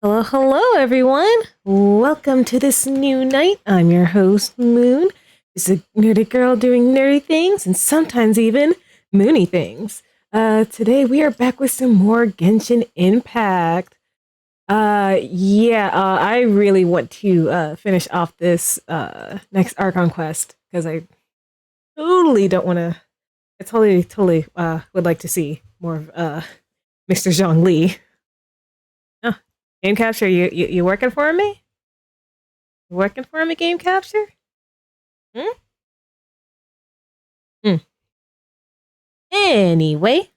Hello, hello, everyone. Welcome to this new night. I'm your host, Moon. Just a nerdy girl doing nerdy things and sometimes even moony things. Today we are back with some more Genshin Impact. I really want to finish off this next Archon Quest because I totally don't want to. I totally would like to see more of Mr. Zhongli. Oh, game capture, you working for me? You working for me, game capture? Hmm? Hmm. Anyway,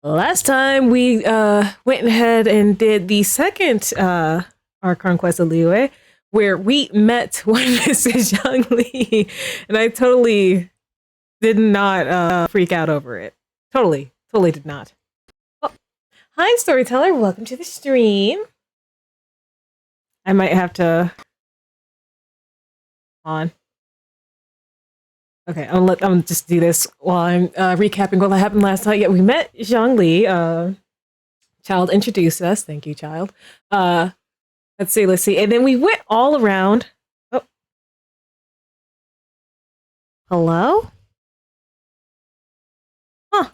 last time we went ahead and did the second Archon Quest of Liyue, where we met one Mrs. Zhongli, and I totally did not freak out over it. Totally did not. Well, hi, storyteller. Welcome to the stream. I might have to on. Okay, I'm just do this while I'm recapping what happened last night. Yeah, we met Zhongli. Child introduced us. Thank you, child. Let's see. And then we went all around. Oh, hello? Huh.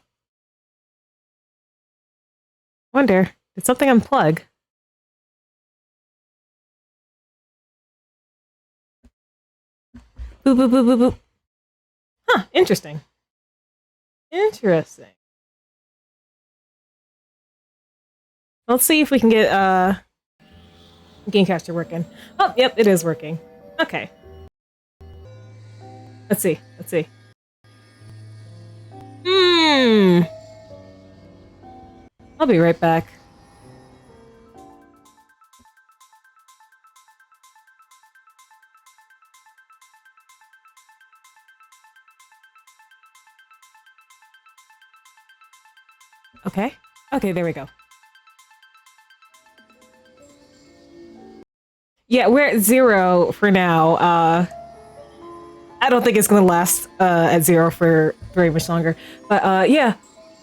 Wonder, did something unplug? Boop, boop, boop, boop, boop. Huh, interesting. Interesting. Let's see if we can get Gamecaster working. Oh, yep, it is working. Okay. Let's see. Hmm. I'll be right back. Okay. Okay, there we go. Yeah, we're at 0 for now. I don't think it's gonna last at 0 for very much longer. But yeah,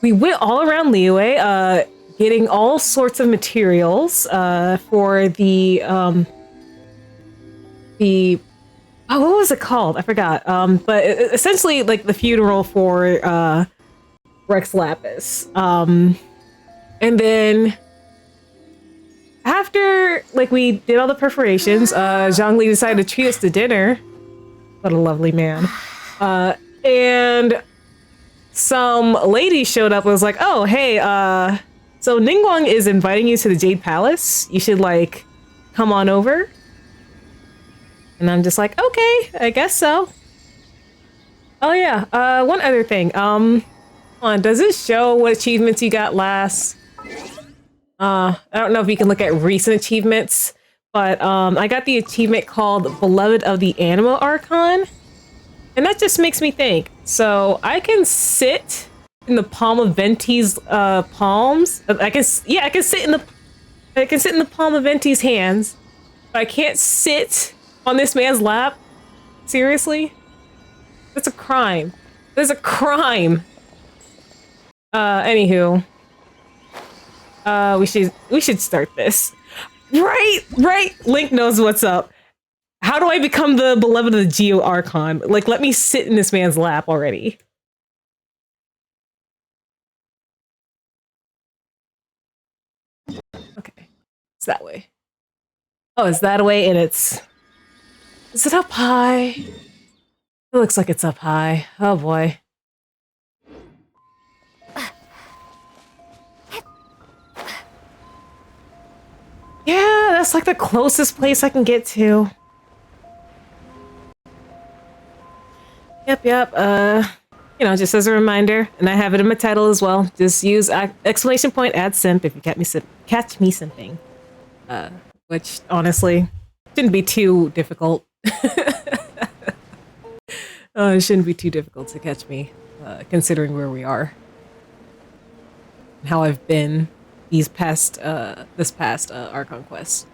we went all around Liyue, getting all sorts of materials for the what was it called? I forgot. But essentially like the funeral for Rex Lapis. And then after like we did all the preparations, Zhongli decided to treat us to dinner. What a lovely man. And some lady showed up and was like, oh, hey, so Ningguang is inviting you to the Jade Palace. You should, like, come on over. And I'm just like, okay, I guess so. Oh, yeah, one other thing. Hold on, does it show what achievements you got last? I don't know if you can look at recent achievements, but I got the achievement called Beloved of the Anima Archon. And that just makes me think. So I can sit in the palm of Venti's palms. I can sit in the palm of Venti's hands. But I can't sit on this man's lap. Seriously? That's a crime. There's a crime. Anywho. We should start this. Right. Link knows what's up. How do I become the beloved of the Geo Archon? Like, let me sit in this man's lap already. Okay. It's that way. Oh, it's that way, and it's... Is it up high? It looks like it's up high. Oh, boy. Yeah, that's like the closest place I can get to. Yep. Just as a reminder, and I have it in my title as well, just use exclamation point add simp if you catch me simping. Which, honestly, shouldn't be too difficult. It shouldn't be too difficult to catch me, considering where we are. And how I've been this past Archon Quest.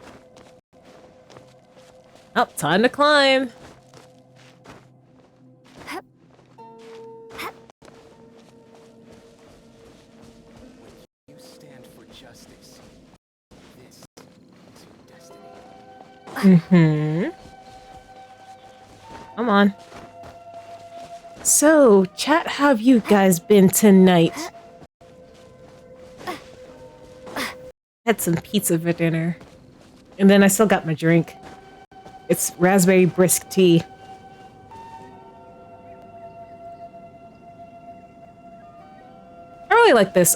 Oh, time to climb! You stand for justice. This Mm-hmm. Come on. So, chat, how have you guys been tonight? Had some pizza for dinner. And then I still got my drink. It's raspberry brisk tea. I really like this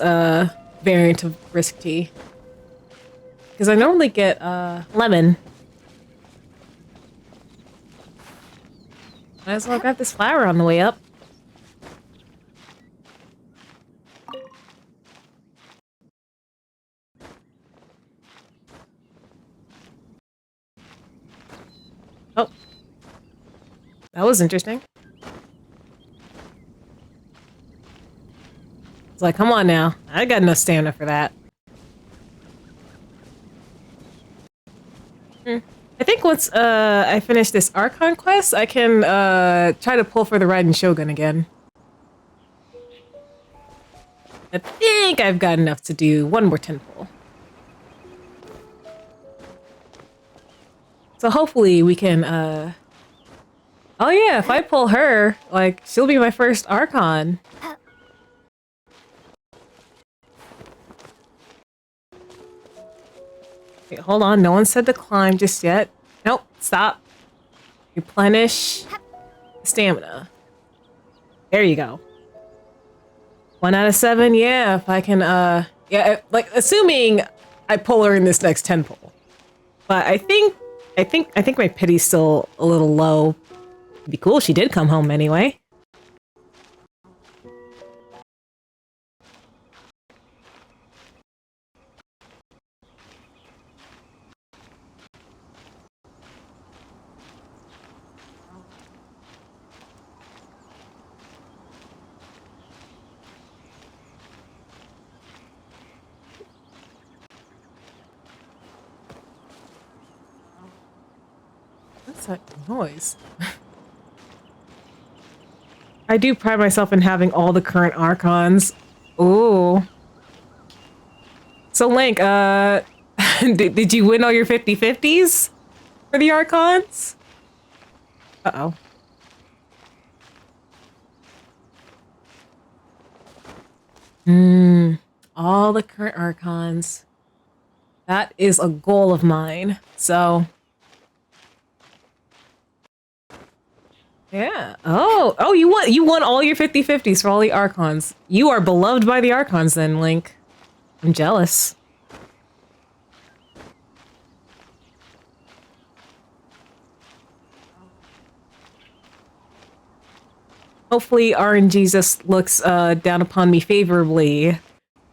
variant of brisk tea. Because I normally get lemon. Might as well grab this flower on the way up. Oh. That was interesting. It's like, come on now. I got no stamina for that. I think once I finish this Archon Quest, I can try to pull for the Raiden Shogun again. I think I've got enough to do one more 10 pull. So hopefully we can, oh yeah, if I pull her, like, she'll be my first Archon. Wait, hold on, no one said to climb just yet. Nope, stop. Replenish stamina. There you go. 1 out of 7, yeah, if I can, yeah, like, assuming I pull her in this next 10 pull. But I think my pity's still a little low. It'd be cool if she did come home anyway. What's that noise? I do pride myself in having all the current Archons. Ooh. So Link, did you win all your 50/50s for the Archons? Uh-oh. All the current Archons. That is a goal of mine, so... Yeah. Oh, you won all your 50/50s for all the Archons. You are beloved by the Archons then, Link. I'm jealous. Hopefully RNG just looks down upon me favorably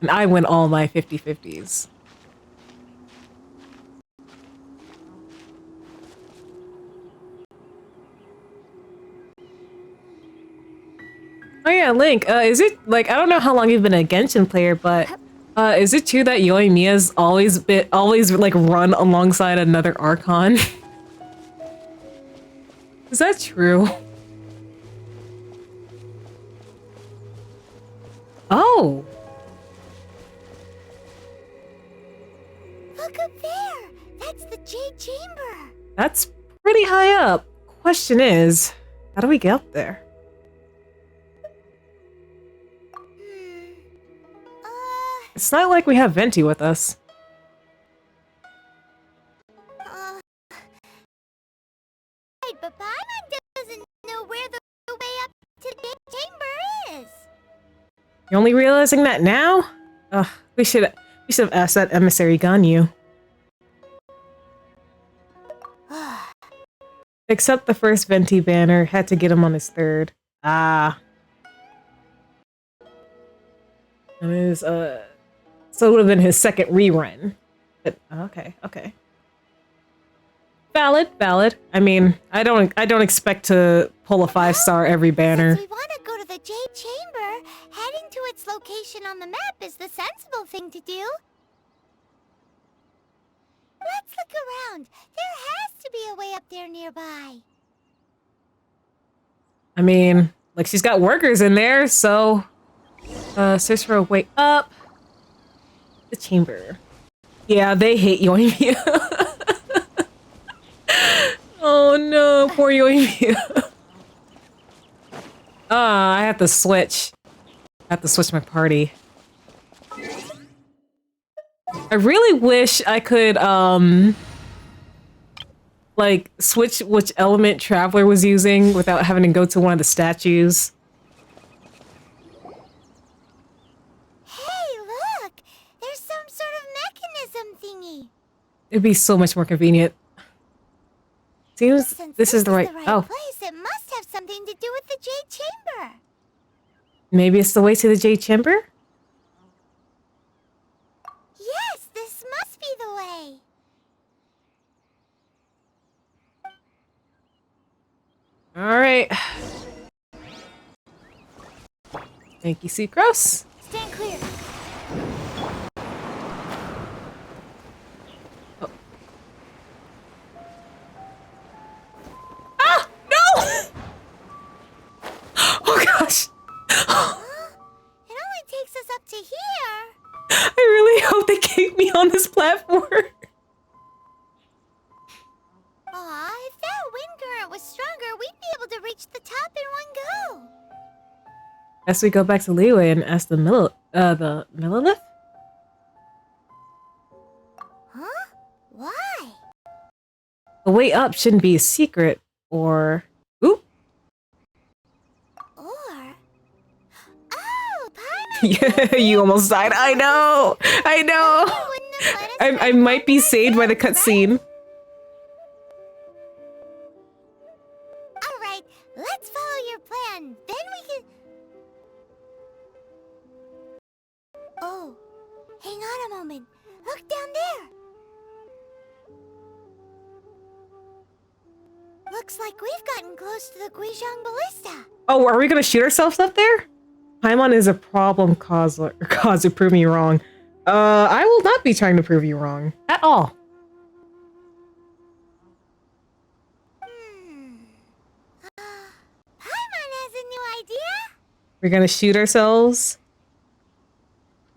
and I win all my 50/50s. Oh yeah, Link, is it, like, I don't know how long you've been a Genshin player, but is it true that Yoimiya's always like run alongside another Archon? Is that true? Oh! Look up there! That's the Jade Chamber! That's pretty high up. Question is, how do we get up there? It's not like we have Venti with us. But Paimon doesn't know where the way up to the chamber is. You're only realizing that now? Ugh, we should have asked that emissary Ganyu. Except the first Venti banner had to get him on his third. Ah. And his so it would have been his second rerun. But okay. Valid. I mean, I don't expect to pull a 5-star every banner. Since we want to go to the Jade Chamber, heading to its location on the map is the sensible thing to do. Let's look around. There has to be a way up there nearby. I mean, like, she's got workers in there, so search for a way up the chamber. Yeah, they hate Yoimiya. you? I have to switch. I have to switch my party. I really wish I could, like, switch which element Traveler was using without having to go to one of the statues. Hey, look! There's some sort of mechanism thingy. It'd be so much more convenient. Seems Since this is the right. Oh, place, it must have something to do with the Jade Chamber. maybe it's the way to the Jade Chamber? Yes, this must be the way. Alright. Thank you, Sucrose. Stand clear. Ah! No! Oh gosh! It only takes us up to here. I really hope they keep me on this platform. Aw, if that wind current was stronger, we'd be able to reach the top in one go. As we go back to Leeway and ask the Millilith? Huh? Why? The way up shouldn't be a secret, or... Ooh! Or... Oh, Paimon! Yeah, you almost died. I know! I know! Wouldn't have let us I might be saved by the cutscene. Alright, let's follow your plan. Then we can... Oh, hang on a moment. Look down there. Looks like we've gotten close to the Guizhong Ballista. Oh, are we gonna shoot ourselves up there? Paimon is a problem causer to prove me wrong. I will not be trying to prove you wrong. At all. Paimon has a new idea. We're gonna shoot ourselves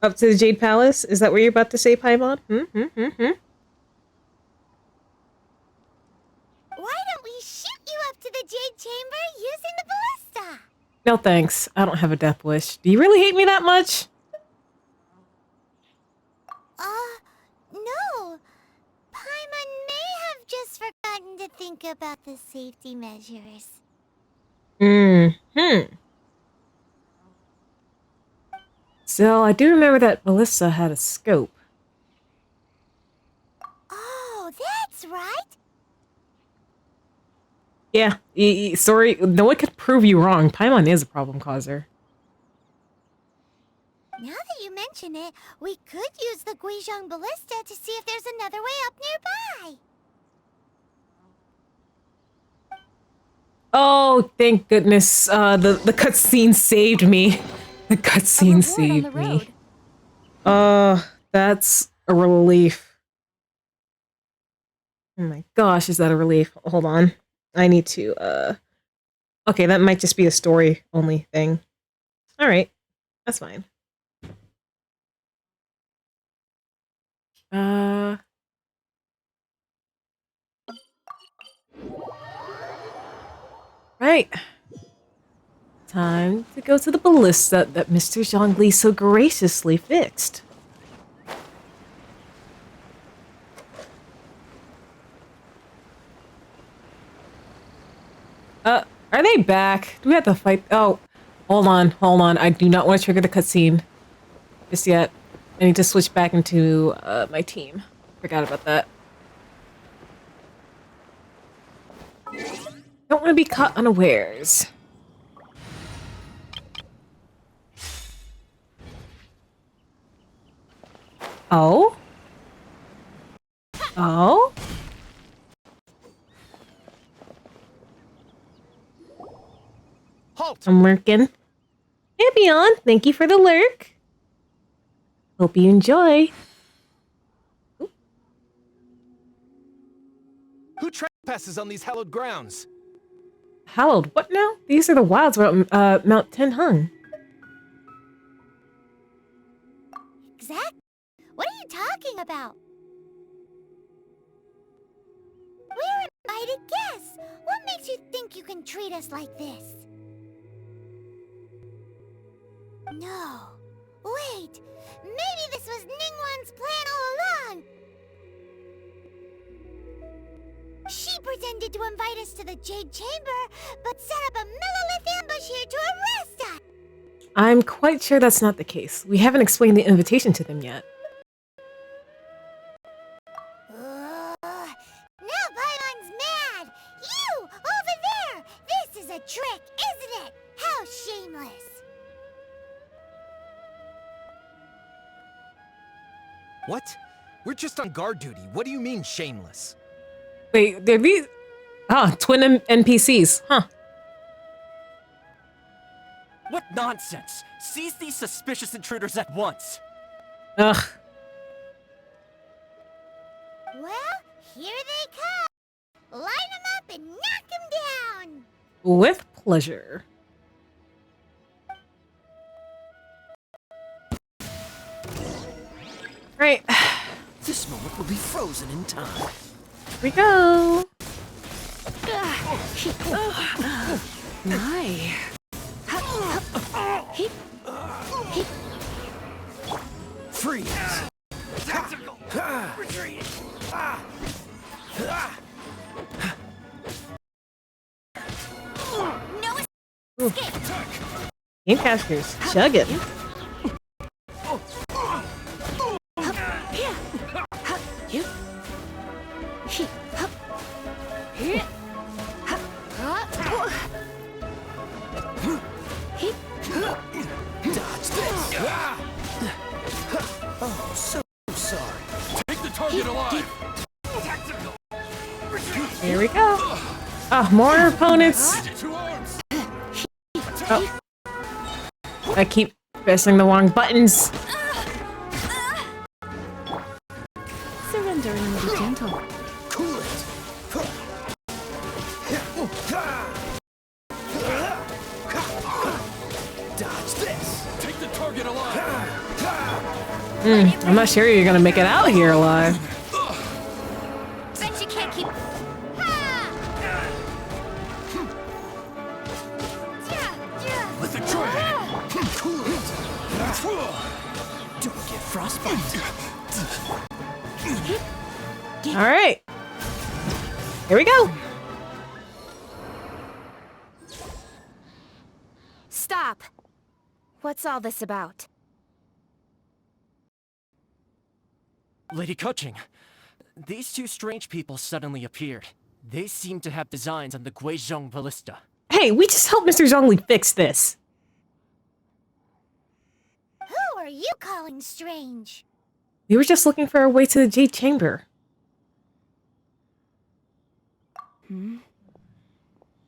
up to the Jade Palace? Is that what you're about to say, Paimon? Why don't we shoot you up to the Jade Chamber using the ballista? No thanks. I don't have a death wish. Do you really hate me that much? No. Paimon may have just forgotten to think about the safety measures. So, I do remember that ballista had a scope. Oh, that's right. Yeah, sorry, no one could prove you wrong. Paimon is a problem causer. Now that you mention it, we could use the Guizhong Ballista to see if there's another way up nearby. Oh, thank goodness. The cutscene saved me. The cutscene saved me. That's a relief. Oh my gosh, is that a relief? Hold on. I need to, okay, that might just be a story-only thing. Alright. That's fine. Right. Time to go to the ballista that Mr. Zhongli so graciously fixed. Are they back? Do we have to fight? Oh, hold on. I do not want to trigger the cutscene just yet. I need to switch back into my team. Forgot about that. Don't want to be caught unawares. Oh? Oh? Halt! I'm lurking. Hey, Beyond. Thank you for the lurk. Hope you enjoy. Who trespasses on these hallowed grounds? Hallowed, what now? These are the wilds around Mount Tenhung. Exactly. What are you talking about? We're uninvited guests. What makes you think you can treat us like this? No. Wait. Maybe this was Ningguang's plan all along. She pretended to invite us to the Jade Chamber, but set up a Millilith ambush here to arrest us. I'm quite sure that's not the case. We haven't explained the invitation to them yet. Now Paimon's mad! You! Over there! This is a trick, isn't it? How shameless! What? We're just on guard duty. What do you mean, shameless? Wait, they're these... Ah, twin NPCs. Huh. What nonsense! Seize these suspicious intruders at once! Ugh. Well, here they come! Line them up and knock them down! With pleasure. Right. This moment will be frozen in time. Here we go. My. Freeze! Tactical! Retreat! No escape! Gamecasters, chug it. Dodge this! Oh, so sorry. Take the target alive! Tactical! Retreat! Here we go. Oh, more opponents. Two arms! Oh. I keep pressing the wrong buttons. Surrender and be gentle. Cool it! Dodge this! Take the target alive! I'm not sure you're gonna make it out here alive. Bet you can't keep... Let the drag! Cool it! Don't get frostbite. All right. Here we go. Stop! What's all this about? Lady Coaching, these two strange people suddenly appeared. They seem to have designs on the Guizhong Ballista. Hey, we just helped Mr. Zhongli fix this. Who are you calling strange? We were just looking for our way to the Jade Chamber.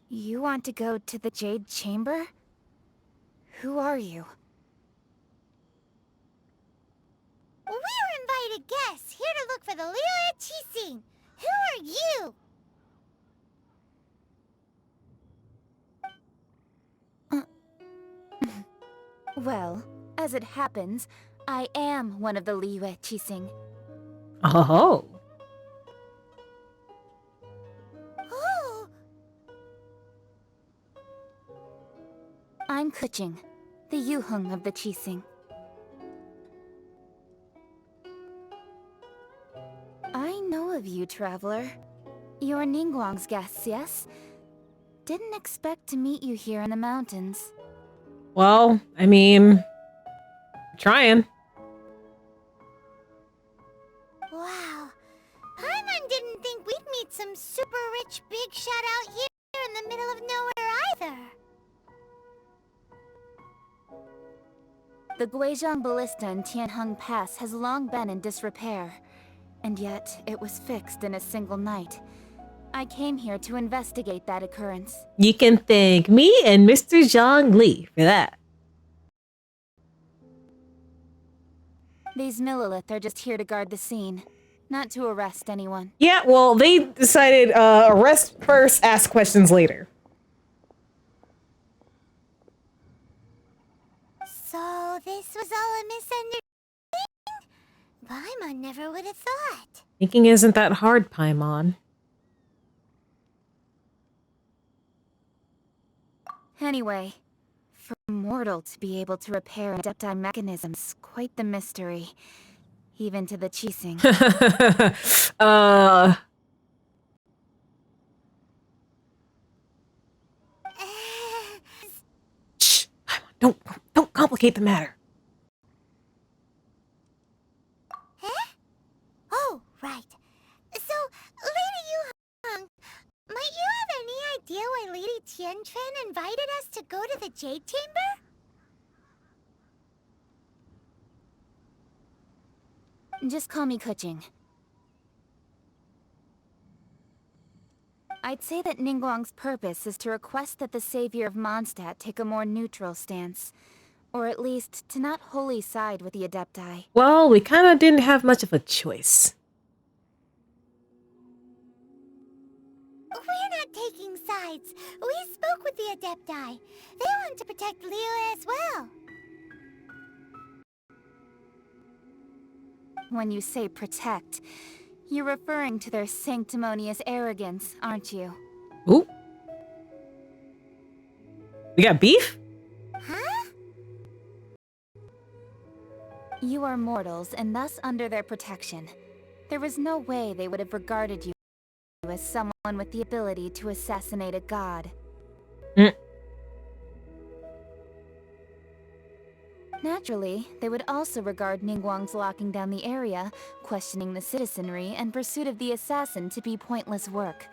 You want to go to the Jade Chamber? Who are you? We're invited guests here to look for the Liyue Qixing. Who are you? Well, as it happens, I am one of the Liyue Qixing. Oh. Oh, I'm Kuching, the Yuheng of the Qixing. I know of you, traveler. You're Ningguang's guests, yes? Didn't expect to meet you here in the mountains. Well, I mean, trying. wow. Paimon didn't think we'd meet some super rich big shot out here in the middle of nowhere either. The Guizhong Ballista in Tianheng Pass has long been in disrepair, and yet it was fixed in a single night. I came here to investigate that occurrence. You can thank me and Mr. Zhongli for that. These Millilith are just here to guard the scene, not to arrest anyone. Yeah, well, they decided arrest first, ask questions later. So this was all a misunderstanding? Paimon never would have thought. Thinking isn't that hard, Paimon. Anyway, for a mortal to be able to repair an adepti mechanisms, quite the mystery. Even to the Qixing. Shh. Don't complicate the matter. Oh, right. So, Lady Yuhong, might you have any idea why Lady Tianquan invited us to go to the Jade Chamber? Just call me Kuching. I'd say that Ningguang's purpose is to request that the savior of Mondstadt take a more neutral stance. Or at least, to not wholly side with the Adepti. Well, we kind of didn't have much of a choice. We're not taking sides. We spoke with the Adepti. They want to protect Liyue as well. When you say protect, you're referring to their sanctimonious arrogance, aren't you? Ooh. We got beef? Huh? You are mortals, and thus under their protection. There was no way they would have regarded you as someone with the ability to assassinate a god. Naturally, they would also regard Ningguang's locking down the area, questioning the citizenry, and pursuit of the assassin to be pointless work.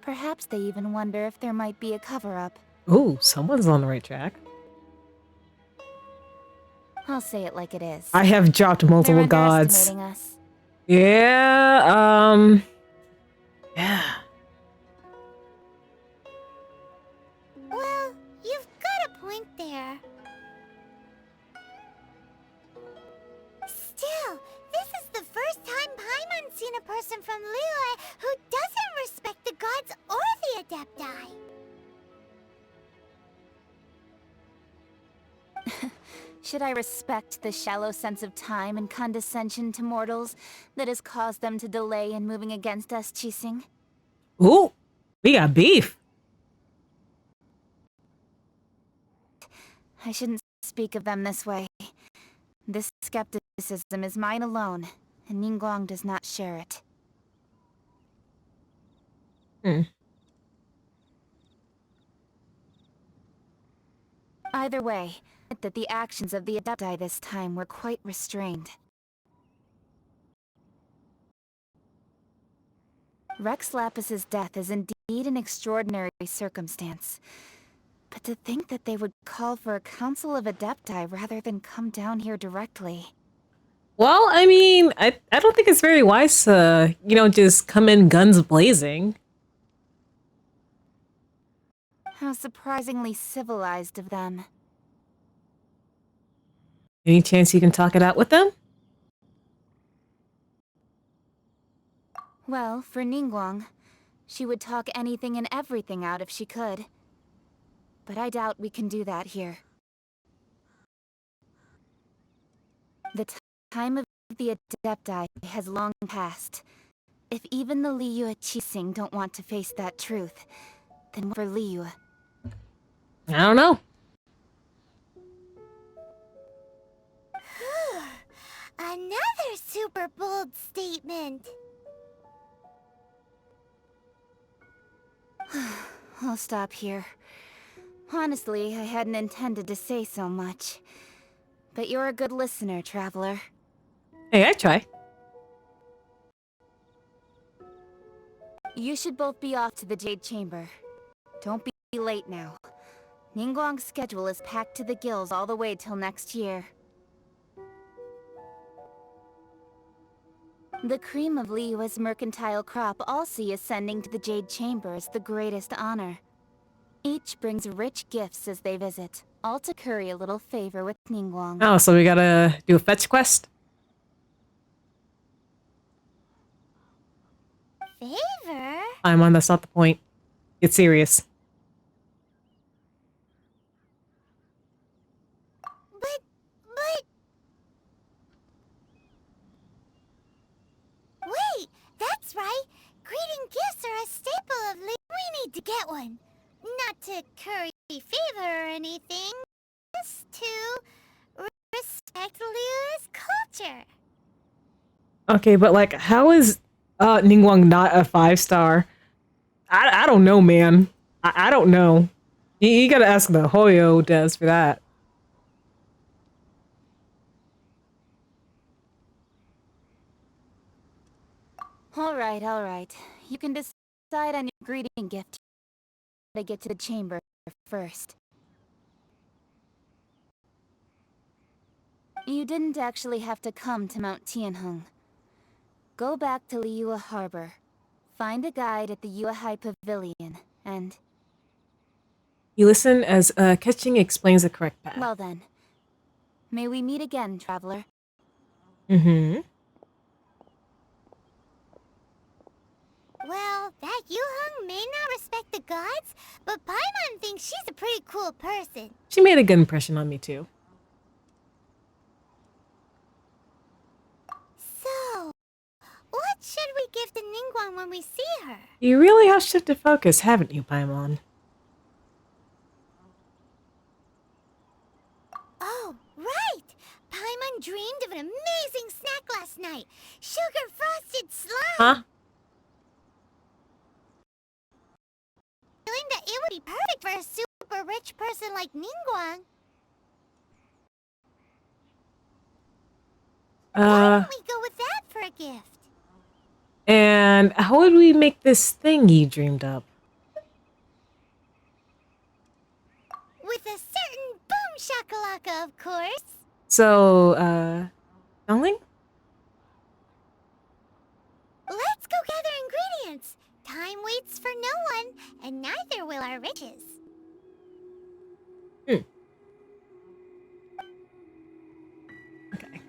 Perhaps they even wonder if there might be a cover-up. Ooh, someone's on the right track. I'll say it like it is. I have dropped multiple They're gods. underestimating us. Yeah, yeah. Well, you've got a point there. Still, this is the first time Paimon's seen a person from Liyue who doesn't respect the gods or the Adepti. Should I respect the shallow sense of time and condescension to mortals that has caused them to delay in moving against us, Qixing? Ooh, we got beef. I shouldn't speak of them this way. This skepticism is mine alone, and Ningguang does not share it. Either way, that the actions of the Adepti this time were quite restrained. Rex Lapis's death is indeed an extraordinary circumstance. But to think that they would call for a council of Adepti rather than come down here directly. Well, I mean, I don't think it's very wise to, just come in guns blazing. How surprisingly civilized of them. Any chance you can talk it out with them? Well, for Ningguang, she would talk anything and everything out if she could. But I doubt we can do that here. The time of the Adepti has long passed. If even the Liyue Qixing don't want to face that truth, then for Liyue. I don't know. Another super bold statement. I'll stop here. Honestly, I hadn't intended to say so much. But you're a good listener, Traveler. Hey, I try. You should both be off to the Jade Chamber. Don't be late now. Ningguang's schedule is packed to the gills all the way till next year. The cream of Liyue's mercantile crop all see ascending to the Jade Chamber as the greatest honor. Each brings rich gifts as they visit, all to curry a little favor with Ningguang. Oh, so we gotta do a fetch quest? Favor? That's not the point. Get serious. But... Wait, that's right. Greeting gifts are a staple of We need to get one. Not to curry favor her or anything. Just to respect Liu's culture. Okay, but like, how is Ningguang not a 5-star? I don't know, man. I don't know. You gotta ask the Hoyo Des for that. All right. You can decide on your greeting gift. To get to the chamber first. You didn't actually have to come to Mount Tianheng. Go back to Liyue Harbor. Find a guide at the Yuehai Pavilion, and... You listen as Ketching explains the correct path. Well then. May we meet again, traveler. Mm-hmm. Well, that Yuheng may not respect the gods, but Paimon thinks she's a pretty cool person. She made a good impression on me, too. So, what should we give to Ningguang when we see her? You really have shifted focus, haven't you, Paimon? Oh, right! Paimon dreamed of an amazing snack last night. Sugar frosted slime! Huh? Feeling that it would be perfect for a super rich person like Ningguang. Why don't we go with that for a gift? And how would we make this thing you dreamed up? With a certain boom shakalaka, of course. So, Xiangling? Let's go gather ingredients. Time waits for no one, and neither will our riches. Okay.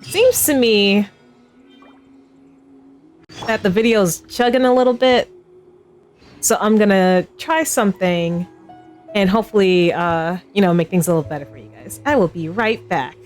Seems to me that the video's chugging a little bit. So I'm gonna try something and hopefully, you know, make things a little better for you guys. I will be right back.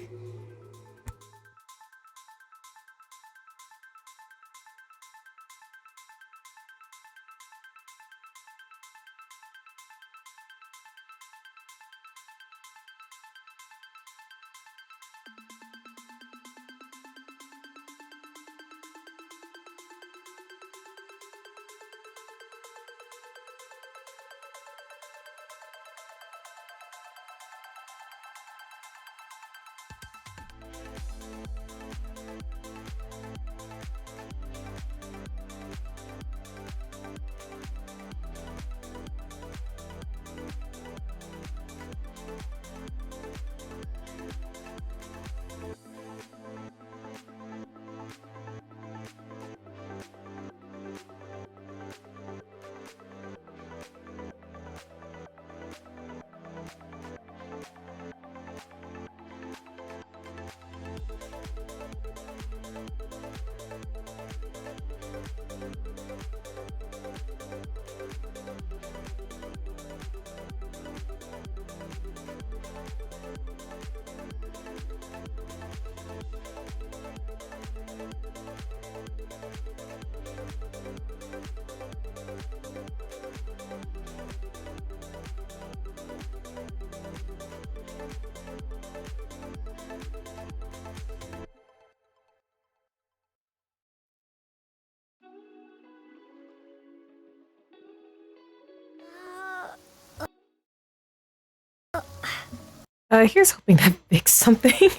Here's hoping that fixed something.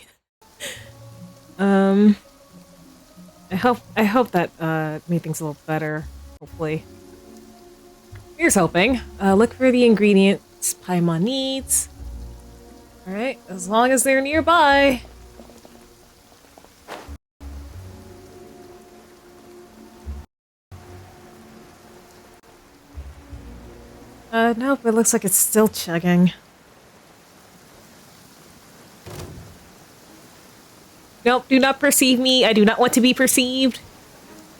I hope that made things a little better, hopefully. Here's hoping. Look for the ingredients Paimon needs. Alright, as long as they're nearby. Nope, it looks like it's still chugging. Nope, do not perceive me. I do not want to be perceived.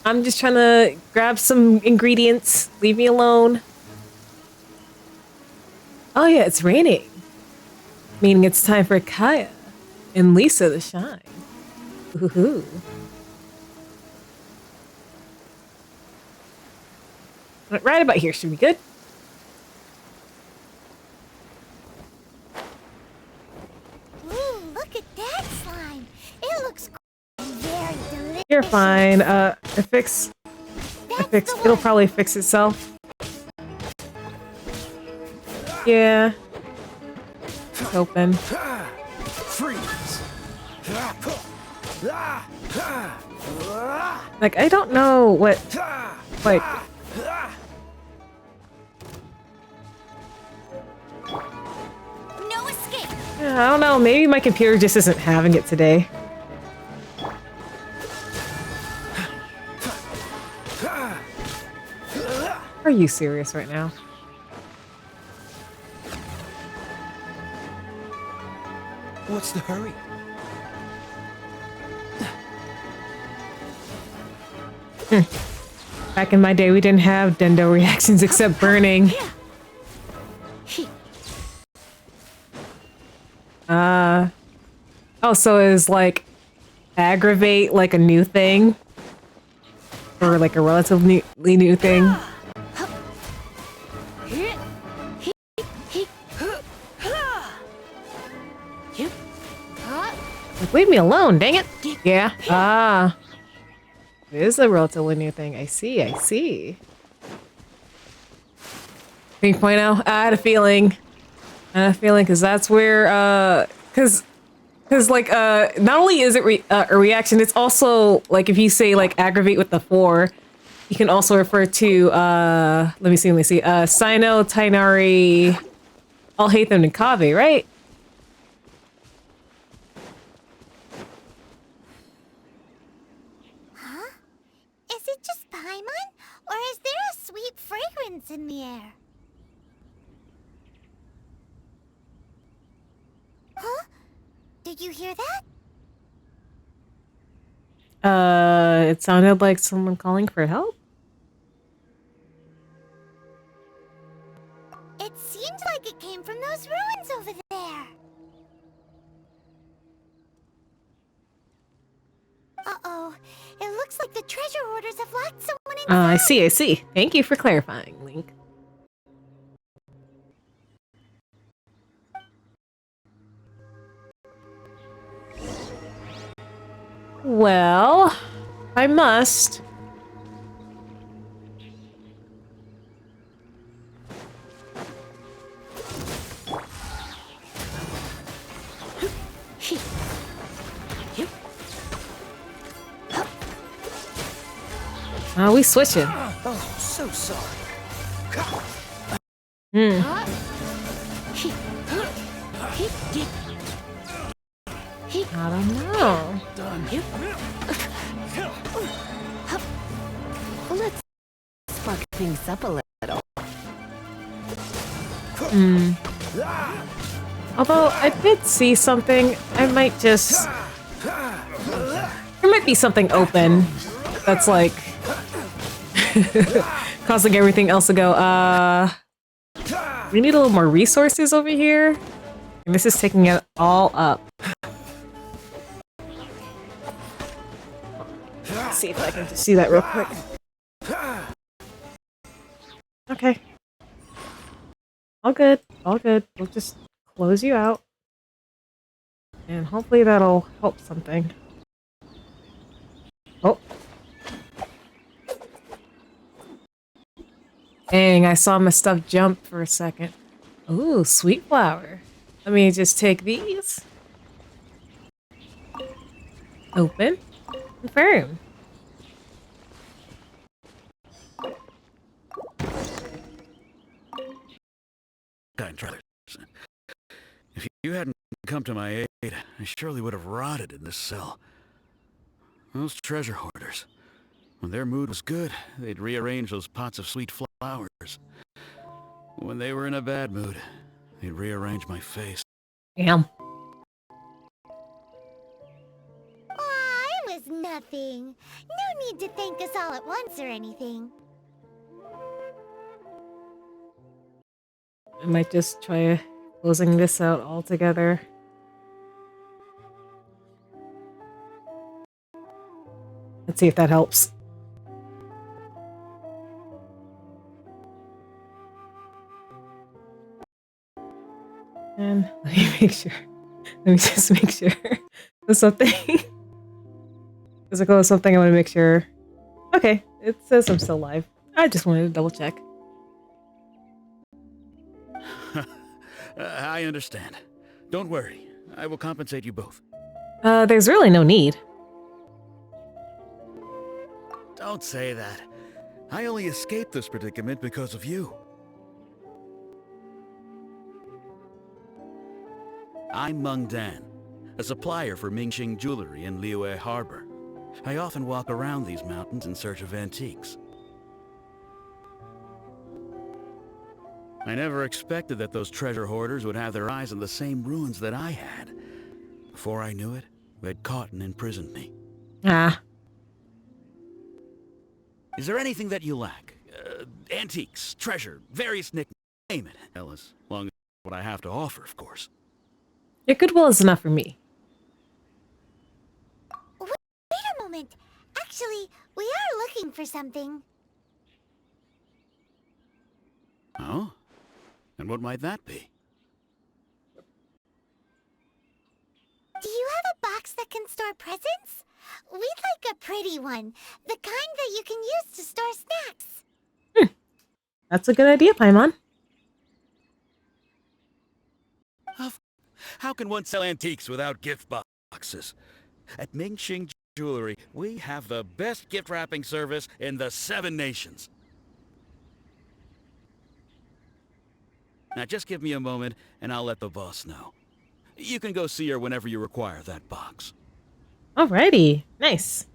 I'm just trying to grab some ingredients. Leave me alone. Oh yeah, it's raining. Meaning it's time for Kaya and Lisa to shine. Woohoo. Right about here should be good. fine. It'll probably fix itself. Yeah. It's open. Freeze. Like, I don't know what, like... No escape. I don't know, maybe my computer just isn't having it today. Are you serious right now? What's the hurry? Back in my day, we didn't have Dendo reactions except burning. Oh, so is like aggravate like a new thing? Or like a relatively new thing? Like, leave me alone, dang it! Yeah. Ah. It is a relatively new thing. I see, I see. 3.0. I had a feeling. Because that's where, because like, not only is it a reaction, it's also, like, if you say, like, aggravate with the 4, you can also refer to, let me see, Sino, Tainari, I'll hate them in Kave, right? Is it just Paimon? Or is there a sweet fragrance in the air? Huh? Did you hear that? It sounded like someone calling for help? It seemed like it came from those ruins over there. Uh-oh. It looks like the treasure hoarders have locked someone inside. I see, I see. Thank you for clarifying, Link. Well, I must. We switching. Oh, so sorry. I don't know. Done. Let's spark things up a little. Although I did see something, I might just... There might be something open that's like... causing everything else to go, we need a little more resources over here. And this is taking it all up. Let's see if I can just see that real quick. Okay. All good. All good. We'll just close you out. And hopefully that'll help something. Oh. Dang, I saw my stuff jump for a second. Ooh, sweet flower. Let me just take these. Open. Confirm. If you hadn't come to my aid, I surely would have rotted in this cell. Those treasure hoarders, when their mood was good, they'd rearrange those pots of sweet flowers. When they were in a bad mood, they'd rearrange my face. Damn. Aw, it was nothing. No need to thank us all at once or anything. I might just try closing this out altogether. Let's see if that helps. And let me make sure. Let me just make sure. There's something. Physical is something I want to make sure. Okay, it says I'm still live. I just wanted to double check. I understand. Don't worry. I will compensate you both. There's really no need. Don't say that. I only escaped this predicament because of you. I'm Meng Dan, a supplier for Mingxing Jewelry in Liyue Harbor. I often walk around these mountains in search of antiques. I never expected that those treasure hoarders would have their eyes on the same ruins that I had. Before I knew it, they'd caught and imprisoned me. Ah. Is there anything that you lack? Antiques, treasure, various nicknames, name it. Hell, as long as what I have to offer, of course. Your goodwill is enough for me. Wait a moment. Actually, we are looking for something. Oh? And what might that be? Do you have a box that can store presents? We'd like a pretty one. The kind that you can use to store snacks. That's a good idea, Paimon. How can one sell antiques without gift boxes? At Mingxing Jewelry, we have the best gift wrapping service in the 7 nations. Now just give me a moment, and I'll let the boss know. You can go see her whenever you require that box. Alrighty. Nice.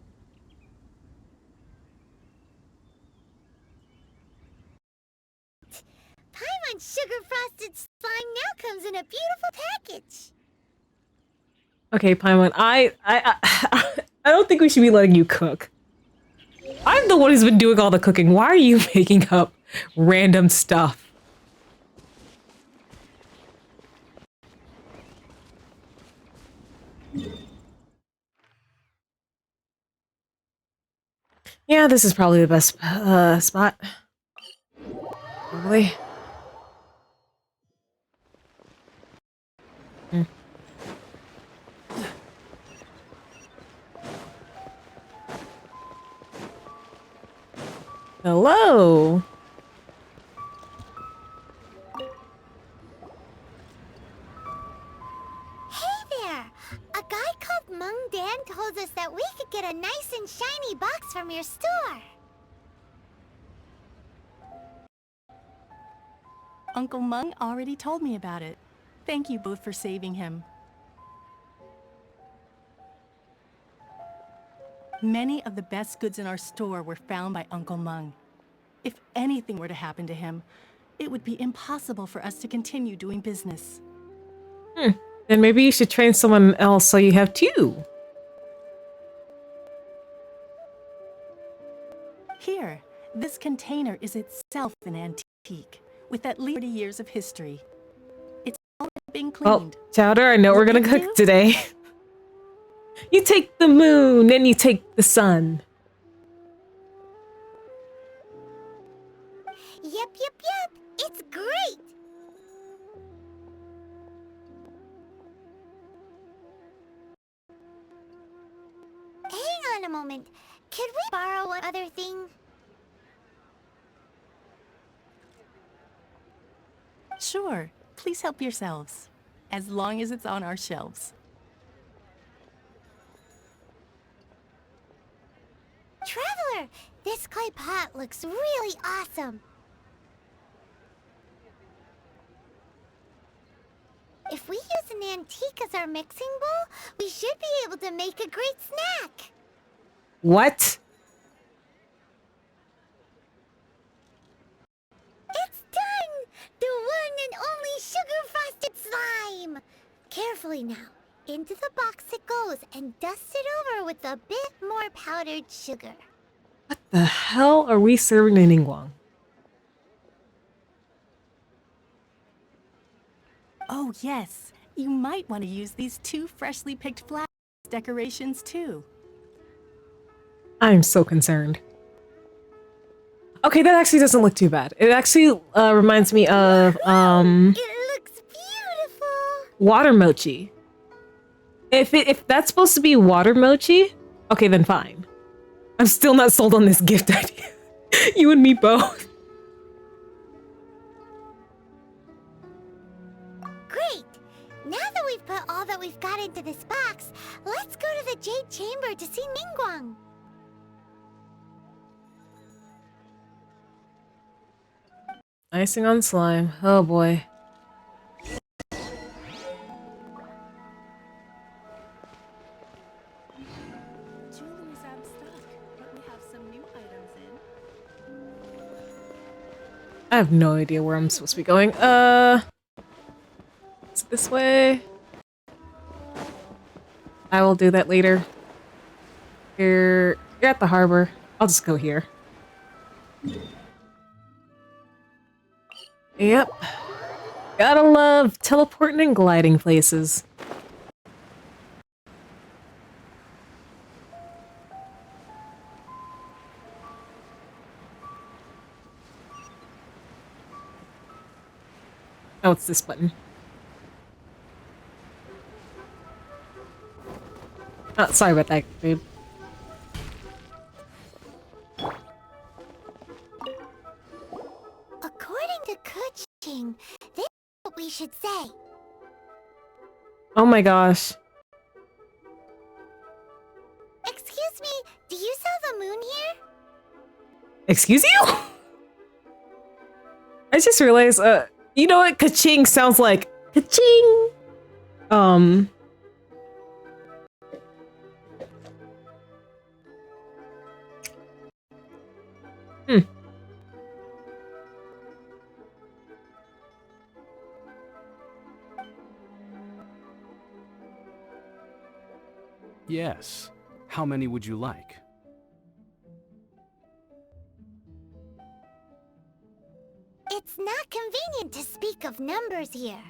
Paimon's sugar frosted slime now comes in a beautiful package. Okay, Paimon, I don't think we should be letting you cook. I'm the one who's been doing all the cooking. Why are you making up random stuff? Yeah, this is probably the best spot. Probably. Hello. Hey there! A guy called Meng Dan told us that we could get a nice and shiny box from your store. Uncle Meng already told me about it. Thank you both for saving him. Many of the best goods in our store were found by Uncle Meng. If anything were to happen to him, it would be impossible for us to continue doing business. Then maybe you should train someone else so you have 2. Here, this container is itself an antique, with at least 30 years of history. It's already been Well, cleaned. Chowder, I know we're gonna cook today. You take the moon, then you take the sun. Yep. It's great! Hang on a moment. Could we borrow one other thing? Sure, please help yourselves, as long as it's on our shelves. Traveler, this clay pot looks really awesome. If we use an antique as our mixing bowl, we should be able to make a great snack. What? It's done! The one and only sugar-frosted slime! Carefully now. Into the box it goes and dust it over with a bit more powdered sugar. What the hell are we serving in Ningguang? Oh yes, you might want to use these 2 freshly picked flowers as decorations too. I'm so concerned. Okay, that actually doesn't look too bad. It actually reminds me of It looks beautiful! water mochi. If that's supposed to be water mochi, Okay, then fine. I'm still not sold on this gift idea. You and me both. Great! Now that we've put all that we've got into this box, let's go to the Jade Chamber to see Ningguang. Icing on slime. Oh boy. Jewelry's out of stock, but we have some new items in. I have no idea where I'm supposed to be going. Is it this way? I will do that later. You're at the harbor. I'll just go here. Yep. Gotta love teleporting and gliding places. Oh, it's this button. Oh, sorry about that, babe. According to Kuching, this is what we should say. Oh my gosh. Excuse me, do you sell the moon here? Excuse you? I just realized, you know what ka-ching sounds like? Ka-ching! Hmm. Yes. How many would you like? It's not convenient to speak of numbers here.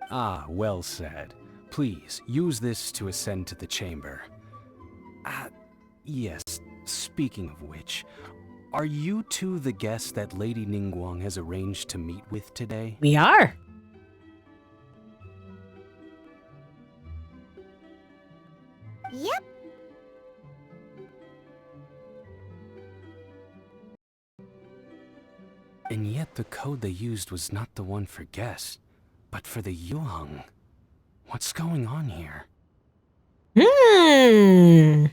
Ah, well said. Please, use this to ascend to the chamber. Yes, speaking of which, are you two the guests that Lady Ningguang has arranged to meet with today? We are. Yep. And yet the code they used was not the one for guests, but for the Yuheng. What's going on here? Hmm.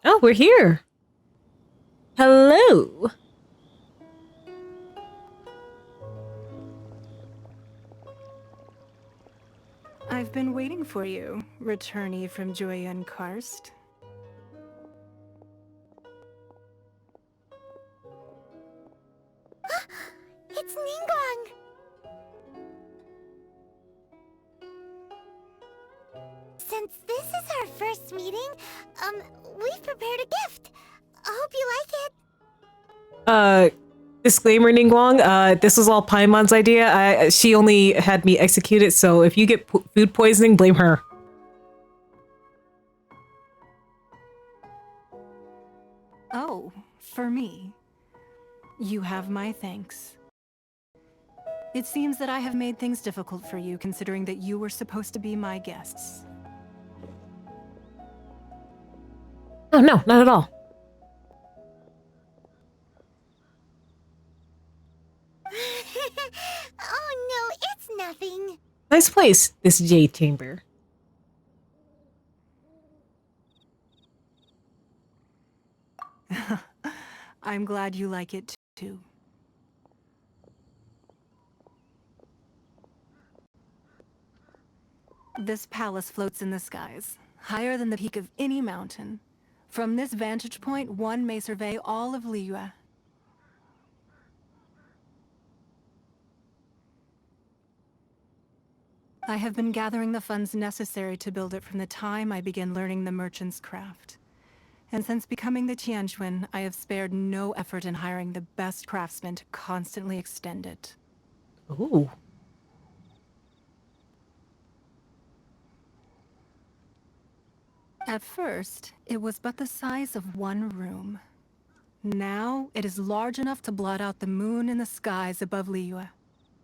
Oh, we're here. Hello. I've been waiting for you, returnee from Joyun Karst. It's Ningguang! Since this is our first meeting, we've prepared a gift. I hope you like it. Disclaimer, Ningguang, this was all Paimon's idea. She only had me execute it, so if you get food poisoning, blame her. Oh, for me. You have my thanks. It seems that I have made things difficult for you, considering that you were supposed to be my guests. Oh, no, not at all. Oh no, it's nothing. Nice place, this Jade Chamber. I'm glad you like it too. This palace floats in the skies, higher than the peak of any mountain. From this vantage point, one may survey all of Liyue. I have been gathering the funds necessary to build it from the time I began learning the merchant's craft. And since becoming the Tianjuan, I have spared no effort in hiring the best craftsmen to constantly extend it. Ooh. At first, it was but the size of one room. Now, it is large enough to blot out the moon in the skies above Liyue.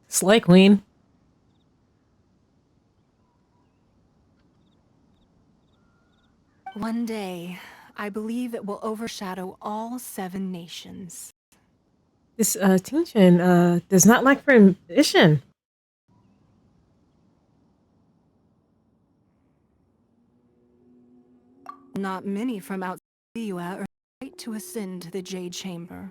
Slay Queen. One day, I believe it will overshadow all 7 nations. This Tianjin does not lack for ambition. Not many from outside Liyue are right to ascend to the Jade Chamber.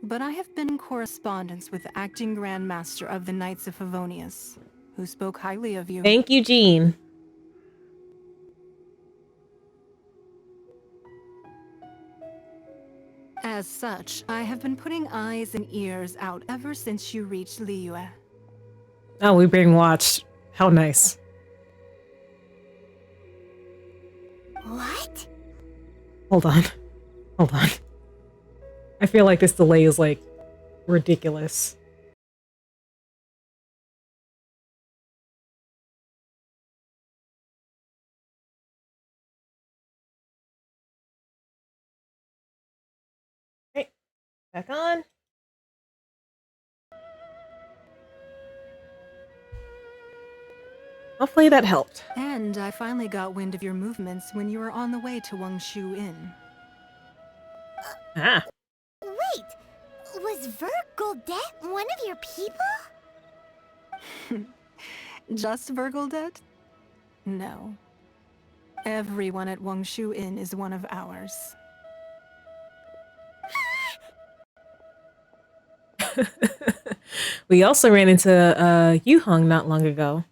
But I have been in correspondence with the acting Grand Master of the Knights of Favonius, who spoke highly of you. Thank you, Jean. As such, I have been putting eyes and ears out ever since you reached Liyue. Oh, we being watched. How nice. What? Hold on. Hold on. I feel like this delay is, like, ridiculous. Okay, back on. Hopefully that helped. And I finally got wind of your movements when you were on the way to Wangshu Inn. Ah. Wait, was Vergoldet one of your people? Just Vergoldet? No. Everyone at Wangshu Inn is one of ours. We also ran into Yuhong not long ago.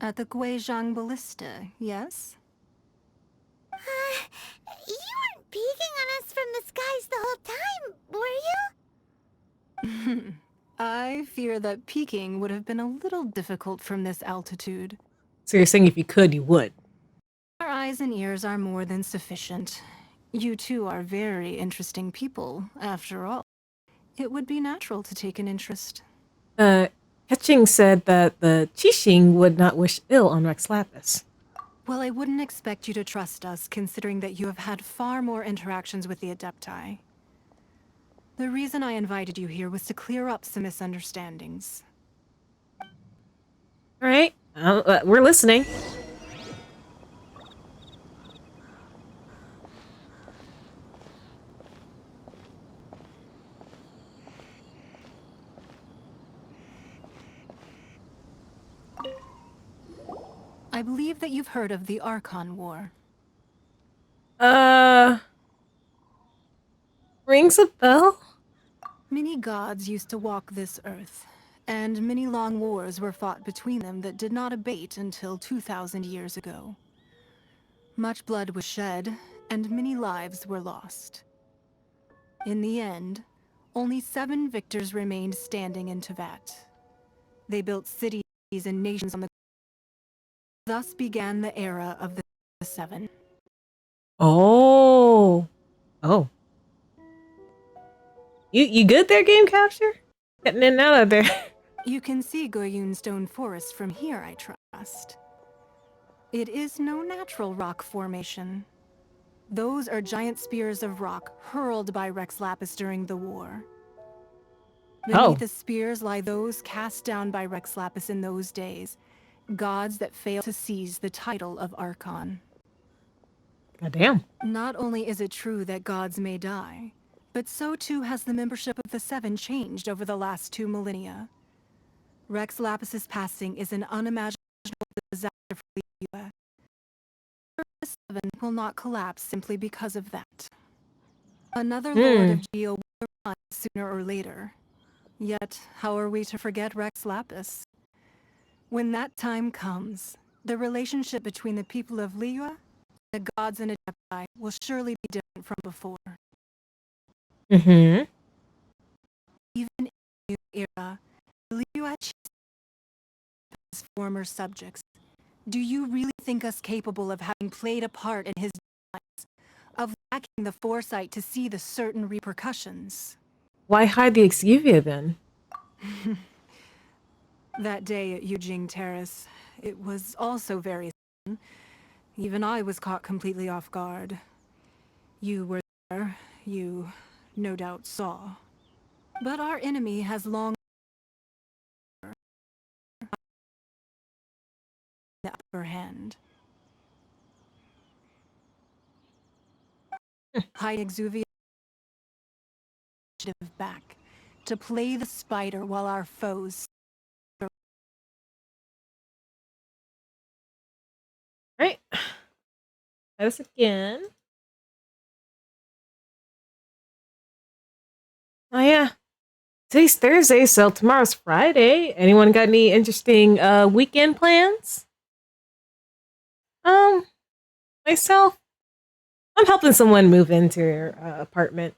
At the Guizhang Ballista, yes? You weren't peeking on us from the skies the whole time, were you? I fear that peeking would have been a little difficult from this altitude. So you're saying if you could, you would? Our eyes and ears are more than sufficient. You two are very interesting people, after all. It would be natural to take an interest. Ketching said that the Qixing would not wish ill on Rex Lapis. Well, I wouldn't expect you to trust us, considering that you have had far more interactions with the Adepti. The reason I invited you here was to clear up some misunderstandings. All right, we're listening. I believe that you've heard of the Archon War. Rings a bell? Many gods used to walk this earth, and many long wars were fought between them that did not abate until 2,000 years ago. Much blood was shed, and many lives were lost. In the end, only 7 victors remained standing in Tevat. They built cities and nations on the Thus began the era of the 7. Oh. Oh. You good there, Game Capture? Getting in and out of there. You can see Goyun Stone Forest from here, I trust. It is no natural rock formation. Those are giant spears of rock hurled by Rex Lapis during the war. Beneath the spears lie those cast down by Rex Lapis in those days, gods that failed to seize the title of Archon. Goddamn. Not only is it true that gods may die, but so too has the membership of the 7 changed over the last 2 millennia. Rex Lapis's passing is an unimaginable disaster for Liyue. The 7 will not collapse simply because of that. Another Lord of Geo will rise sooner or later. Yet, how are we to forget Rex Lapis? When that time comes, the relationship between the people of Liyue, the gods and Adepti, will surely be different from before. Mm-hmm. Even in the new era, Liyue his former subjects. Do you really think us capable of having played a part in his demise, of lacking the foresight to see the certain repercussions? Why hide the Exuvia then? That day at Yujing Terrace, it was also very sudden. Even I was caught completely off guard. You were there, you no doubt saw. But our enemy has long the upper hand. High Exuvia back to play the spider while our foes. Right. Try this again. Oh yeah. Today's Thursday, so tomorrow's Friday. Anyone got any interesting weekend plans? Myself, I'm helping someone move into their apartment.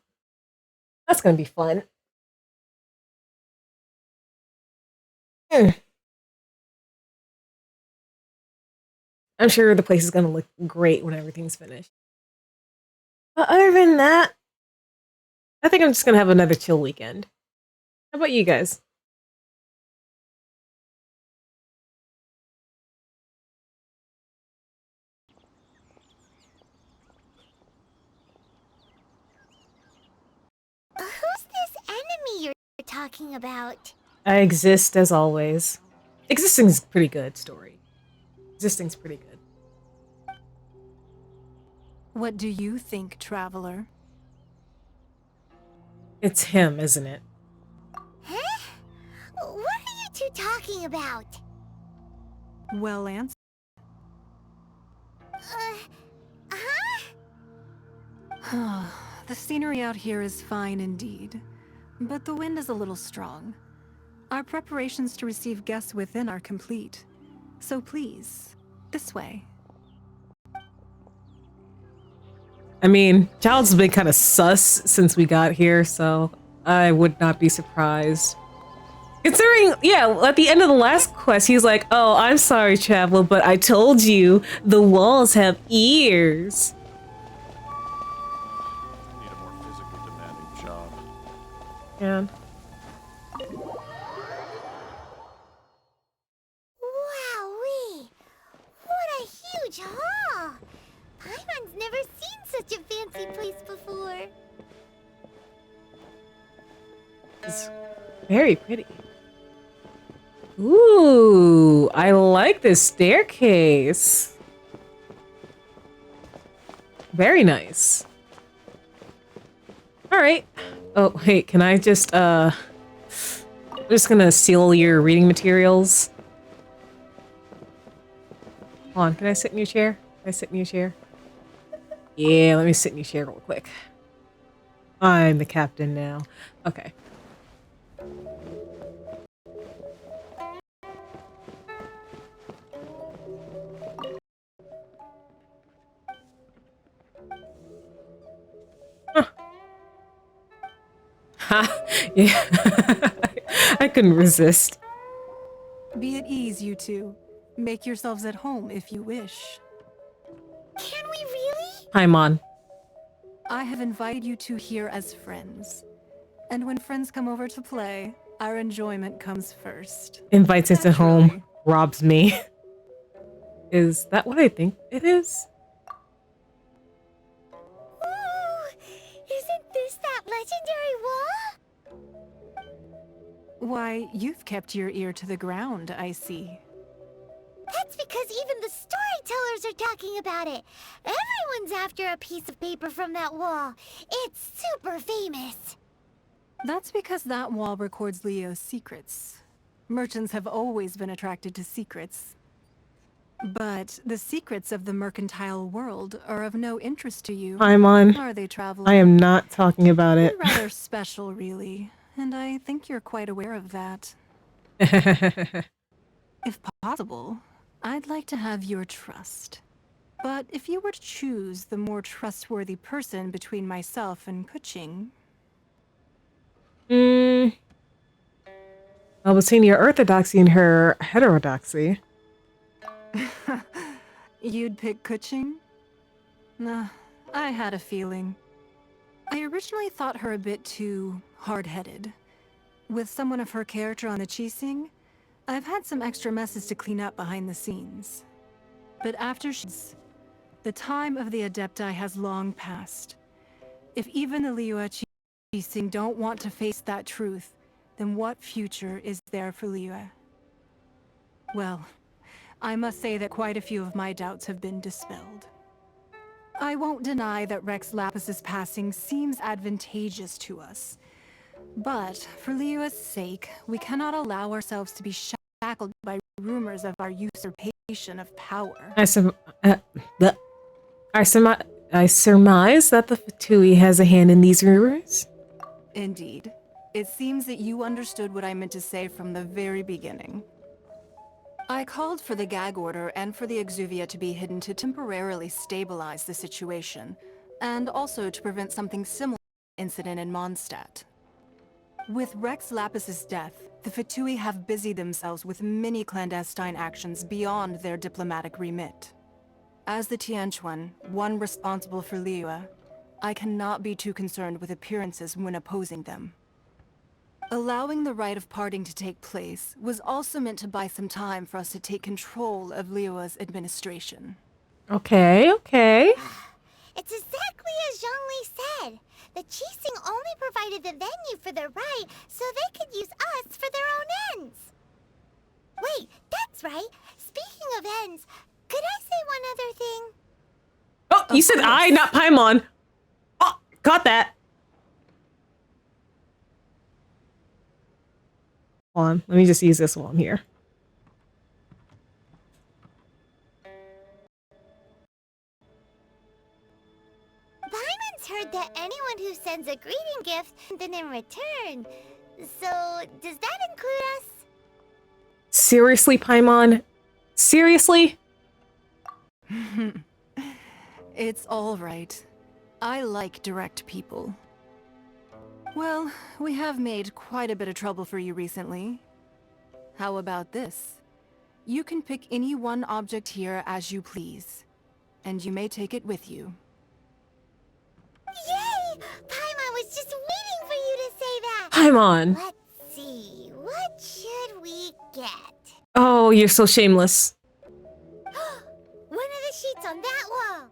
That's gonna be fun. Hmm. I'm sure the place is gonna look great when everything's finished. But other than that, I think I'm just gonna have another chill weekend. How about you guys? Who's this enemy you're talking about? I exist as always. Existing's pretty good story. Existing's pretty good. What do you think, traveler? It's him, isn't it? Huh? What are you two talking about? Well answered. Huh? The scenery out here is fine indeed, but the wind is a little strong. Our preparations to receive guests within are complete. So please, this way. I mean, Child's been kind of sus since we got here, so I would not be surprised. Considering, yeah, at the end of the last quest, he's like, oh, I'm sorry, Traveler, but I told you the walls have ears. Need a more physically demanding job. Man. Wowee! What a huge hall! Paimon's never seen such a fancy place before. It's very pretty. Ooh, I like this staircase. Very nice. All right. Oh, hey, can I just, I'm just gonna seal your reading materials. Hold on, can I sit in your chair? Can I sit in your chair? Yeah, let me sit in your chair real quick. I'm the captain now. Okay. Huh. Ha! Yeah. I couldn't resist. Be at ease, you two. Make yourselves at home if you wish. Can we really? Paimon. I have invited you two here as friends. And when friends come over to play, our enjoyment comes first. Invites us at home, Naturally. robs me. Is that what I think it is? Ooh! Isn't this that legendary wall? Why, you've kept your ear to the ground, I see. That's because even the storytellers are talking about it. Everyone's after a piece of paper from that wall. It's super famous. That's because that wall records Leo's secrets. Merchants have always been attracted to secrets. But the secrets of the mercantile world are of no interest to you. Paimon, Are they, traveler? I am not talking about it. You're rather special, really. And I think you're quite aware of that. If possible, I'd like to have your trust. But if you were to choose the more trustworthy person between myself and Kuching... Well, between your orthodoxy and her heterodoxy. You'd pick Kuching? Nah, I had a feeling. I originally thought her a bit too hard-headed. With someone of her character on the Qixing, I've had some extra messes to clean up behind the scenes. But after the time of the Adepti has long passed. If even the Liyue Qixing don't want to face that truth, then what future is there for Liyue? Well, I must say that quite a few of my doubts have been dispelled. I won't deny that Rex Lapis's passing seems advantageous to us. But for Liyue's sake, we cannot allow ourselves to be shackled by rumors of our usurpation of power. The- I surmise that the Fatui has a hand in these rumors. Indeed. It seems that you understood what I meant to say from the very beginning. I called for the gag order and for the exuvia to be hidden to temporarily stabilize the situation, and also to prevent something similar to the incident in Mondstadt. With Rex Lapis's death, the Fatui have busied themselves with many clandestine actions beyond their diplomatic remit. As the Tianquan, one responsible for Liyue, I cannot be too concerned with appearances when opposing them. Allowing the rite of parting to take place was also meant to buy some time for us to take control of Liyue's administration. Okay. It's exactly as Zhongli said. The Qixing only provided the venue for their rite so they could use us for their own ends. Wait, that's right. Speaking of ends, could I say one other thing? Oh, you said I, not Paimon. Oh, got that. Hold on, let me just use this while I'm here. Paimon's heard that anyone who sends a greeting gift, then in return. So, does that include us? Seriously, Paimon? Seriously? It's all right. I like direct people. Well, we have made quite a bit of trouble for you recently. How about this? You can pick any one object here as you please, and you may take it with you. Yay! Paimon was just waiting for you to say that! Paimon. Let's see, what should we get? Oh, you're so shameless. One of the sheets on that wall!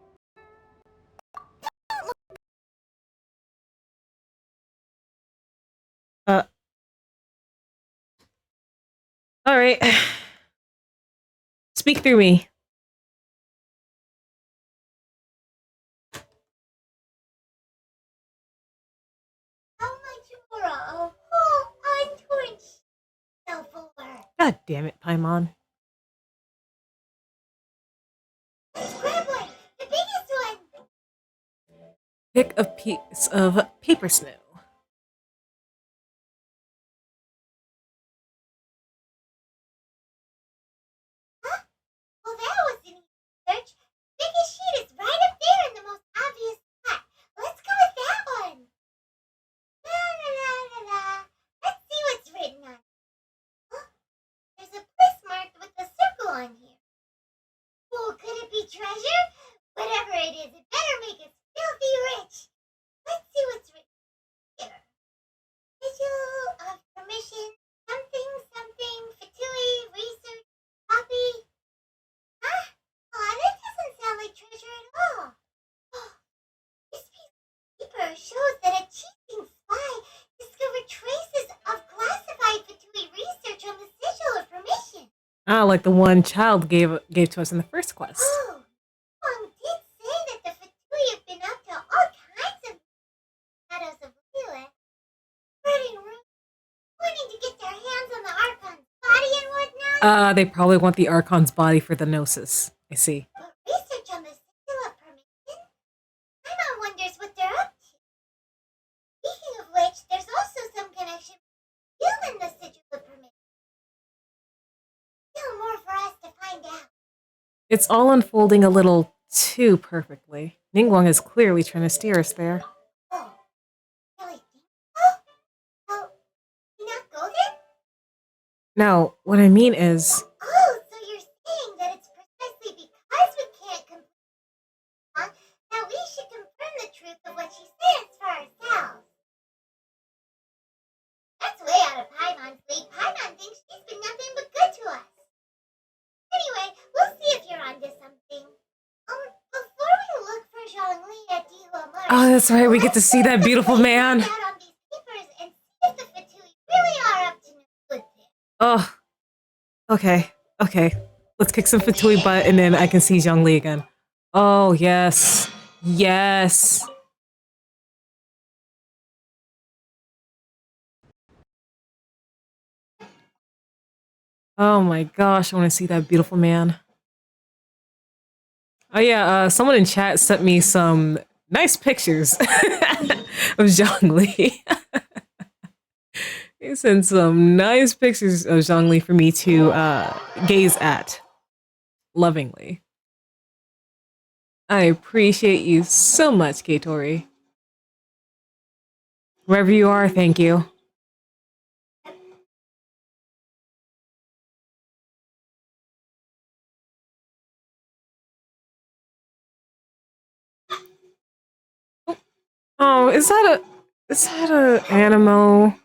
All right. Speak through me. How much for a whole untorn self-aware? God damn it, Paimon. Let's grab one! The biggest one! Pick a piece of paper snow. Huh? Well, that was an easy search. Biggest sheet is right up there in the most obvious spot. Let's go with that one! La la la la la. Let's see what's written on it. Huh? There's a place marked with a circle on here. Oh, could it be treasure? Whatever it is, it better make us filthy rich. Let's see what's written here. Visual of permission, something, Fatui, research, copy. Huh? Aw, that doesn't sound like treasure at all. This piece of paper shows that a cheating spy discovered traces of classified Fatui research on the sigil of permission. Ah, like the one child gave to us in the first quest. Oh, Wong did say that the Fatui have been up to all kinds of shadows of Liyue, spreading rumors, wanting to get their hands on the Archon's body and whatnot. They probably want the Archon's body for the Gnosis. I see. But research on the sigil of permission? Paimon wonders what they're up to. Speaking of which, there's also some connection with in the sigil of permission. Still more for us to find out. It's all unfolding a little too perfectly. Ningguang is clearly trying to steer us there. Oh, really think so? So, you not go then? No, what I mean is... Oh, so you're saying that it's precisely because we can't complete, huh? That we should confirm the truth of what she says for ourselves. That's way out of Paimon's league. Paimon thinks she's been nothing but good to us. Anyway, we'll see if you're onto something. Before we look for Zhongli at Dilamar, Oh, that's right. We get to see that beautiful man. Out on these papers and see if the Fatui really are up to no good there. Oh, okay. Okay. Let's kick some Fatui butt and then I can see Zhongli again. Oh, yes. Yes. Oh my gosh, I want to see that beautiful man. Oh yeah, someone in chat sent me some nice pictures of Zhongli. He sent some nice pictures of Zhongli for me to gaze at lovingly. I appreciate you so much, Keitori. Wherever you are, thank you. Oh, is that a Animo?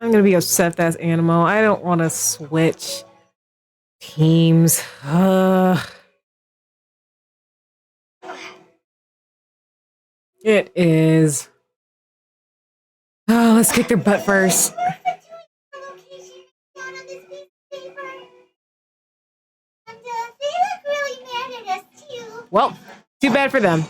I'm gonna be upset if that's Animo. I don't want to switch teams. It is. Oh, let's kick their butt first. Location down on this piece of paper. And they look really mad at us too. Well, too bad for them.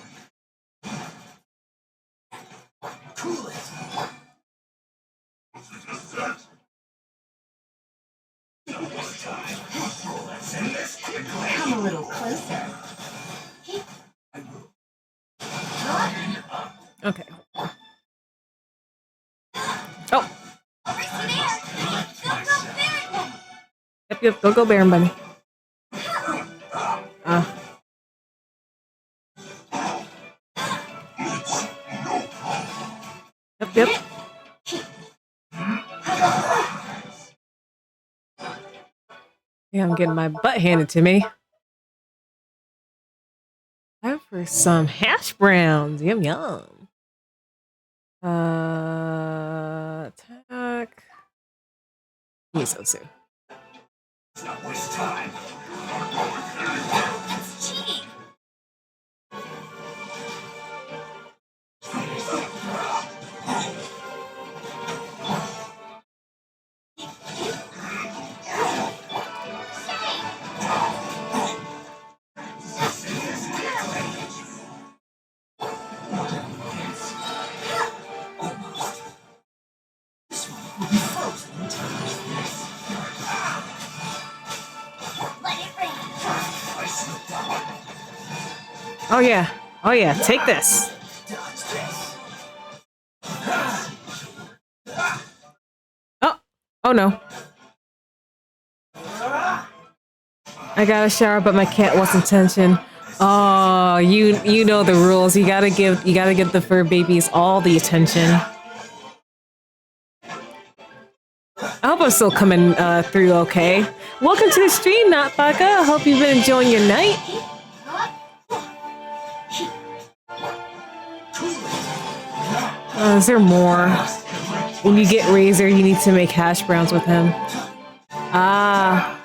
Come a little closer. Okay. Oh. Yep, go Baron Bunny. Yep. Yeah, I'm getting my butt handed to me. Time for some hash browns. Yum yum. Attack. Miso soup. It's cheating. Oh yeah, take this. Oh no. I got a shower, but my cat wants attention. Oh, you know the rules. You gotta give the fur babies all the attention. I hope I'm still coming through okay. Welcome to the stream, Notbaka. I hope you've been enjoying your night. Is there more? When you get Razor, you need to make hash browns with him. Ah.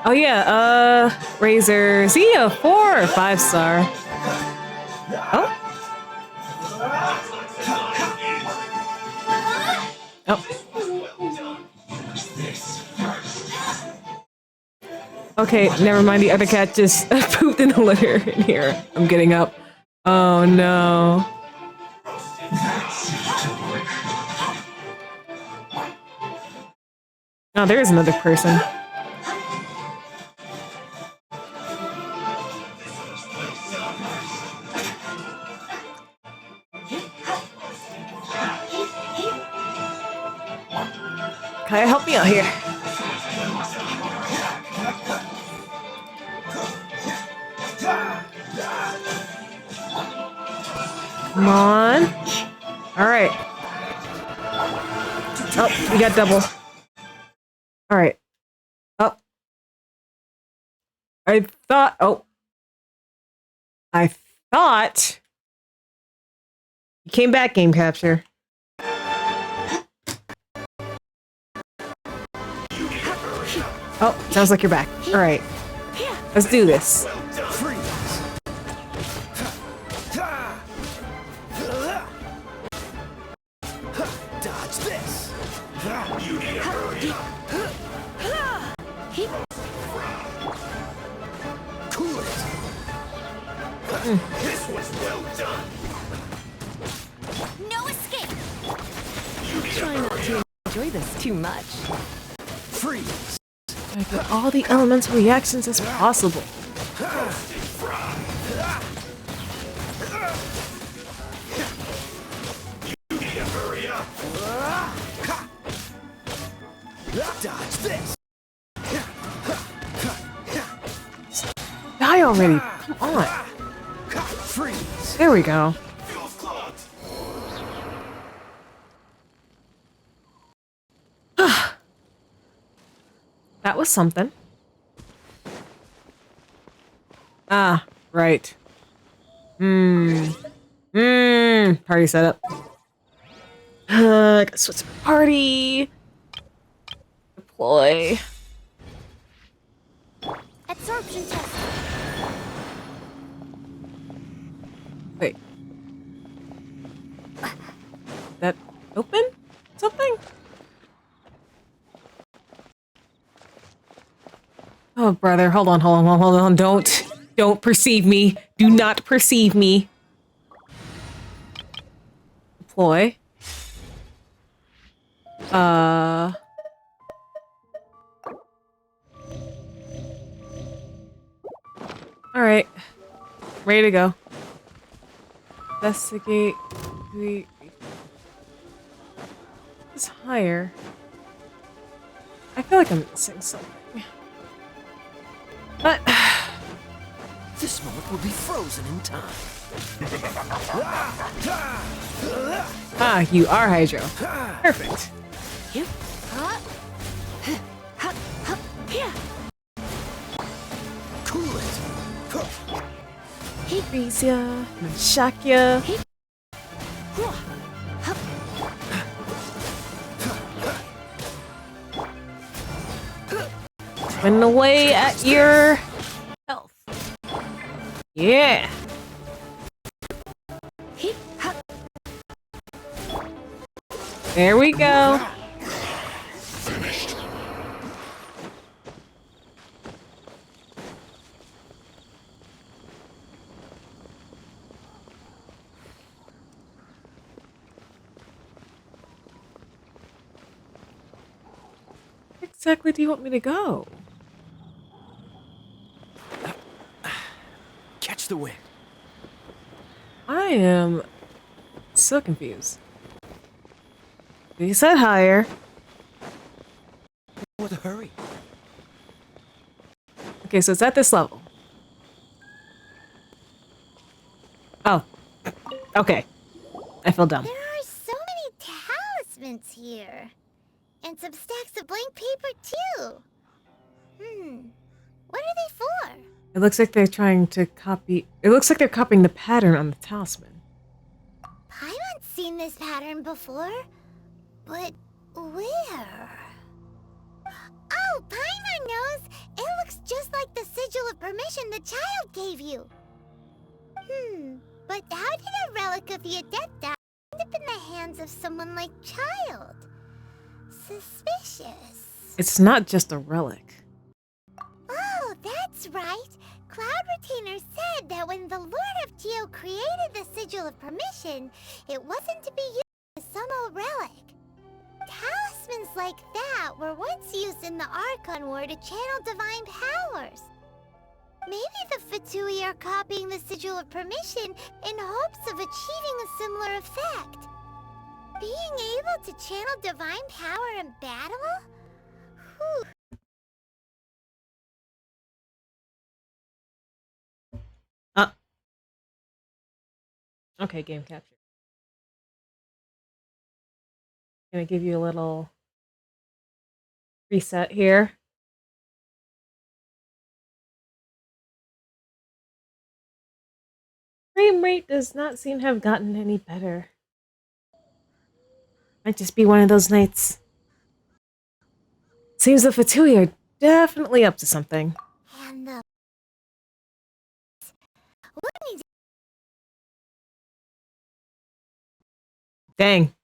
Oh yeah, Razor. Is he a 4 or 5 star? Oh. Oh. Okay, never mind. The other cat just pooped in the litter in here. I'm getting up. Oh no. Oh, there is another person. Kaya, help me out here. Come on. All right. Oh, we got double. All right. Oh. I thought you came back, game capture. Oh, sounds like you're back. All right. Let's do this. Cool it. This was well done. No escape! Try not to enjoy this too much. Freeze. I get all the elemental reactions as possible. You need to hurry up. Dodge this. Die already! Come on! Freeze. There we go. Feels clogged. That was something. Ah, right. Party setup. Gotta switch to party. Deploy. Absorption test. Wait. That open? Something? Oh, brother. Hold on. Don't perceive me. Do not perceive me. Deploy. Alright. Ready to go. Investigate. It's higher. I feel like I'm missing something. But This moment will be frozen in time. you are Hydro. Perfect. Cool it. Freeze ya, shock ya. Run away at your health. Yeah. There we go. Finished. Where exactly do you want me to go? Catch the wind. I am so confused. You said higher. What a hurry. Okay, so it's at this level. Oh. Okay. I feel dumb. There are so many talismans here. And some stacks of blank paper, too. What are they for? It looks like they're trying to copy... It looks like they're copying the pattern on the talisman. Paimon's seen this pattern before. But where? Oh, Paimon knows! It looks just like the sigil of permission the child gave you. But how did a relic of the Adepta end up in the hands of someone like Child? Suspicious. It's not just a relic. Oh, that's right. Cloud Retainer said that when the Lord of Geo created the Sigil of Permission, it wasn't to be used as some old relic. Talismans like that were once used in the Archon War to channel divine powers. Maybe the Fatui are copying the Sigil of Permission in hopes of achieving a similar effect. Being able to channel divine power in battle? Whew. Okay, game capture. Gonna give you a little reset here. Frame rate does not seem to have gotten any better. Might just be one of those nights. Seems the Fatui are definitely up to something. And the... Wouldn't Dang.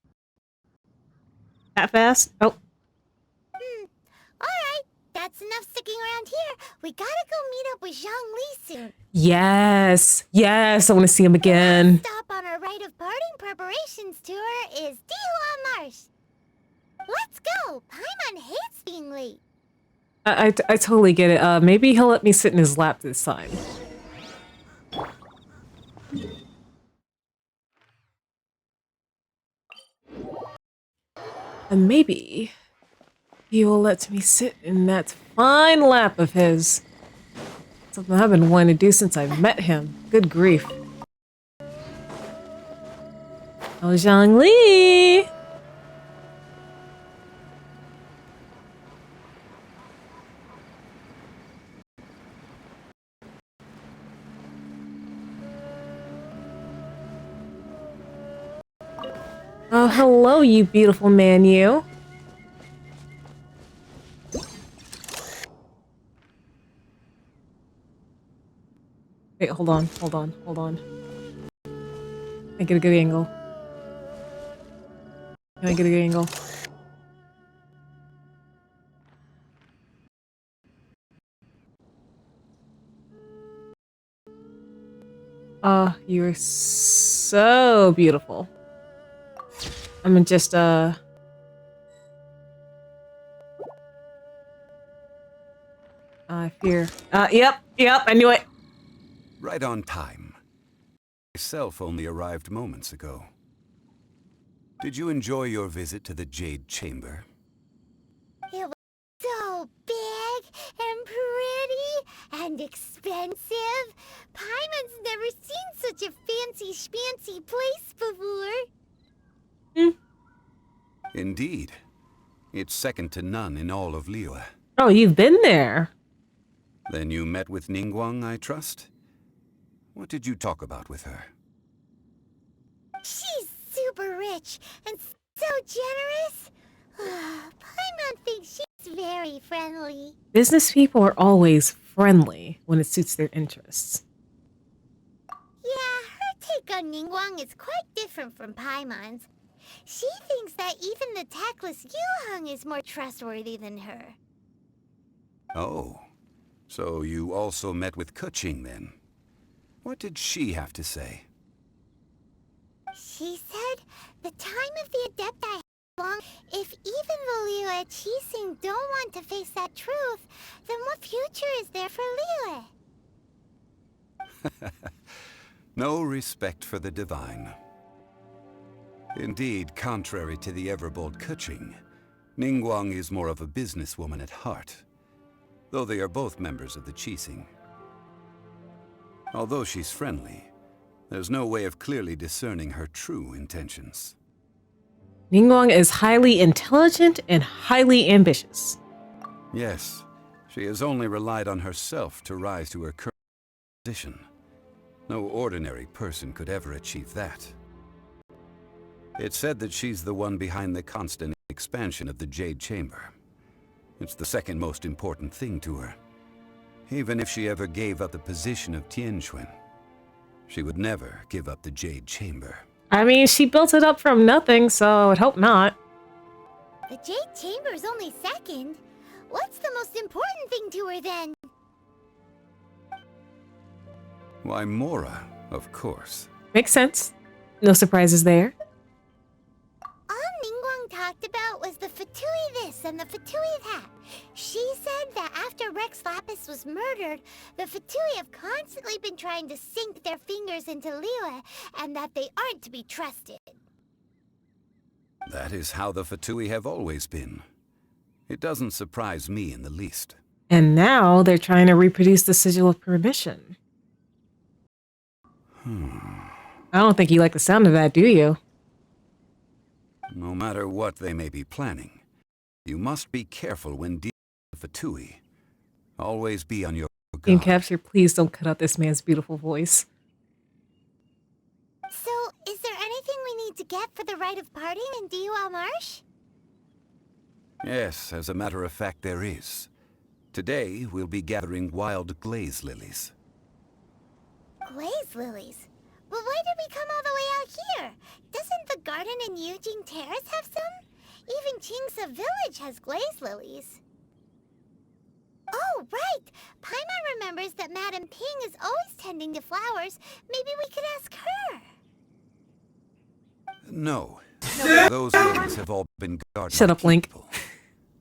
that fast? Oh. Alright, that's enough sticking around here. We gotta go meet up with Zhang Li soon. Yes. Yes, I want to see him again. Last stop on our rite of parting preparations tour is Dihua Marsh. Let's go! Paimon hates being late. I totally get it. Maybe he'll let me sit in his lap this time. And maybe he will let me sit in that fine lap of his. Something I've been wanting to do since I met him. Good grief. Oh, Zhang Li! Oh, hello, you beautiful man, you. Wait, hold on. I get a good angle. Can I get a good angle? Oh, you're so beautiful. I'm just, here. Yep, I knew it. Right on time. Myself only arrived moments ago. Did you enjoy your visit to the Jade Chamber? It was so big and pretty and expensive. Paimon's never seen such a fancy schmancy place before. Indeed. It's second to none in all of Liyue. Oh, you've been there. Then you met with Ningguang, I trust? What did you talk about with her? She's super rich and so generous. Paimon thinks she's very friendly. Business people are always friendly when it suits their interests. Yeah, her take on Ningguang is quite different from Paimon's. She thinks that even the tactless Yuheng is more trustworthy than her. Oh, so you also met with Keqing then? What did she have to say? She said the time of the Adepti has long. If even the Liyue Qixing don't want to face that truth, then what future is there for Liyue? No respect for the divine. Indeed, contrary to the ever-bold Keqing, Ningguang is more of a businesswoman at heart, though they are both members of the Qixing. Although she's friendly, there's no way of clearly discerning her true intentions. Ningguang is highly intelligent and highly ambitious. Yes, she has only relied on herself to rise to her current position. No ordinary person could ever achieve that. It's said that she's the one behind the constant expansion of the Jade Chamber. It's the second most important thing to her. Even if she ever gave up the position of Tianquan, she would never give up the Jade Chamber. I mean, she built it up from nothing, so I would hope not. The Jade Chamber is only second. What's the most important thing to her then? Why, Mora, of course. Makes sense. No surprises there. All Ningguang talked about was the Fatui this and the Fatui that. She said that after Rex Lapis was murdered, the Fatui have constantly been trying to sink their fingers into Liyue, and that they aren't to be trusted. That is how the Fatui have always been. It doesn't surprise me in the least. And now they're trying to reproduce the Sigil of Permission. I don't think you like the sound of that, do you? No matter what they may be planning, you must be careful when dealing with the Fatui. Always be on your Game guard. Capture, please don't cut out this man's beautiful voice. So, is there anything we need to get for the rite of parting in Dihua Marsh? Yes, as a matter of fact, there is. Today, we'll be gathering wild glaze lilies. Glaze lilies? But why did we come all the way out here? Doesn't the garden in Eugene Terrace have some? Even Chingsa village has glaze lilies. Oh, right! Paimon remembers that Madame Ping is always tending to flowers. Maybe we could ask her. No. Those lilies have all been guarded Shut by up, Link. people.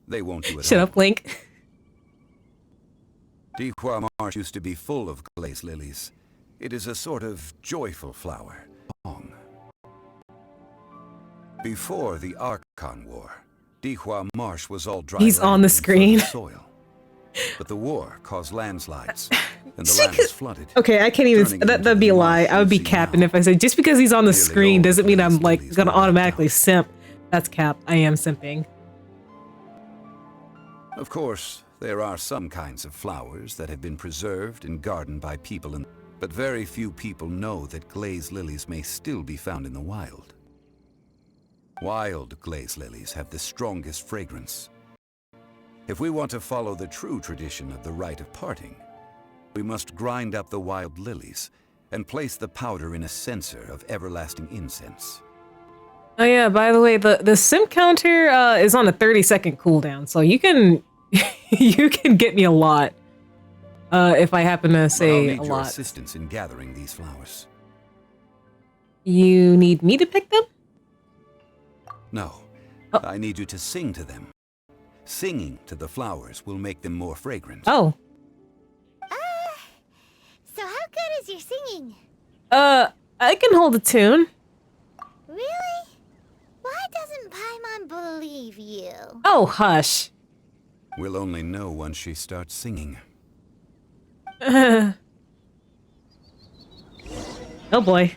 They won't do it Shut all. up, Link. Dihua Marsh used to be full of glaze lilies. It is a sort of joyful flower. Before the Archon War, Dihua Marsh was all dry He's on land the and screen. fertile soil. But the war caused landslides, and the land was flooded. Okay, I can't even. turning it into That'd be the a lie. marsh I would be you see capping now. if I said just because he's on the Nearly screen all doesn't the mean I'm glaze like lilies gonna were wiped automatically out. simp. That's cap. I am simping. Of course, there are some kinds of flowers that have been preserved and gardened by people, but very few people know that glaze lilies may still be found in the wild. Wild glaze lilies have the strongest fragrance. If we want to follow the true tradition of the rite of parting, we must grind up the wild lilies and place the powder in a censer of everlasting incense. Oh yeah, by the way, the simp counter is on a 30-second cooldown, so you can you can get me a lot if I happen to But I'll say need a your lot. assistance in gathering these flowers. You need me to pick them? No, Oh. I need you to sing to them. Singing to the flowers will make them more fragrant. Oh. So how good is your singing? I can hold a tune. Really? Why doesn't Paimon believe you? Oh, hush. We'll only know once she starts singing. Oh boy.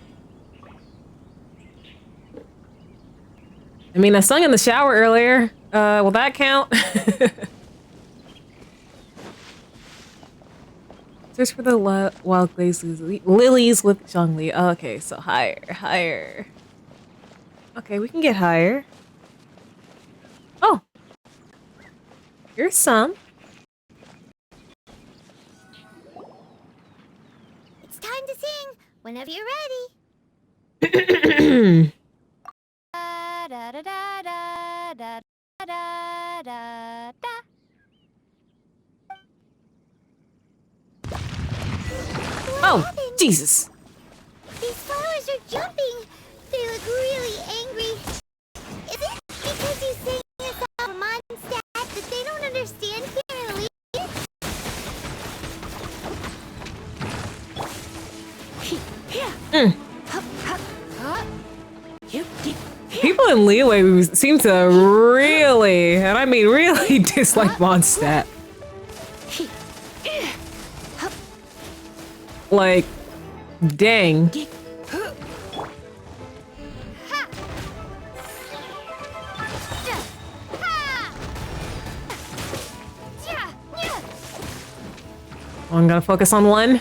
I mean, I sung in the shower earlier. Will that count? Search for the wild glaze lilies with Zhongli. Okay, so higher, higher. Okay, we can get higher. Oh. Here's some. It's time to sing whenever you're ready. Da da da da da da da da. Oh, Jesus. These flowers are jumping. They look really angry. Is it because you sang us off a Mondstadt that they don't understand clearly? People in Leeway seem to really, and I mean really, dislike Mondstadt. Like, dang. I'm gonna focus on one.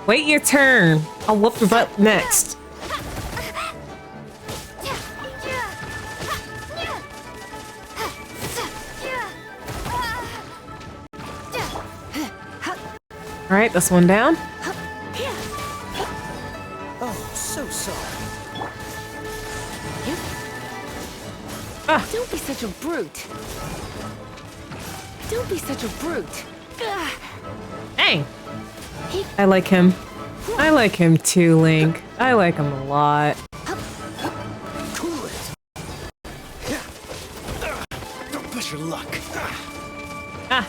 Wait your turn. I'll whoop your butt next. All right, this one down. Oh, so sorry. Don't be such a brute. Don't be such a brute. Dang. I like him. I like him too, Link. I like him a lot. Cool it. Don't push your luck. Ah.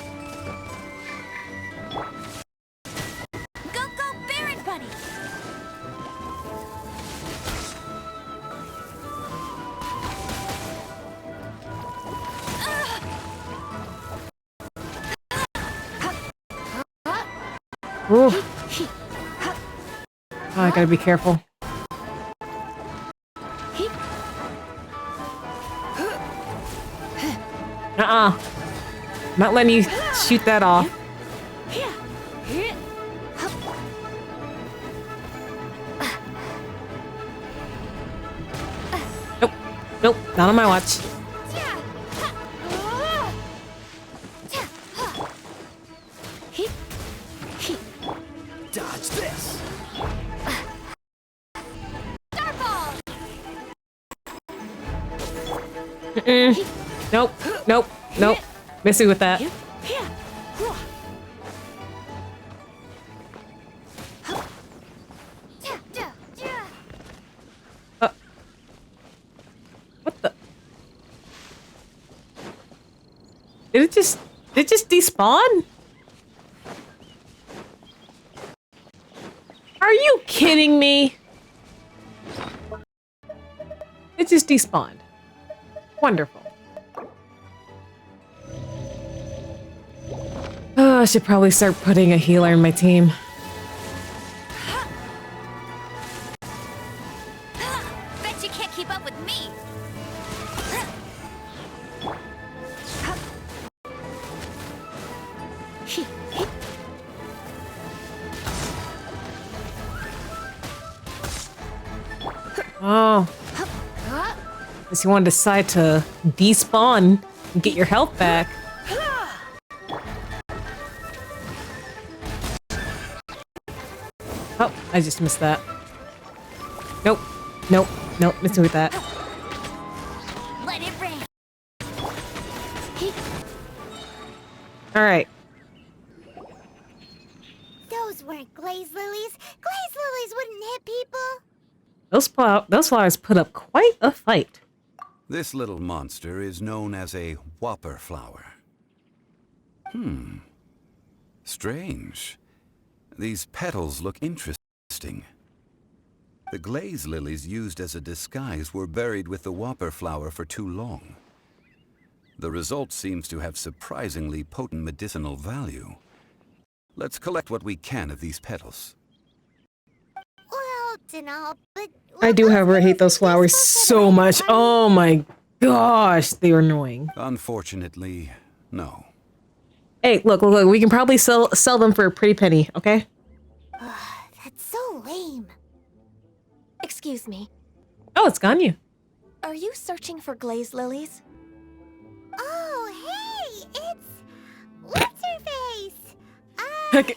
Go, go, Barret Bunny! Ooh. Oh, I gotta be careful. Uh-uh. Not letting you shoot that off. Nope. Nope. Not on my watch. Dodge this. Nope, nope, nope. Missing with that. What the? Did it just despawn? Are you kidding me? It just despawned. Wonderful. Oh, I should probably start putting a healer in my team. Bet you can't keep up with me. Oh. Unless you want to decide to despawn and get your health back. Oh, I just missed that. Nope. Nope. Nope. Missing with that. Let it rain. Alright. Those weren't glaze lilies. Glaze lilies wouldn't hit people. Those flowers put up quite a fight. This little monster is known as a whopper flower. Strange. These petals look interesting. The glaze lilies used as a disguise were buried with the whopper flower for too long. The result seems to have surprisingly potent medicinal value. Let's collect what we can of these petals. Well, Dinah, but I do, however, hate those flowers so much. Oh my gosh, they are annoying. Unfortunately, no. Hey, look. We can probably sell them for a pretty penny, okay? That's so lame. Excuse me. Oh, it's Ganyu. Are you searching for glaze lilies? Oh, hey, it's what's her face? Okay.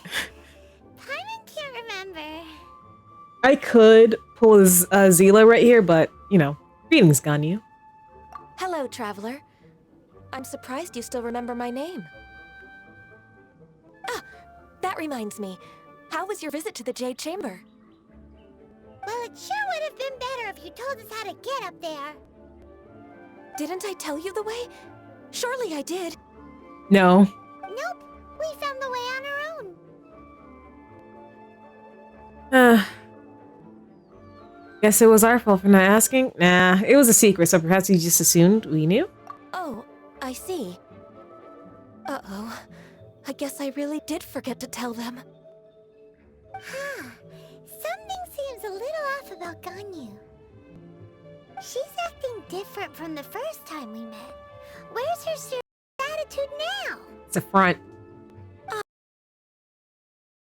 Paimon can't remember. I could pull his Zila right here, but, you know, greetings, Ganyu. Hello, traveler. I'm surprised you still remember my name. Ah, that reminds me. How was your visit to the Jade Chamber? Well, it sure would have been better if you told us how to get up there. Didn't I tell you the way? Surely I did. No. Nope, we found the way on our own. Guess it was our fault for not asking. Nah, it was a secret, so perhaps you just assumed we knew? Oh, I see. Uh-oh. I guess I really did forget to tell them. Huh. Something seems a little off about Ganyu. She's acting different from the first time we met. Where's her serious attitude now? It's a front.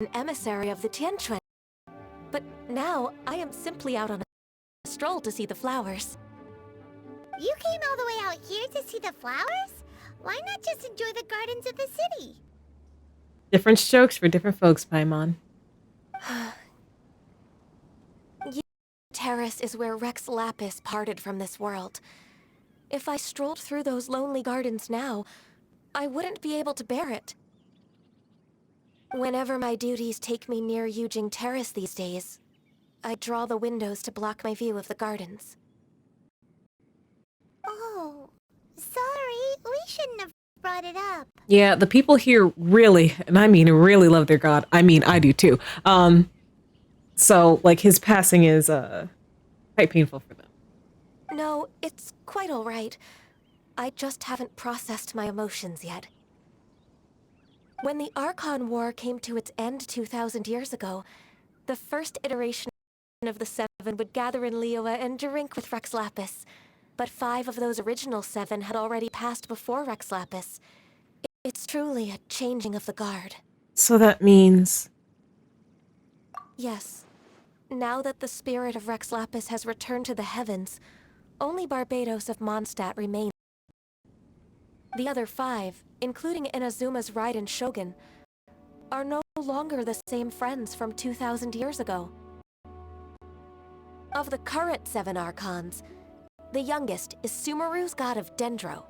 An emissary of the Tianquan. But now, I am simply out on a stroll to see the flowers. You came all the way out here to see the flowers? Why not just enjoy the gardens of the city? Different strokes for different folks, Paimon. Terrace is where Rex Lapis parted from this world. If I strolled through those lonely gardens now, I wouldn't be able to bear it. Whenever my duties take me near Yujing Terrace these days, I draw the windows to block my view of the gardens. Oh, sorry, we shouldn't have brought it up. Yeah, the people here really, and I mean really love their god. I mean, I do too. So, like, his passing is, quite painful for them. No, it's quite all right. I just haven't processed my emotions yet. When the Archon War came to its end 2,000 years ago, the first iteration of the Seven would gather in Liyue and drink with Rex Lapis. But 5 of those original 7 had already passed before Rex Lapis. It's truly a changing of the guard. So that means... Yes. Now that the spirit of Rex Lapis has returned to the heavens, only Barbados of Mondstadt remains. The other 5, including Inazuma's Raiden Shogun, are no longer the same friends from 2,000 years ago. Of the current 7 Archons, The youngest is Sumeru's god of Dendro.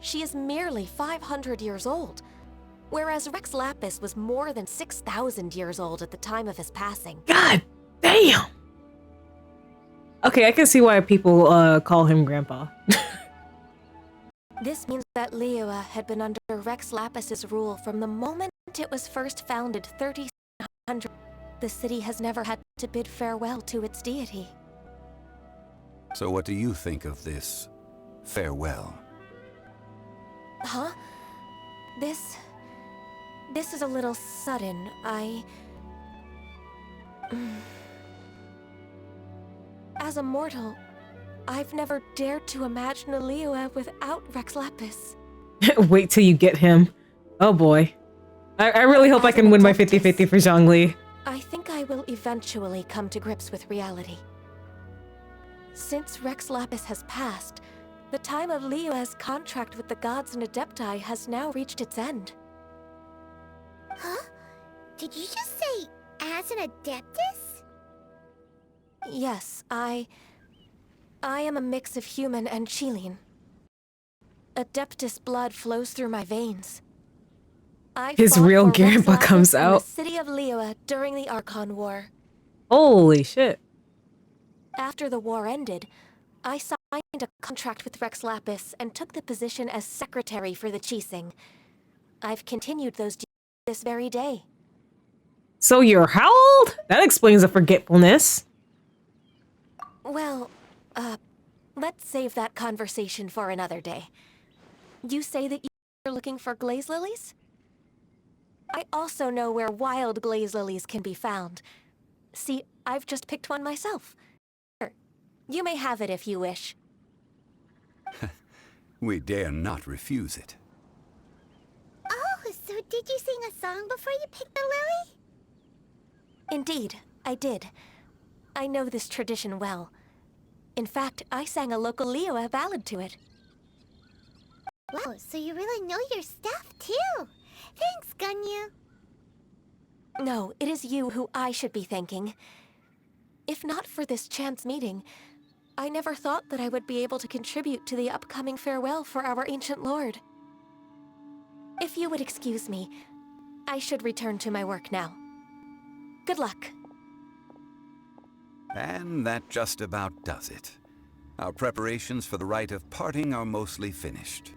She is merely 500 years old, whereas Rex Lapis was more than 6,000 years old at the time of his passing. God damn! Okay, I can see why people call him Grandpa. This means that Liyue had been under Rex Lapis's rule from the moment it was first founded 3,700. The city has never had to bid farewell to its deity. So what do you think of this farewell? Huh? This is a little sudden. As a mortal, I've never dared to imagine a Liyue without Rex Lapis. Wait till you get him. Oh boy. I really hope I can win my 50-50 for Zhongli. I think I will eventually come to grips with reality. Since Rex Lapis has passed, the time of Liyue's contract with the gods and Adepti has now reached its end. Huh? Did you just say, as an Adeptus? Yes, I am a mix of human and Chilean. Adeptus blood flows through my veins. His real grandpa comes out. In the city of Liyue during the Archon War. Holy shit. After the war ended, I signed a contract with Rex Lapis and took the position as secretary for the Qixing. I've continued those duties this very day. So you're how old? That explains the forgetfulness. Well, let's save that conversation for another day. You say that you're looking for glaze lilies? I also know where wild glaze lilies can be found. See, I've just picked one myself. Here, you may have it if you wish. We dare not refuse it. Oh, so did you sing a song before you picked the lily? Indeed, I did. I know this tradition well. In fact, I sang a local Liyue ballad to it. Wow, so you really know your stuff, too. Thanks, Gunyu. No, it is you who I should be thanking. If not for this chance meeting, I never thought that I would be able to contribute to the upcoming farewell for our ancient lord. If you would excuse me, I should return to my work now. Good luck. And that just about does it. Our preparations for the rite of parting are mostly finished.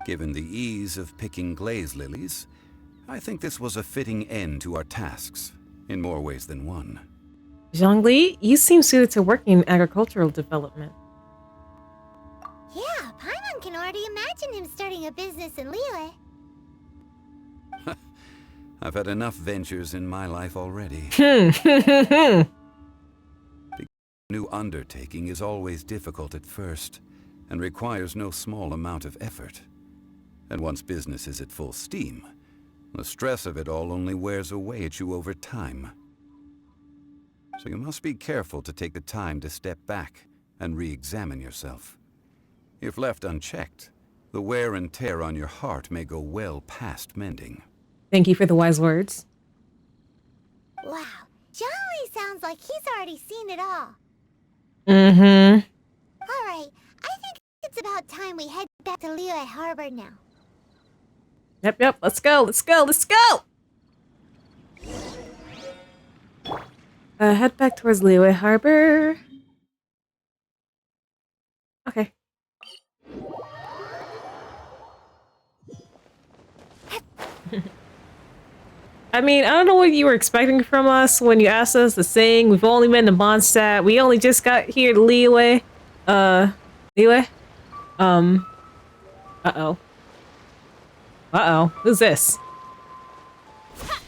Given the ease of picking glaze lilies, I think this was a fitting end to our tasks, in more ways than one. Zhongli, you seem suited to working in agricultural development. Yeah, Paimon can already imagine him starting a business in Liyue. I've had enough ventures in my life already. The new undertaking is always difficult at first, and requires no small amount of effort. And once business is at full steam, the stress of it all only wears away at you over time. So you must be careful to take the time to step back and re-examine yourself. If left unchecked, the wear and tear on your heart may go well past mending. Thank you for the wise words. Wow, Zhongli sounds like he's already seen it all. Mm-hmm. Alright, I think it's about time we head back to Liyue Harbor now. Yep, let's go. Head back towards Liyue Harbor. Okay. I mean, I don't know what you were expecting from us when you asked us to sing. We've only been to Mondstadt. We only just got here to Liyue. Liyue? Uh-oh. Uh-oh. Who's this? Huh?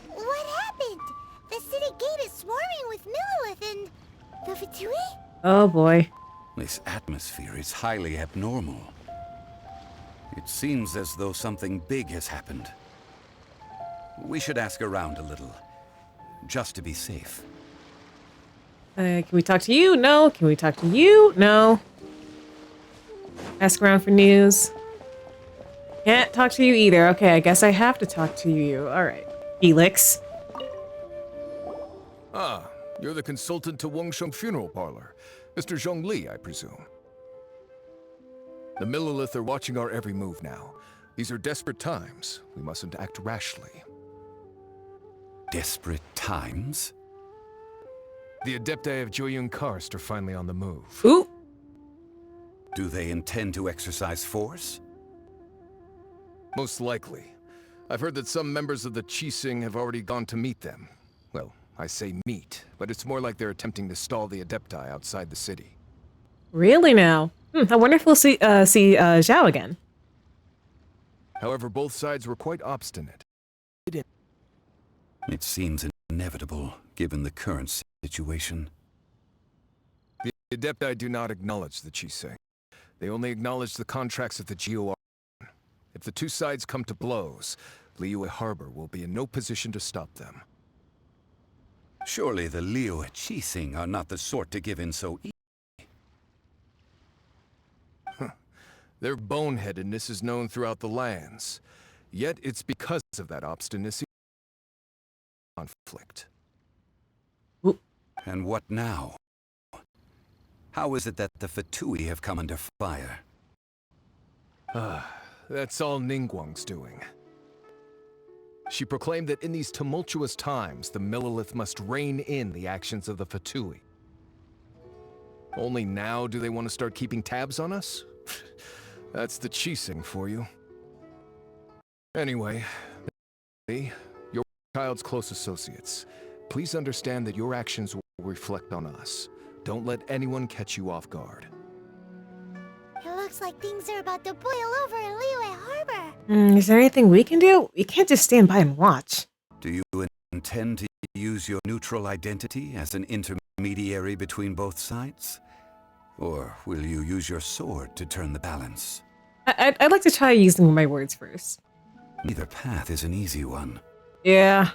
What happened? The city gate is swarming with Millilith and... the Fatui? Oh boy. This atmosphere is highly abnormal. It seems as though something big has happened. We should ask around a little, just to be safe. Can we talk to you? No. Can we talk to you? No. Ask around for news. Can't talk to you either. Okay, I guess I have to talk to you. Alright. Felix. Ah, You're the consultant to Wangsheng Funeral Parlor. Mr. Zhongli, I presume. The Millilith are watching our every move now. These are desperate times. We mustn't act rashly. Desperate times? The Adepti of Joyun Karst are finally on the move. Ooh. Do they intend to exercise force? Most likely. I've heard that some members of the Qixing have already gone to meet them. Well, I say meet, but it's more like they're attempting to stall the Adepti outside the city. Really now? I wonder if we'll see Zhao again. However, both sides were quite obstinate. It seems inevitable, given the current situation. The Adepti do not acknowledge the Qixing. They only acknowledge the contracts of the GOR. If the two sides come to blows, Liyue Harbor will be in no position to stop them. Surely the Liyue Qixing are not the sort to give in so easily. Their boneheadedness is known throughout the lands. Yet it's because of that obstinacy conflict. And what now? How is it that the Fatui have come under fire? That's all Ningguang's doing. She proclaimed that in these tumultuous times, the Millilith must rein in the actions of the Fatui. Only now do they want to start keeping tabs on us? That's the Qixing for you. Anyway, your child's close associates. Please understand that your actions will reflect on us. Don't let anyone catch you off guard. It looks like things are about to boil over in Liyue Harbor. Is there anything we can do? We can't just stand by and watch. Do you intend to use your neutral identity as an intermediary between both sides? Or will you use your sword to turn the balance? I'd like to try using my words first. Neither path is an easy one. Yeah.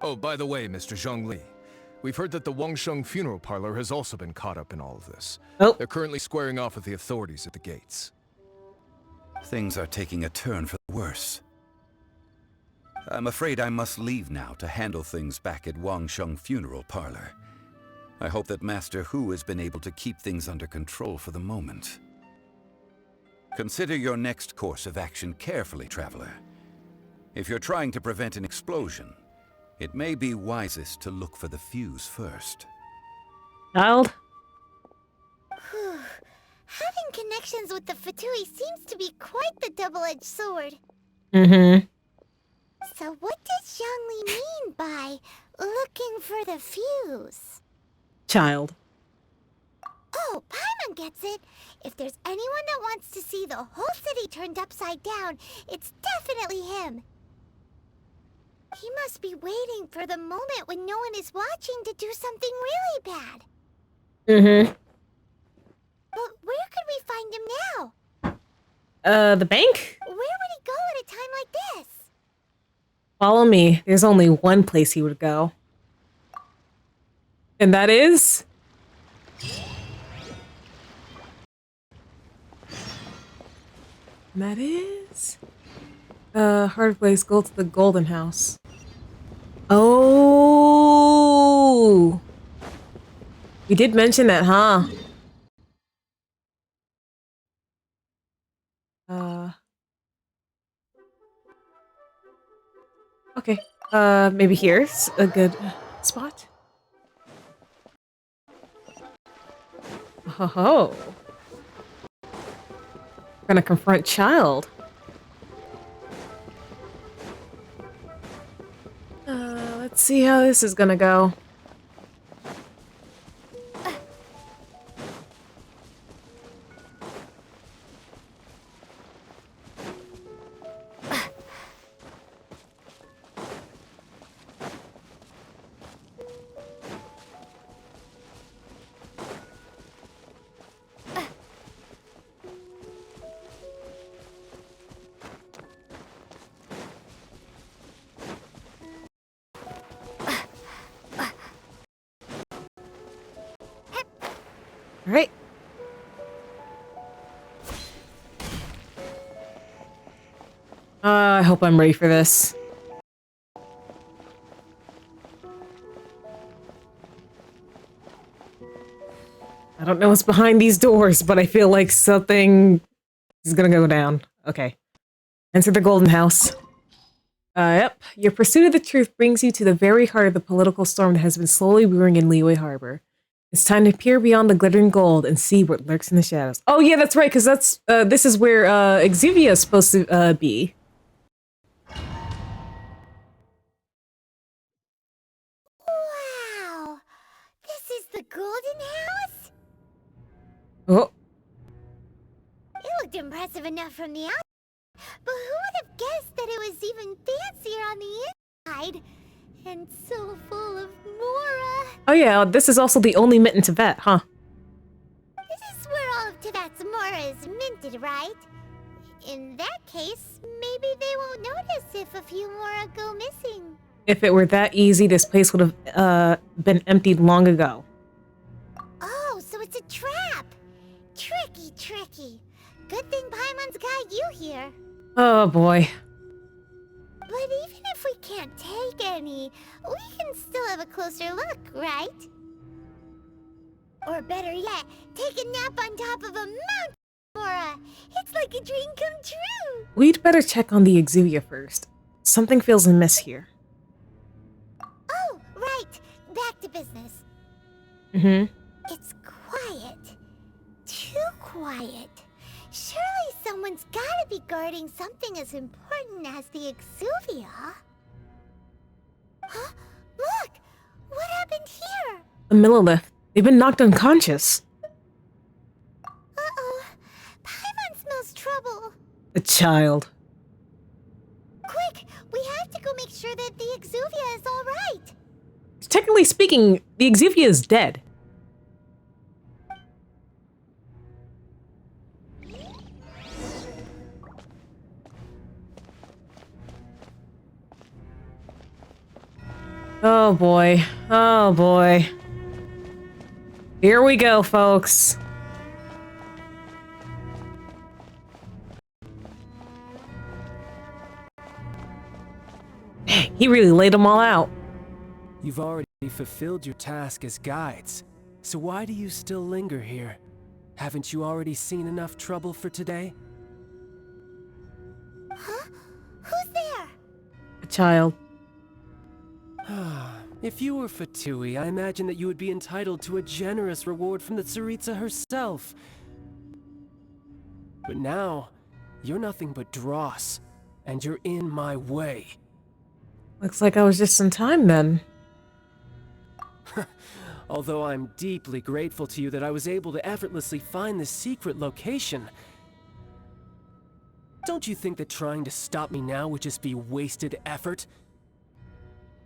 Oh, by the way, Mr. Zhongli, we've heard that the Wangsheng Funeral Parlor has also been caught up in all of this. Oh. They're currently squaring off with the authorities at the gates. Things are taking a turn for the worse. I'm afraid I must leave now to handle things back at Wangsheng Funeral Parlor. I hope that Master Hu has been able to keep things under control for the moment. Consider your next course of action carefully, Traveler. If you're trying to prevent an explosion, it may be wisest to look for the fuse first. Child? Having connections with the Fatui seems to be quite the double-edged sword. Mm-hmm. So what does Zhongli mean by looking for the fuse? Child. Oh, Paimon gets it. If there's anyone that wants to see the whole city turned upside down, it's definitely him. He must be waiting for the moment when no one is watching to do something really bad. Mm-hmm. But where could we find him now? The bank? Where would he go at a time like this? Follow me. There's only one place he would go. And that is... Hard place, go to the Golden House. Oh! We did mention that, huh? Okay. Maybe here's a good spot. Oh. Gonna confront Child. Let's see how this is gonna go. All right. I hope I'm ready for this. I don't know what's behind these doors, but I feel like something is gonna go down. Okay. Enter the Golden House. Yep. Your pursuit of the truth brings you to the very heart of the political storm that has been slowly brewing in Liyue Harbor. It's time to peer beyond the glittering gold and see what lurks in the shadows. Oh yeah, that's right, because this is where Exuvia is supposed to be. Wow! This is the Golden House? Oh. It looked impressive enough from the outside, but who would have guessed that it was even fancier on the inside? And so full of Mora. Oh yeah, this is also the only mint in Tibet, huh? This is where all of Tibet's Mora is minted, right? In that case, maybe they won't notice if a few Mora go missing. If it were that easy, this place would have been emptied long ago. Oh, so it's a trap! Tricky, tricky. Good thing Paimon's got you here. Oh boy. But even if we can't take any, we can still have a closer look, right? Or better yet, take a nap on top of a mountain, Mora. It's like a dream come true. We'd better check on the Exuvia first. Something feels amiss here. Oh, right. Back to business. Mm-hmm. It's quiet. Too quiet. Surely someone's gotta be guarding something as important as the Exuvia. Huh? Look! What happened here? A Millilith. They've been knocked unconscious. Uh-oh. Paimon smells trouble. A child. Quick! We have to go make sure that the Exuvia is alright. Technically speaking, the Exuvia is dead. Oh boy. Oh boy. Here we go, folks. He really laid them all out. You've already fulfilled your task as guides, so why do you still linger here? Haven't you already seen enough trouble for today? Huh? Who's there? A child. If you were Fatui, I imagine that you would be entitled to a generous reward from the Tsaritsa herself. But now, you're nothing but dross, and you're in my way. Looks like I was just in time then. Although I'm deeply grateful to you that I was able to effortlessly find the secret location. Don't you think that trying to stop me now would just be wasted effort?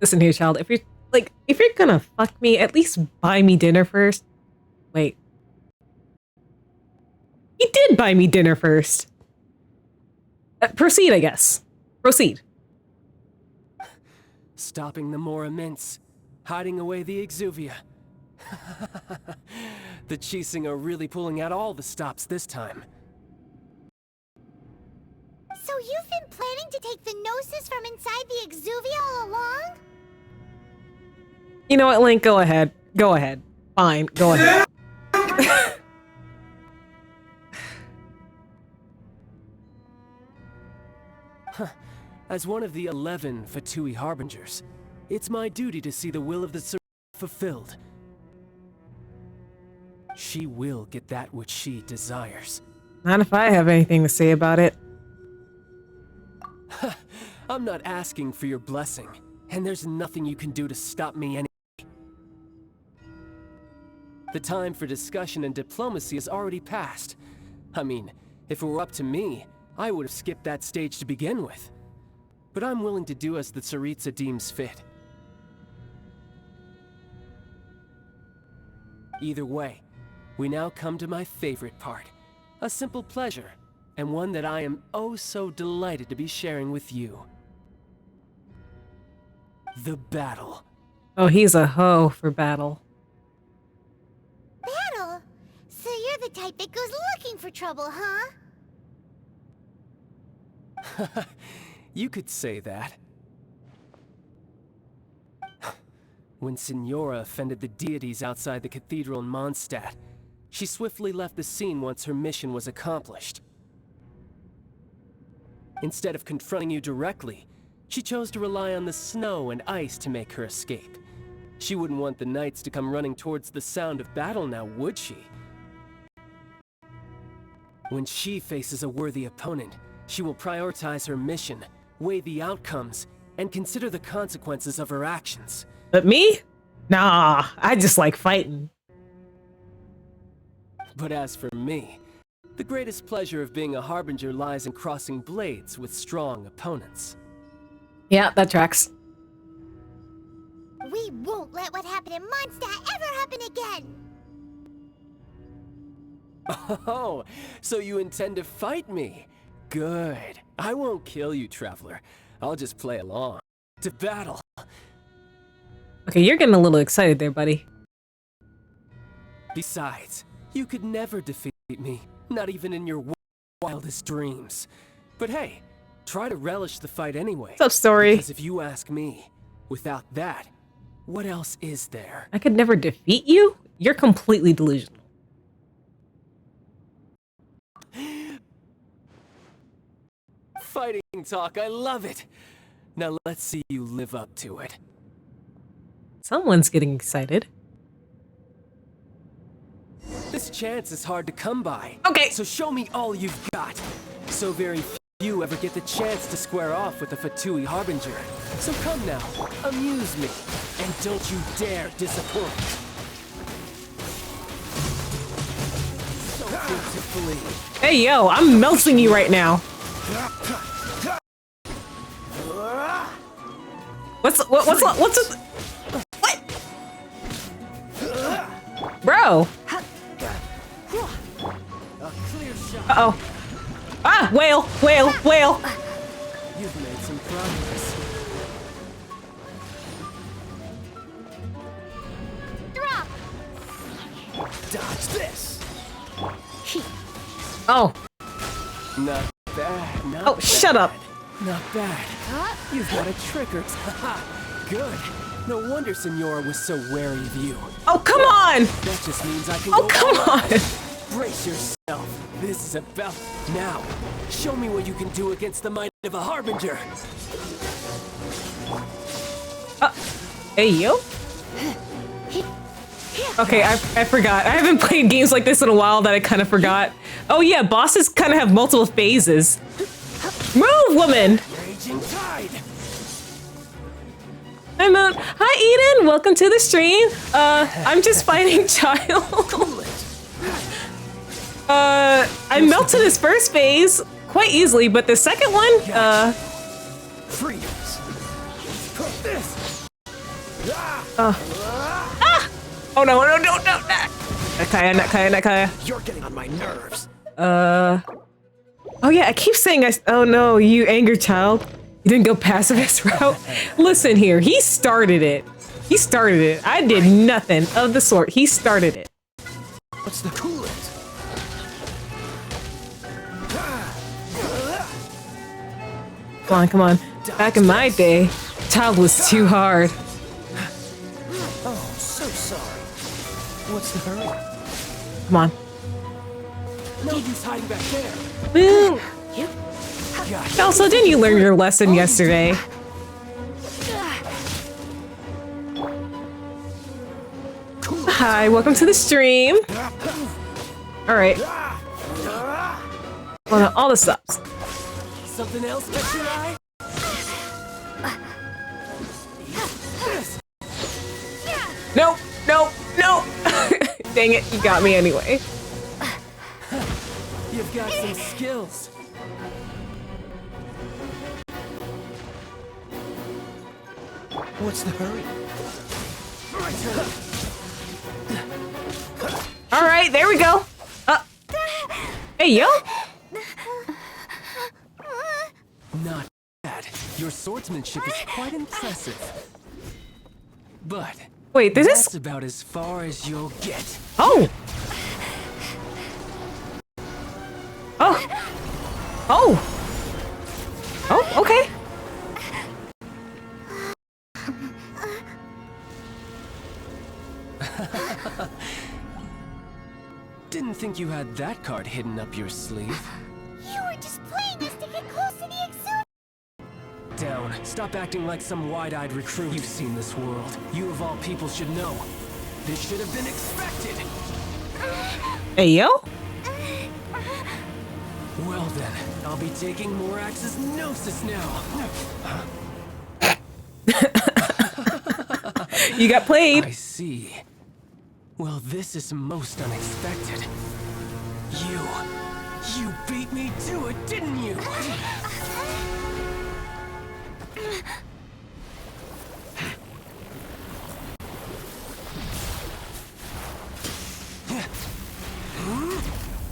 Listen here, child. If you're gonna fuck me, at least buy me dinner first. Wait. He did buy me dinner first. Proceed, I guess. Proceed. Stopping the Mora mints. Hiding away the Exuvia. The Chising are really pulling out all the stops this time. So you've been planning to take the Gnosis from inside the Exuvia all along? You know what, Link? Go ahead. Go ahead. Fine. Go ahead. As one of the 11 Fatui Harbingers, it's my duty to see the will of the Tsaritsa fulfilled. She will get that which she desires. Not if I have anything to say about it. I'm not asking for your blessing, and there's nothing you can do to stop me anyway. The time for discussion and diplomacy has already passed. I mean, if it were up to me, I would have skipped that stage to begin with. But I'm willing to do as the Tsaritsa deems fit. Either way, we now come to my favorite part. A simple pleasure, and one that I am oh so delighted to be sharing with you. The battle. Oh, he's a hoe for battle. Battle? So you're the type that goes looking for trouble, huh? You could say that. When Signora offended the deities outside the cathedral in Mondstadt, she swiftly left the scene once her mission was accomplished. Instead of confronting you directly, she chose to rely on the snow and ice to make her escape. She wouldn't want the knights to come running towards the sound of battle now, would she? When she faces a worthy opponent, she will prioritize her mission, weigh the outcomes, and consider the consequences of her actions. But me? Nah, I just like fighting. But as for me, the greatest pleasure of being a harbinger lies in crossing blades with strong opponents. Yeah, that tracks. We won't let what happened in Mondstadt ever happen again! Oh, so you intend to fight me? Good. I won't kill you, Traveler. I'll just play along. To battle. Okay, you're getting a little excited there, buddy. Besides, you could never defeat me, not even in your wildest dreams. But hey, try to relish the fight anyway. What's up, Story? Because if you ask me, without that, what else is there? I could never defeat you? You're completely delusional. Fighting talk, I love it. Now let's see you live up to it. Someone's getting excited. This chance is hard to come by. Okay. So show me all you've got. So very few ever get the chance to square off with a Fatui Harbinger. So come now, amuse me. And don't you dare disappoint. So beautifully. Hey, yo, I'm melting you right now. What's what? Bro. Uh-oh. Ah, whale. You've made some progress. Drop! Dodge this. Oh. Not bad, not Oh, bad. shut up. Not bad. You've got a trick or haha. Good. No wonder Senora was so wary of you. Oh, come on. That just means I can Oh, go come all out. on. Brace yourself. This is about now. Show me what you can do against the might of a harbinger. Hey, yo. Okay, I forgot. I haven't played games like this in a while that I kind of forgot. Oh yeah, bosses kind of have multiple phases. Move, woman! Raging tide. Hi, Moon. Hi, Eden. Welcome to the stream. I'm just fighting Child. I melted his first phase quite easily, but the second one, Freeze. This. Oh no, Nakaya. You're getting on my nerves. Oh yeah, I keep saying oh no, you anger child. You didn't go pacifist route. Listen here, he started it. I did nothing of the sort. He started it. What's the coolant? Come on. Back in my day, child was too hard. Oh, so sorry. What's the hurry? Come on. No use hiding back there. Woo. Gosh. Also, didn't you learn your lesson yesterday? Hi, welcome to the stream. All right. Hold on, all the stops. Something else catch your eye? No. Dang it, you got me anyway. You've got some skills. What's the hurry? My turn. All right, there we go. Hey, yo. Not bad. Your swordsmanship is quite impressive. But Wait, this that's is. about as far as you'll get. Oh. Oh, okay. Didn't think you had that card hidden up your sleeve. You were just playing us to get close to the exude. Down. Stop acting like some wide-eyed recruit. You've seen this world. You of all people should know. This should have been expected. Hey, yo. Well then, I'll be taking Morax's Gnosis now. You got played. I see. Well, this is most unexpected. You beat me to it, didn't you?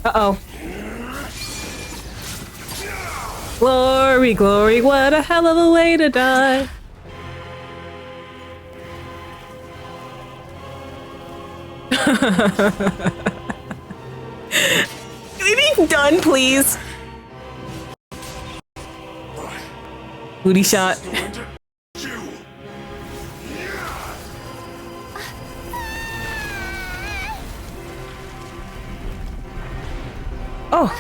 Uh-oh. Glory, glory, what a hell of a way to die. Can we be done, please? Booty shot. Oh,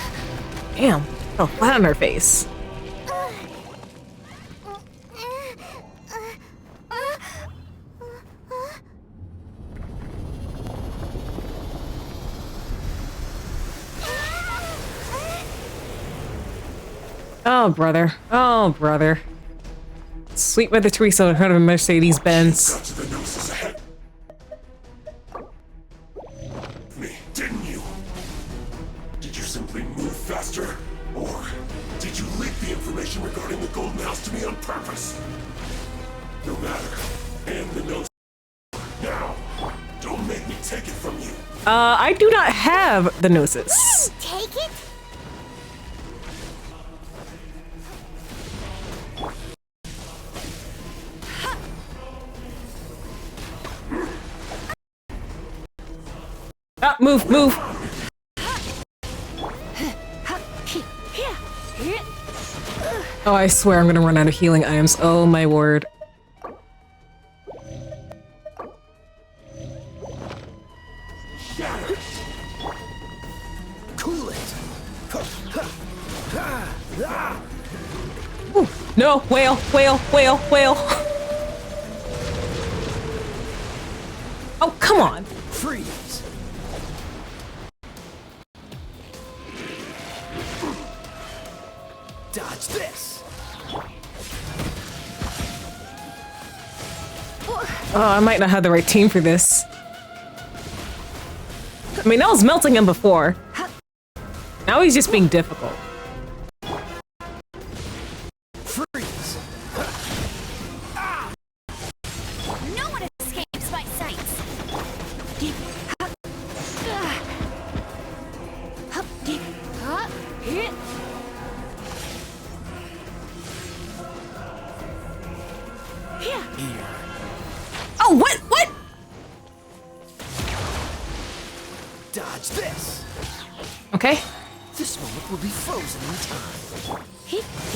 damn. Fell flat on her face. Oh, brother. Oh, brother. Sweet Mother Teresa in front of a Mercedes Benz. Got to the Gnosis ahead. Me, didn't you? Did you simply move faster? Or did you leak the information regarding the Golden House to me on purpose? No matter. And the Gnosis. Now, don't make me take it from you. I do not have the Gnosis. Take it? Ah, move, move. Oh, I swear I'm gonna run out of healing items. Oh my word. Cool it. Ooh, no, whale, whale, whale, whale. Oh, come on. Freeze. Dodge this. Oh, I might not have the right team for this. I mean, I was melting him before. Now he's just being difficult. Freeze. No one escapes my sights. Oh, what? What? Dodge this. Okay. This moment will be frozen in time.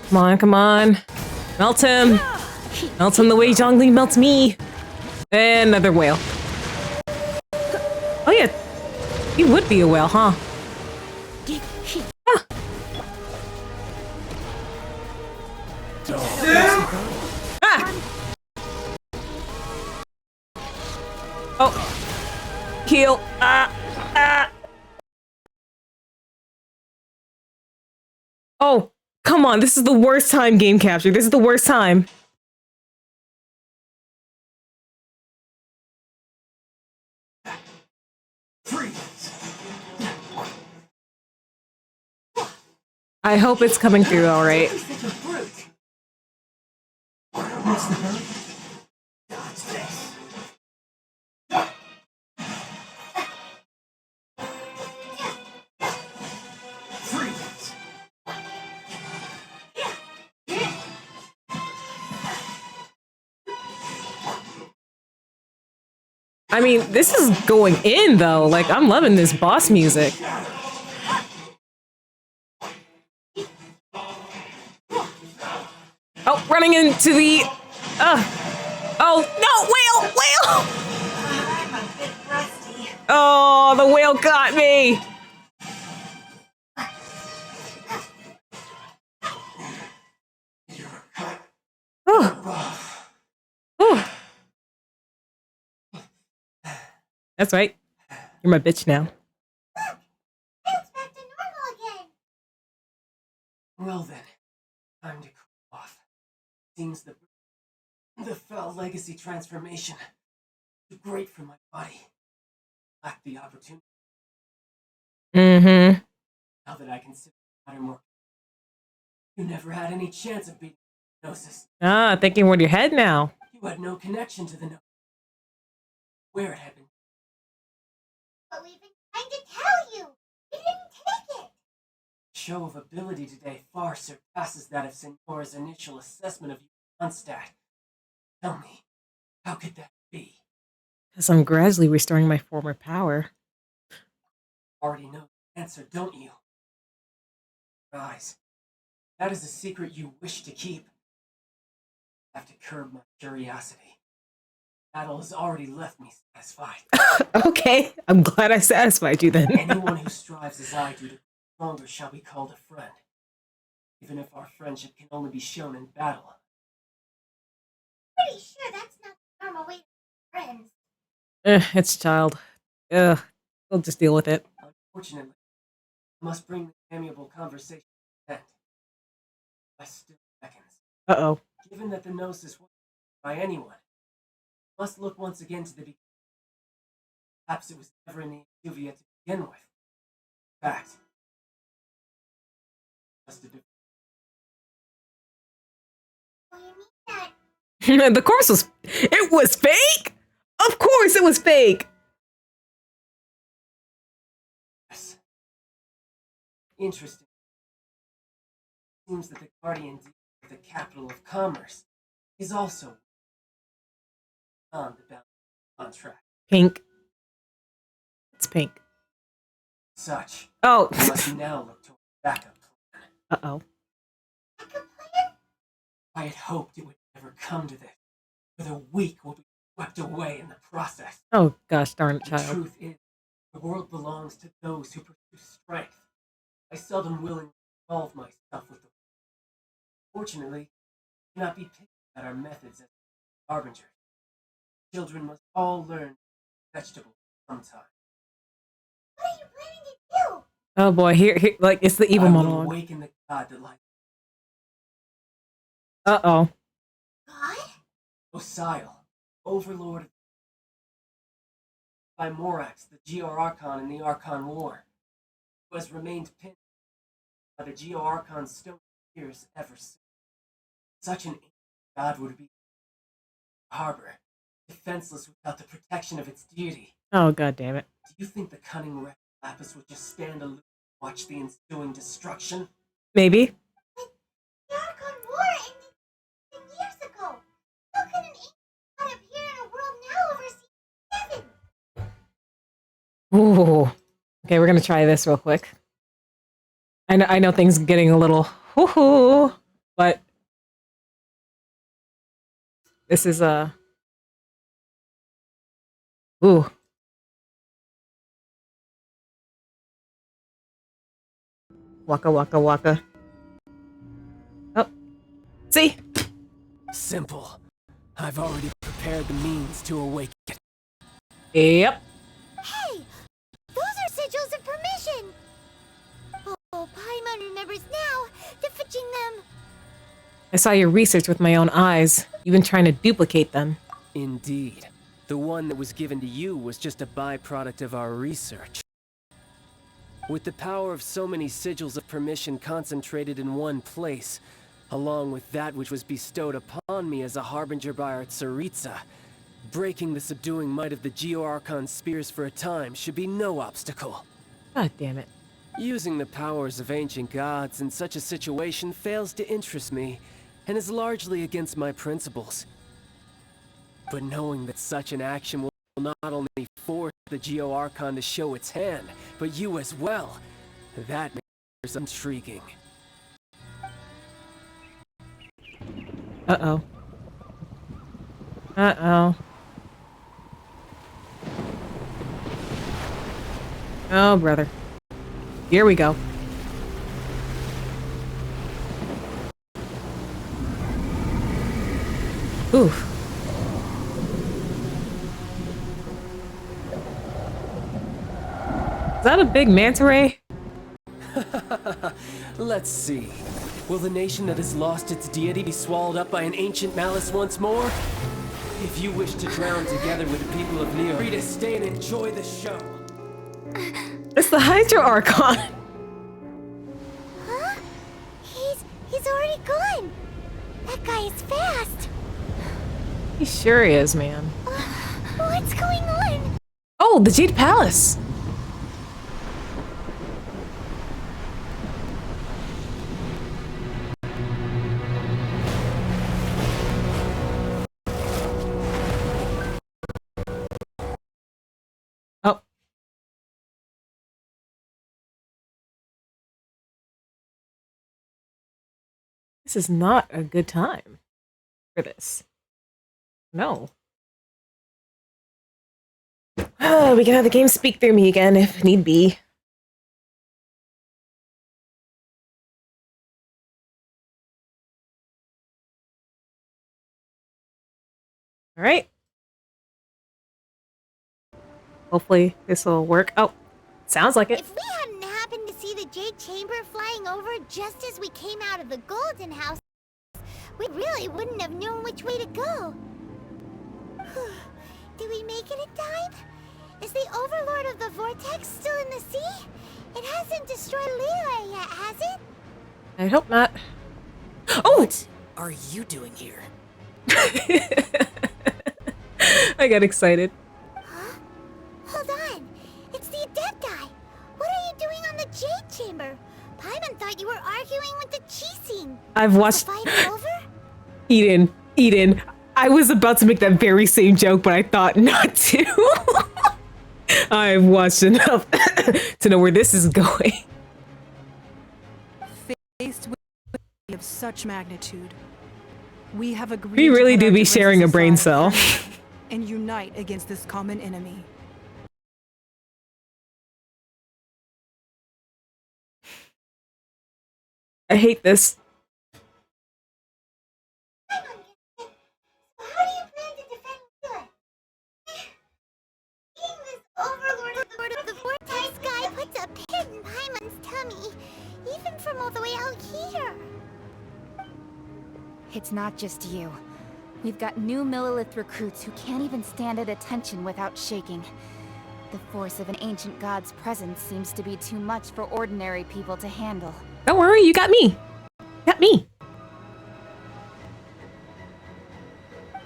Come on, come on. Melt him. Melt him the way Zhongli melts me. And another whale. Oh yeah. He would be a whale, huh? Ah. Ah. Oh. Heal. Ah. Ah. Oh, come on. This is the worst time, game capture. This is the worst time. I hope it's coming through all right. I mean, this is going in though. Like, I'm loving this boss music. Oh, running into the... Oh, no, whale, whale! I'm a bit rusty. Oh, the whale got me. Oh. Oh. That's right. You're my bitch now. It's back to normal again. Well then, time to cool off. Seems the foul legacy transformation too great for my body. Lack the opportunity. Mm-hmm. Now that I can sit the matter more, you never had any chance of beating the Gnosis. Ah, thinking with your head now. You had no connection to the Gnosis. Where it had been. But we've been trying to tell you. You didn't take it. Show of ability today far surpasses that of Senora's initial assessment of you on stat. Tell me, how could that be? Because I'm gradually restoring my former power. Already know the answer, don't you? Guys, that is a secret you wish to keep. I have to curb my curiosity. Battle has already left me satisfied. Okay, I'm glad I satisfied you then. Anyone who strives as I do to be stronger shall be called a friend. Even if our friendship can only be shown in battle. Pretty sure that's not the normal way to be friends. It's a child. Ugh, we'll just deal with it. Unfortunately, I must bring the amiable conversation to an end. I still seconds. Uh-oh. Given that the Gnosis wasn't by anyone, must look once again to the beginning. Perhaps it was never in the Juvia to begin with. In fact, just a What do you mean that? The course was... It was fake? Of course it was fake! yes. Interesting. Seems that the Guardian deal with the capital of commerce is also on the bounty contract. Pink. It's pink. Such. Oh. We must now look toward backup plan. Uh-oh. I had hoped it would never come to this, for the weak will be swept away in the process. Oh, gosh darn it, The child. truth is, the world belongs to those who pursue strength. I seldom willingly involve myself with the world. Fortunately, I cannot be picky about our methods as harbingers. Children must all learn vegetables sometime. What are you planning to do? Oh boy, here, like, it's the evil I will monologue. awaken the god that lies. Uh-oh. God? Osial, overlord by Morax, the Geo-Archon in the Archon War, who has remained pinned by the Geo-Archon stone years ever since. Such an ancient god would be a harbor, defenseless without the protection of its deity. Oh, god damn it. Do you think the cunning wreck Lapis would just stand aloof and watch the ensuing destruction? Maybe. The Archon War ended 10 years ago. How could an ancient god appear in a world now over season 7? Ooh. Okay, we're gonna try this real quick. I know things are getting a little hoo-hoo, but this is ooh. Waka waka waka. Oh. See? Simple. I've already prepared the means to awaken. Yep. Hey! Those are sigils of permission! Oh, Paimon remembers now. The fetching them. I saw your research with my own eyes. You've been trying to duplicate them. Indeed. The one that was given to you was just a byproduct of our research. With the power of so many sigils of permission concentrated in one place, along with that which was bestowed upon me as a harbinger by our Tsaritsa, breaking the subduing might of the Geo-Archon spears for a time should be no obstacle. God damn it. Using the powers of ancient gods in such a situation fails to interest me, and is largely against my principles. But knowing that such an action will not only force the Geo-Archon to show its hand, but you as well, that makes it intriguing. Uh-oh. Uh-oh. Oh, brother. Here we go. Oof. Is that a big manta ray? Let's see. Will the nation that has lost its deity be swallowed up by an ancient malice once more? If you wish to drown together with the people of Neo, free to stay and enjoy the show. It's the Hydro Archon. Huh? He's already gone. That guy is fast. He sure is, man. What's going on? Oh, the Jade Palace. Oh. This is not a good time for this. No. We can have the game speak through me again if need be. All right. Hopefully this will work. Oh, sounds like it. If we hadn't happened to see the Jade Chamber flying over just as we came out of the Golden House, we really wouldn't have known which way to go. Did we make it in time? Is the Overlord of the Vortex still in the sea? It hasn't destroyed Liyue yet, has it? I hope not. Oh! What are you doing here? I got excited. Huh? Hold on. It's the Adepti. What are you doing on the Jade Chamber? Paimon thought you were arguing with the Qixing. I've watched... The fight over? Eden. I was about to make that very same joke, but I thought not to. I've watched enough to know where this is going. Faced with of such magnitude, we have agreed We really to put do our be differences sharing a brain aside cell. and unite against this common enemy. I hate this. How do you plan to defend Liyue? Being this Overlord of the Vortex guy puts a pit in Paimon's tummy, even from all the way out here. It's not just you. We've got new Millilith recruits who can't even stand at attention without shaking. The force of an ancient god's presence seems to be too much for ordinary people to handle. Don't worry, you got me. Got me.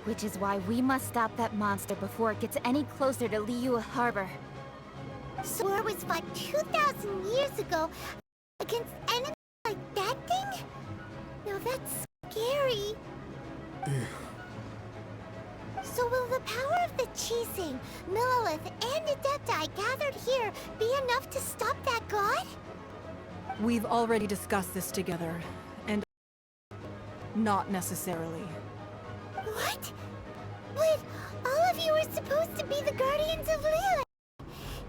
Which is why we must stop that monster before it gets any closer to Liyue Harbor. So war was fought 2,000 years ago against enemies like that thing? Now that's scary. So will the power of the Qixing, Millilith, and Adepti gathered here be enough to stop that god? We've already discussed this together, and not necessarily. What? But all of you are supposed to be the guardians of Liyue.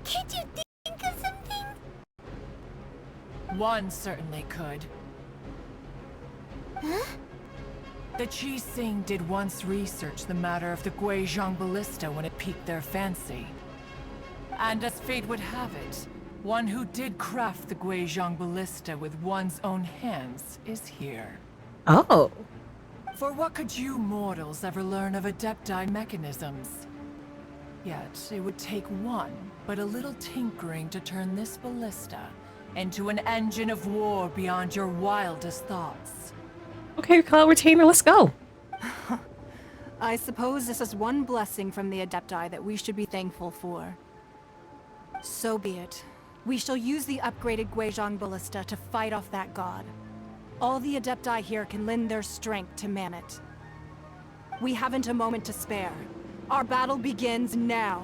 Can't you think of something? One certainly could. Huh? The Qixing did once research the matter of the Guizhong Ballista when it piqued their fancy. And as fate would have it, one who did craft the Guizhong Ballista with one's own hands is here. Oh. For what could you mortals ever learn of Adepti mechanisms? Yet, it would take one, but a little tinkering to turn this ballista into an engine of war beyond your wildest thoughts. Okay, Cloud Retainer, let's go. I suppose this is one blessing from the Adepti that we should be thankful for. So be it. We shall use the upgraded Guizhong Ballista to fight off that god. All the Adepti here can lend their strength to man it. We haven't a moment to spare. Our battle begins now.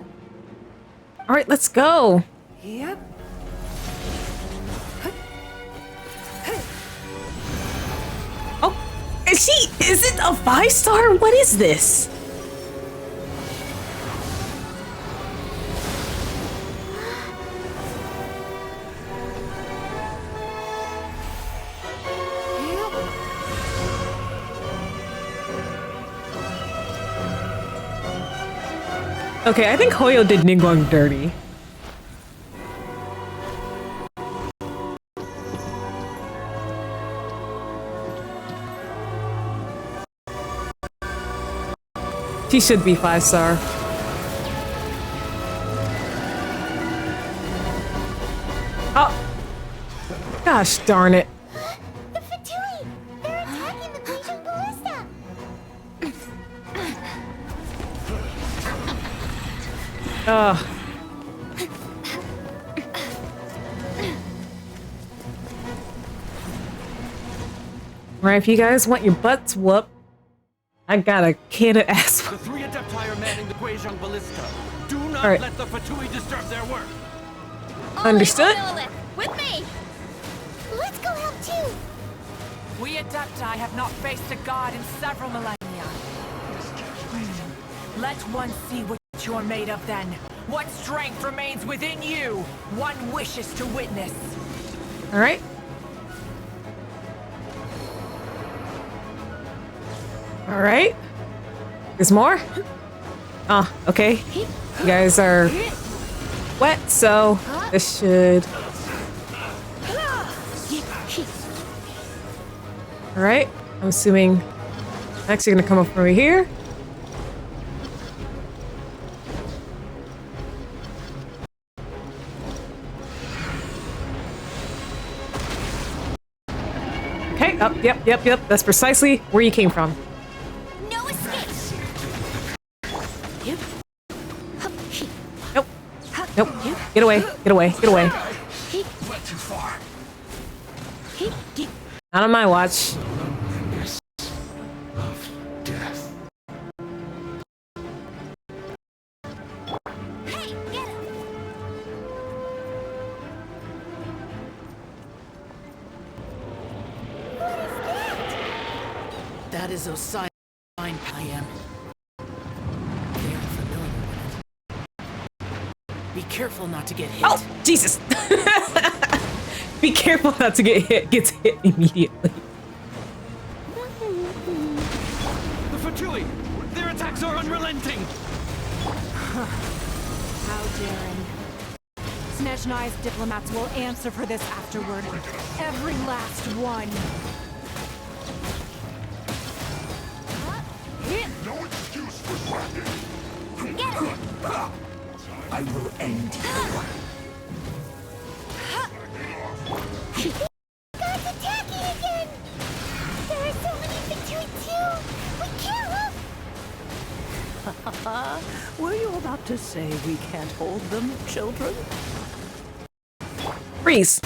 All right, let's go. Yep. Oh, is it a 5-star? What is this? Okay, I think Hoyo did Ningguang dirty. She should be 5-star. Oh! Gosh darn it. The Fatui! They're attacking the Guizhong Ballista! Ugh. Right, if you guys want your butts whooped, I got a can of ass. The 3 Adepti are manning the Guizhong Ballista. Do not All right. let the Fatui disturb their work. Understood? With me! Let's go help too! We Adepti have not faced a god in several millennia. Let one see what you're made of then. What strength remains within you? One wishes to witness. All right. All right. There's more? Oh, okay. You guys are wet, so this should... All right. I'm assuming next you're gonna come up over here. Okay, up, yep. That's precisely where you came from. No escape! Nope. Get away. Not on my watch. That is Osai I am. They are familiar with it. Be careful not to get hit. Oh, Jesus! Be careful not to get hit. Gets hit immediately. The Fatui! Their attacks are unrelenting! How daring. Snezhnai's diplomats will answer for this afterward. Every last one. No excuse for slacking. Get him! I will end God's attacking again! There are so many Fatui too! We can't help! Were you about to say we can't hold them, children? Freeze.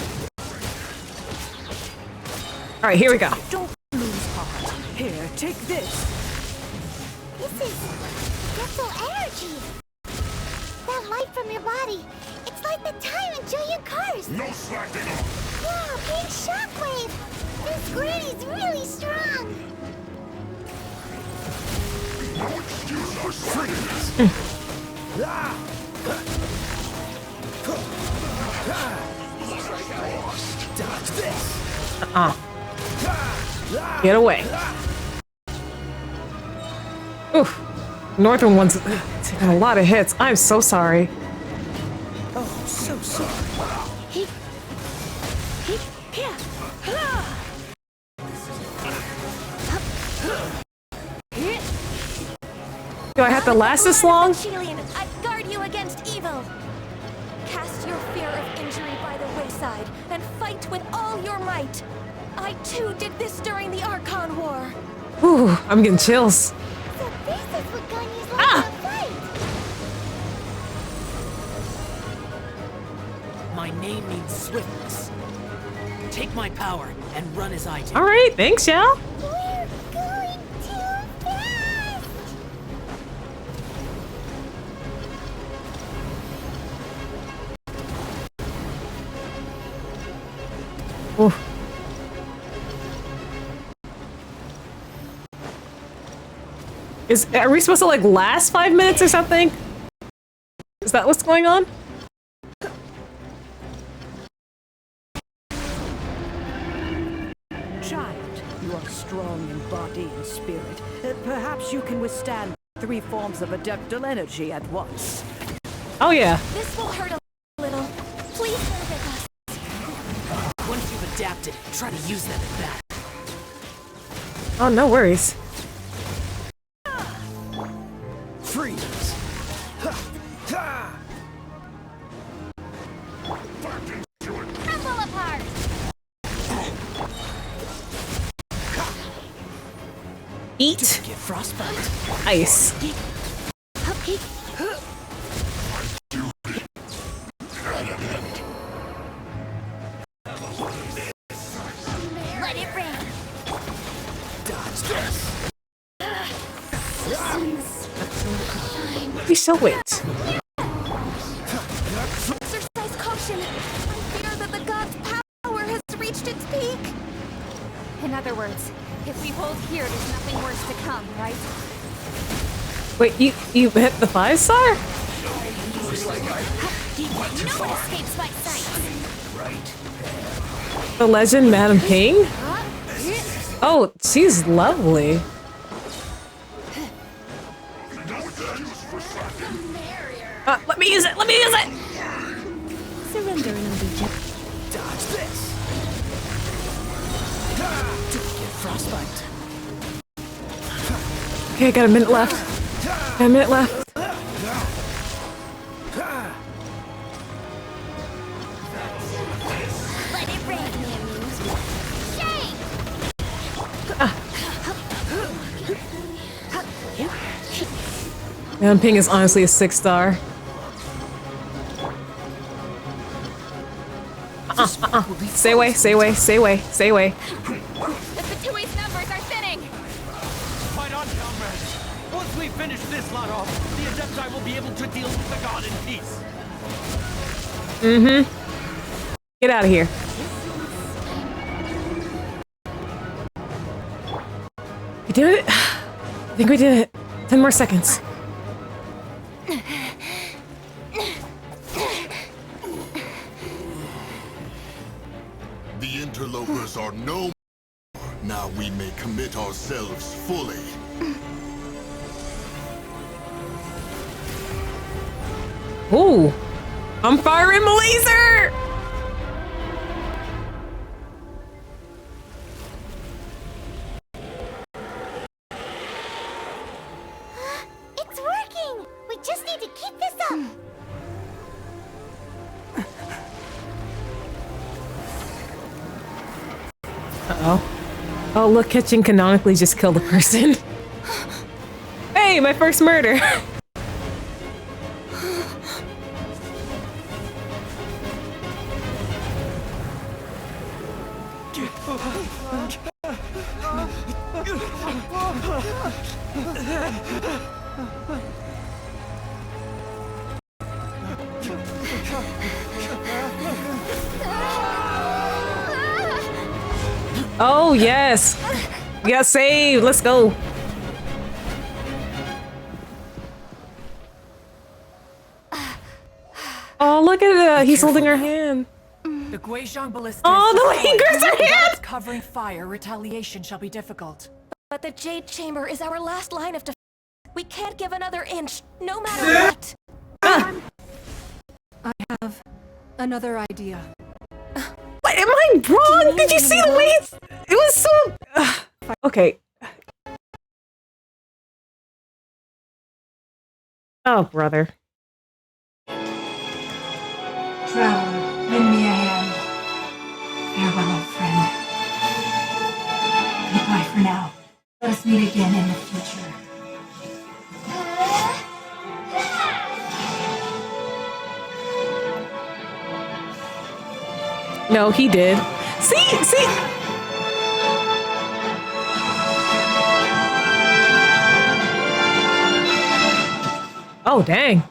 All right, here we go. Don't lose heart. Here, take this. This is... Getzel energy! That light from your body, it's like the time in giant cars! No slacking off! Yeah, big shockwave! This granny's really strong! No excuse for slacking. Dodge this! Get away. Oof. Northern one's taking a lot of hits. I'm so sorry. Oh, so sorry. Do I have to last this long? Chilian, I guard you against evil. Cast your fear of injury by the wayside and fight with all your might. I too did this during the Archon War. Ooh, I'm getting chills. So this is what Ganya's like to fight! My name means swiftness. Take my power and run as I do. All right, thanks, y'all. We're going too fast! Ooh. Are we supposed to like last 5 minutes or something? Is that what's going on? Child, you are strong in body and spirit. Perhaps you can withstand 3 forms of adeptal energy at once. Oh yeah. This will hurt a little. Please bear with us. Once you've adapted, try to use them at that. Oh, no worries. Freeze! Crumble apart! Eat. Get frostbite. Ice. Let it rain! Dodge this. We shall wait. Exercise caution. I fear that the god's power has reached its peak. In other words, if we hold here, there's nothing worse to come, right? Wait, you hit the 5-star? No one escapes my sight! The legend Madam Ping? Oh, she's lovely. Let me use it! Let me use it! Surrender and allegiance. Dodge this. Get frostbite. Okay, I got a minute left. Got a minute left. Let it rain! Shake! Madam Ping is honestly a 6-star. Stay away, stay away, stay away, stay away. The Fatui's numbers are thinning. Fight on, comrades. Once we finish this lot off, the Adepti will be able to deal with the god in peace. Mm-hmm. Get out of here. We did it? I think we did it. 10 more seconds. The interlopers are no more. Now we may commit ourselves fully. Ooh. I'm firing my laser! It's working! We just need to keep this up! Uh-oh. Oh, look, catching canonically just killed a person. Hey, my first murder! Oh, yes! We got saved! Let's go! Oh, look at it! He's holding her hand. The Guizhong Ballista. Oh, the way he grips her hand! Without covering fire, retaliation shall be difficult. But the Jade Chamber is our last line of defense. We can't give another inch, no matter what. I have another idea. What, am I wrong? Did you see the way it was so... Okay. Oh, brother. Traveler, lend me a hand. Farewell, old friend. Goodbye for now. Let us meet again in the future. No, he did. See? Oh, dang.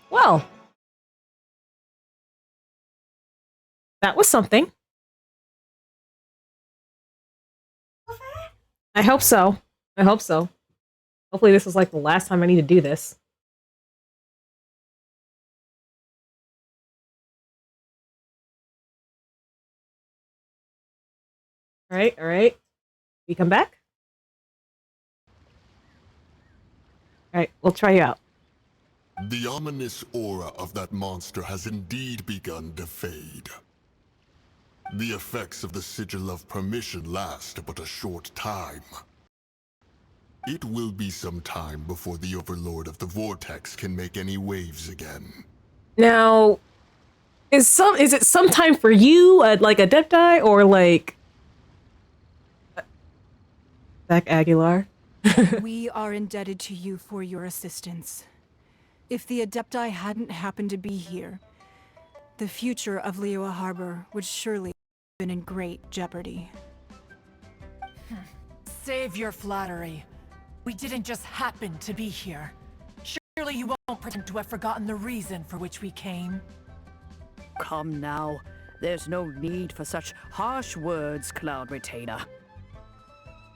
Well, that was something. I hope so. I hope so. Hopefully this is like the last time I need to do this. Alright, alright. You come back? Alright, we'll try you out. The ominous aura of that monster has indeed begun to fade. The effects of the Sigil of Permission last but a short time. It will be some time before the Overlord of the Vortex can make any waves again. Now, is it sometime for you, like Adepti, or like Zach Aguilar? We are indebted to you for your assistance. If the Adepti hadn't happened to be here, the future of Liyue Harbor would surely have been in great jeopardy. Save your flattery. We didn't just happen to be here. Surely you won't pretend to have forgotten the reason for which we came. Come now. There's no need for such harsh words, Cloud Retainer.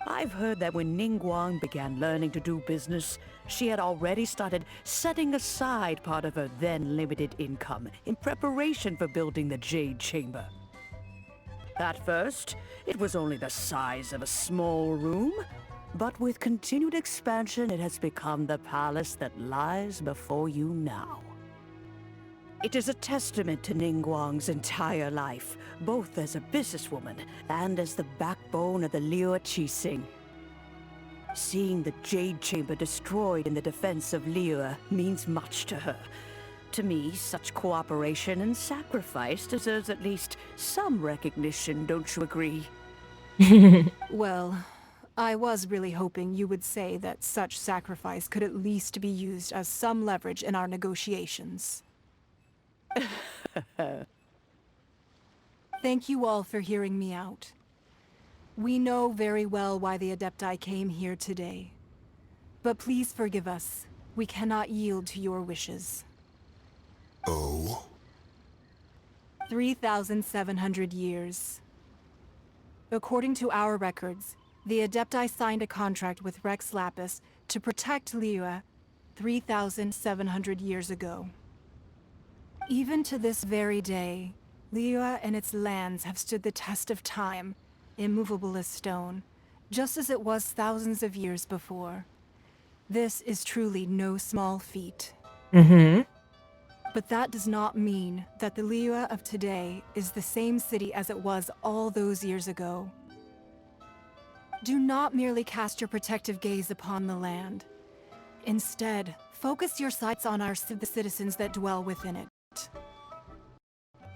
I've heard that when Ningguang began learning to do business, she had already started setting aside part of her then limited income in preparation for building the Jade Chamber. At first, it was only the size of a small room, but with continued expansion, it has become the palace that lies before you now. It is a testament to Ningguang's entire life, both as a businesswoman and as the backbone of the Liyue Qixing. Seeing the Jade Chamber destroyed in the defense of Liyue means much to her. To me, such cooperation and sacrifice deserves at least some recognition, don't you agree? Well, I was really hoping you would say that such sacrifice could at least be used as some leverage in our negotiations. Thank you all for hearing me out. We know very well why the Adepti came here today. But please forgive us. We cannot yield to your wishes. Oh? 3,700 years. According to our records, the Adepti signed a contract with Rex Lapis to protect Liyue 3,700 years ago. Even to this very day, Liyue and its lands have stood the test of time, immovable as stone, just as it was thousands of years before. This is truly no small feat. Mm-hmm. But that does not mean that the Liyue of today is the same city as it was all those years ago. Do not merely cast your protective gaze upon the land. Instead, focus your sights on the citizens that dwell within it.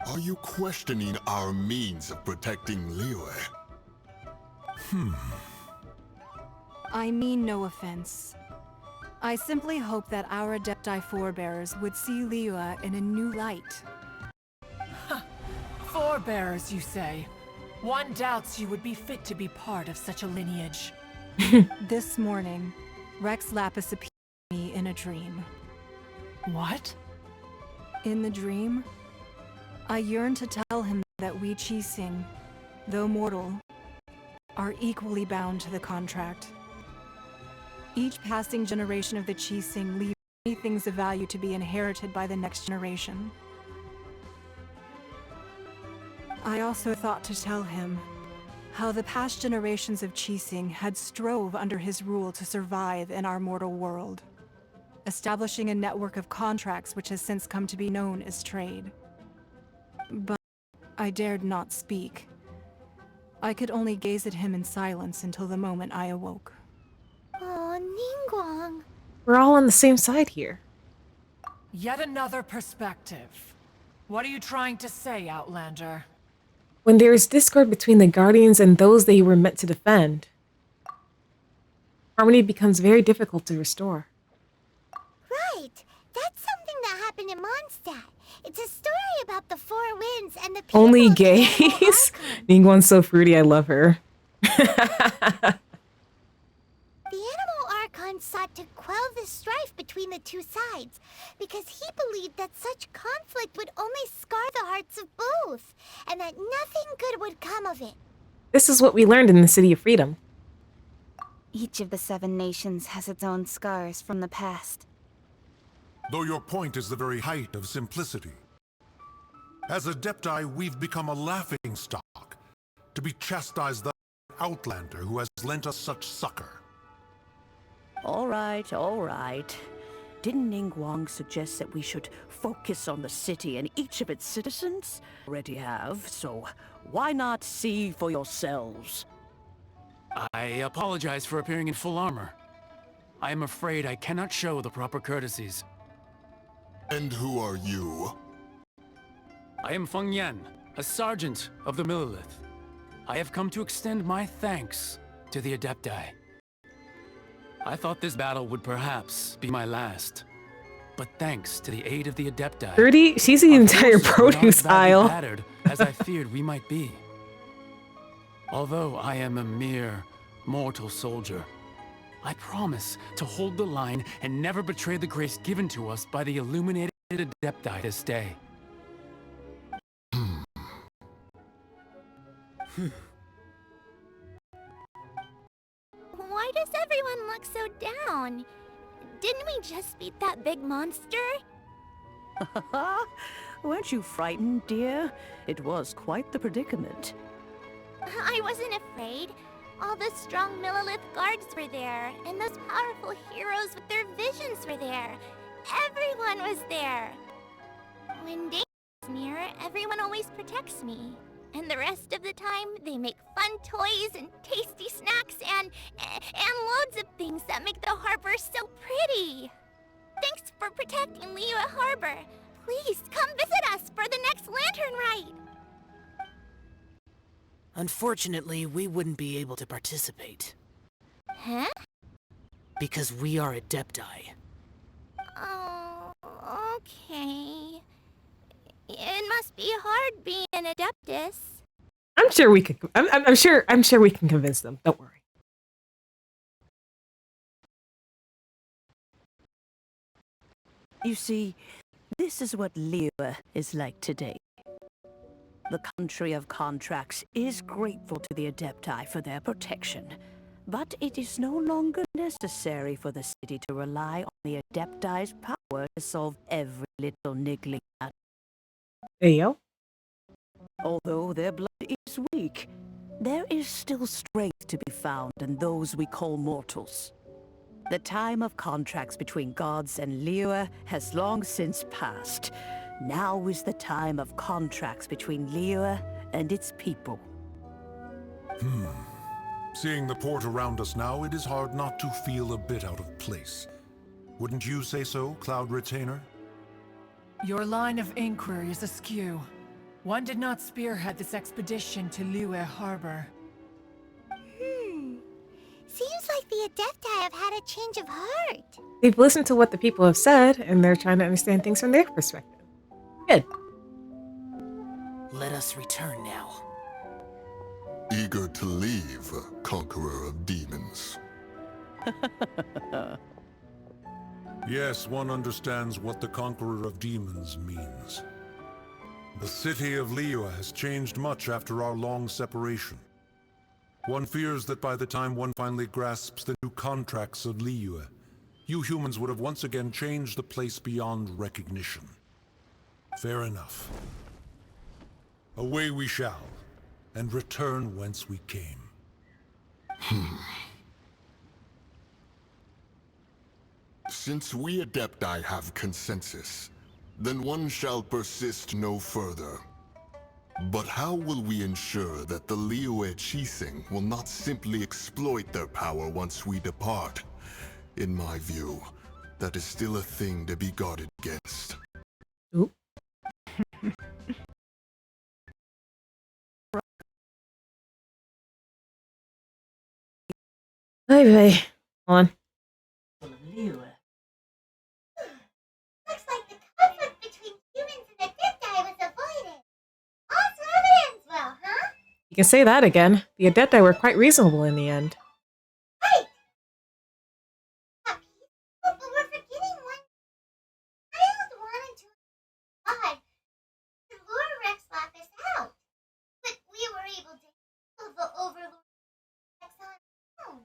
Are you questioning our means of protecting Liyue? I mean no offense. I simply hope that our Adepti forebears would see Liyue in a new light. Forebears, you say? One doubts you would be fit to be part of such a lineage. This morning, Rex Lapis appeared to me in a dream. What? In the dream, I yearned to tell him that we Qixing, though mortal, are equally bound to the contract. Each passing generation of the Qixing leaves many things of value to be inherited by the next generation. I also thought to tell him how the past generations of Qixing had strove under his rule to survive in our mortal world, establishing a network of contracts which has since come to be known as trade. But I dared not speak. I could only gaze at him in silence until the moment I awoke. Oh, Ningguang. We're all on the same side here. Yet another perspective. What are you trying to say, Outlander? When there is discord between the Guardians and those they were meant to defend, harmony becomes very difficult to restore. Right. That's something that happened in Mondstadt. It's a story about the Four Winds and the people Only of the gays? Animal Archon. Ningguang's so fruity, I love her. The Animal Archon sought to quell the strife between the two sides, because he believed that such conflict would only scar the hearts of both, and that nothing good would come of it. This is what we learned in the City of Freedom. Each of the 7 nations has its own scars from the past. Though your point is the very height of simplicity. As Adepti, we've become a laughingstock, to be chastised by the outlander who has lent us such succor. All right, all right. Didn't Ningguang suggest that we should focus on the city and each of its citizens? Already have, so why not see for yourselves? I apologize for appearing in full armor. I am afraid I cannot show the proper courtesies. And who are you? I am Feng Yan, a sergeant of the Millilith. I have come to extend my thanks to the Adepti. I thought this battle would perhaps be my last. But thanks to the aid of the Adepti... Gertie, she's the entire produce aisle. Battered as I feared we might be. Although I am a mere mortal soldier, I promise to hold the line and never betray the grace given to us by the illuminated Adepti this day. Why does everyone look so down? Didn't we just beat that big monster? Weren't you frightened, dear? It was quite the predicament. I wasn't afraid. All the strong Millilith guards were there, and those powerful heroes with their visions were there. Everyone was there. When danger is near, everyone always protects me. And the rest of the time, they make fun toys and tasty snacks and loads of things that make the harbor so pretty. Thanks for protecting Liyue Harbor. Please come visit us for the next lantern rite. Unfortunately, we wouldn't be able to participate. Huh? Because we are Adepti. Oh, okay. It must be hard being an Adeptus. I'm sure we could. I'm sure we can convince them. Don't worry. You see, this is what Liyue is like today. The country of contracts is grateful to the Adepti for their protection, but it is no longer necessary for the city to rely on the Adepti's power to solve every little niggling matter. There you go. Although their blood is weak, there is still strength to be found in those we call mortals. The time of contracts between gods and Liyue has long since passed. Now is the time of contracts between Liyue and its people. Seeing the port around us now, it is hard not to feel a bit out of place. Wouldn't you say so, Cloud Retainer? Your line of inquiry is askew. One did not spearhead this expedition to Liyue Harbor. Seems like the Adepti have had a change of heart. They've listened to what the people have said, and they're trying to understand things from their perspective. Good. Let us return now. Eager to leave, Conqueror of Demons. Yes, one understands what the Conqueror of Demons means. The city of Liyue has changed much after our long separation. One fears that by the time one finally grasps the new contracts of Liyue, you humans would have once again changed the place beyond recognition. Fair enough. Away we shall, and return whence we came. Since we Adepti have consensus, then one shall persist no further. But how will we ensure that the Liyue Qixing will not simply exploit their power once we depart? In my view, that is still a thing to be guarded against. Oop. Hey, hold on. Looks like the conflict between humans and Adepti was avoided. All's well that ends well, huh? You can say that again. The Adepti were quite reasonable in the end. Right! Not peaceful, but we're forgetting one. Child wanted to survive to lure Rexlapis out. But we were able to handle the Overlord Rex on our own.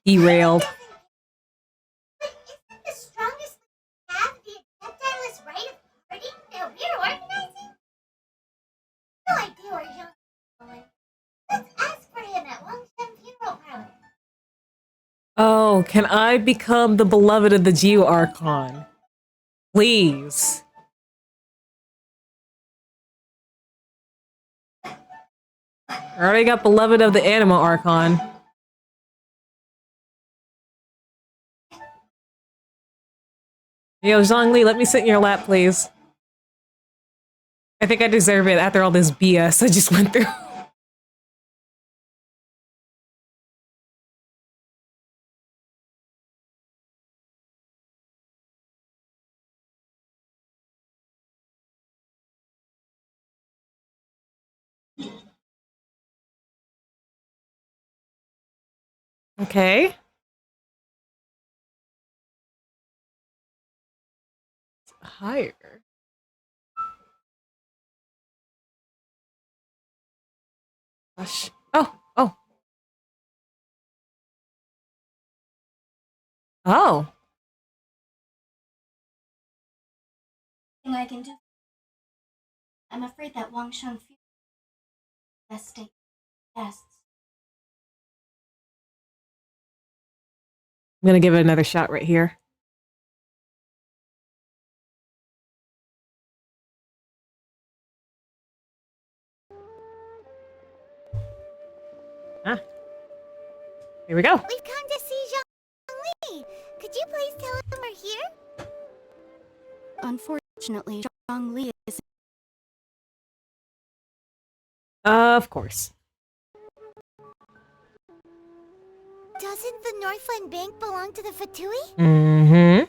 Derailed. But isn't the strongest have the adeptile right of parting that we're organizing? No idea where Zhang is going. Let's ask for him at Wangshan Funeral Parlor. Oh, can I become the beloved of the Geo Archon? Please. I already got beloved of the Anima Archon. Yo, Zhongli, let me sit in your lap, please. I think I deserve it after all this BS I just went through. Okay. Higher. Gosh. Oh. Oh. Nothing I can do. I'm afraid that Wangshan Funeral best state guests. I'm gonna give it another shot right here. Ah. Here we go. We've come to see Zhang Li. Could you please tell him we're here? Unfortunately, Zhang Li is... Of course. Doesn't the Northland Bank belong to the Fatui? Mm-hmm.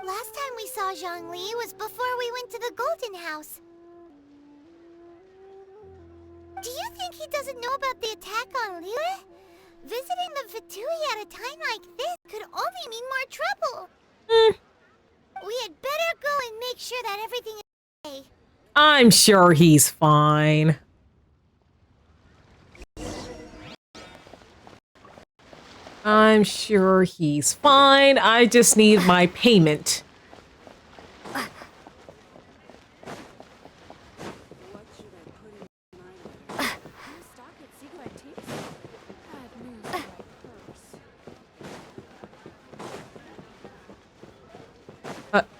Last time we saw Zhang Li was before we went to the Golden House. Do you think he doesn't know about the attack on Liyue? Visiting the Fatui at a time like this could only mean more trouble. We had better go and make sure that everything is okay. I'm sure he's fine. I'm sure he's fine. I just need my payment.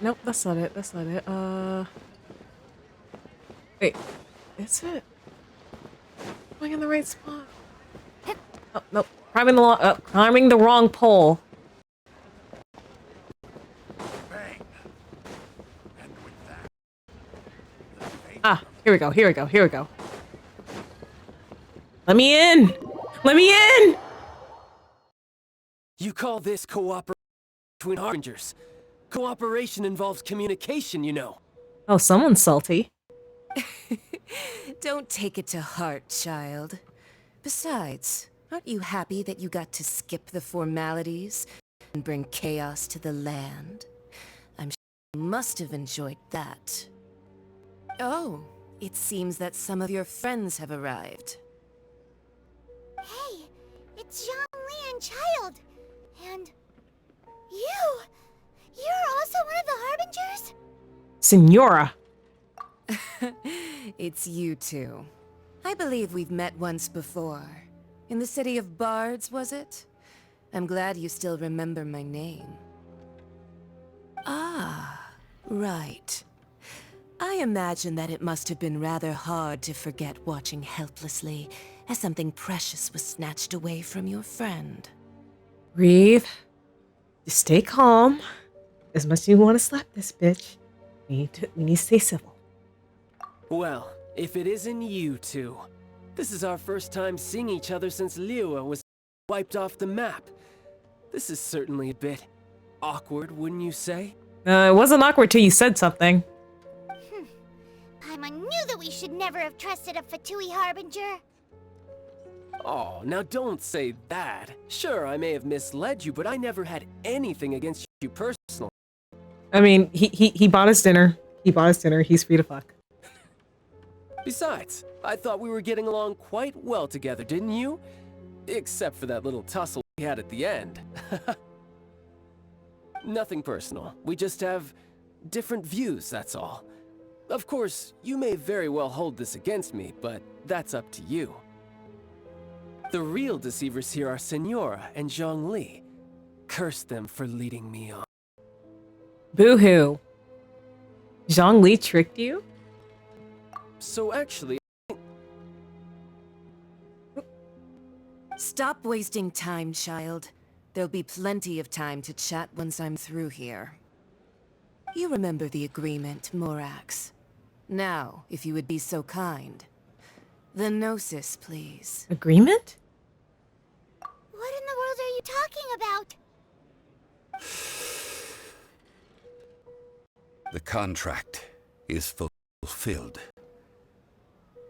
Nope, that's not it. That's not it. Wait, is it? Am I in the right spot? Oh, nope. Climbing the wrong pole. Ah, here we go. Here we go. Here we go. Let me in. Let me in. You call this cooperation between harbingers? Cooperation involves communication, you know. Oh, someone's salty. Don't take it to heart, child. Besides, aren't you happy that you got to skip the formalities and bring chaos to the land? I'm sure you must have enjoyed that. Oh, it seems that some of your friends have arrived. Hey, it's Zhang Li and Child. And... you! You're also one of the Harbingers? Senora. It's you two. I believe we've met once before. In the city of Bards, was it? I'm glad you still remember my name. Ah, right. I imagine that it must have been rather hard to forget watching helplessly as something precious was snatched away from your friend. Breathe. Just stay calm. As much as you want to slap this bitch, we need to stay civil. Well, if it isn't you two. This is our first time seeing each other since Liyue was wiped off the map. This is certainly a bit awkward, wouldn't you say? It wasn't awkward till you said something. Paimon knew that we should never have trusted a Fatui Harbinger. Oh, now don't say that. Sure, I may have misled you, but I never had anything against you personally. I mean, he bought us dinner. He bought us dinner. He's free to fuck. Besides, I thought we were getting along quite well together, didn't you? Except for that little tussle we had at the end. Nothing personal. We just have different views, that's all. Of course, you may very well hold this against me, but that's up to you. The real deceivers here are Senora and Zhongli. Curse them for leading me on. Boo-hoo. Zhongli tricked you? So actually... Stop wasting time, child. There'll be plenty of time to chat once I'm through here. You remember the agreement, Morax. Now, if you would be so kind. The Gnosis, please. Agreement? What in the world are you talking about? The contract is fulfilled.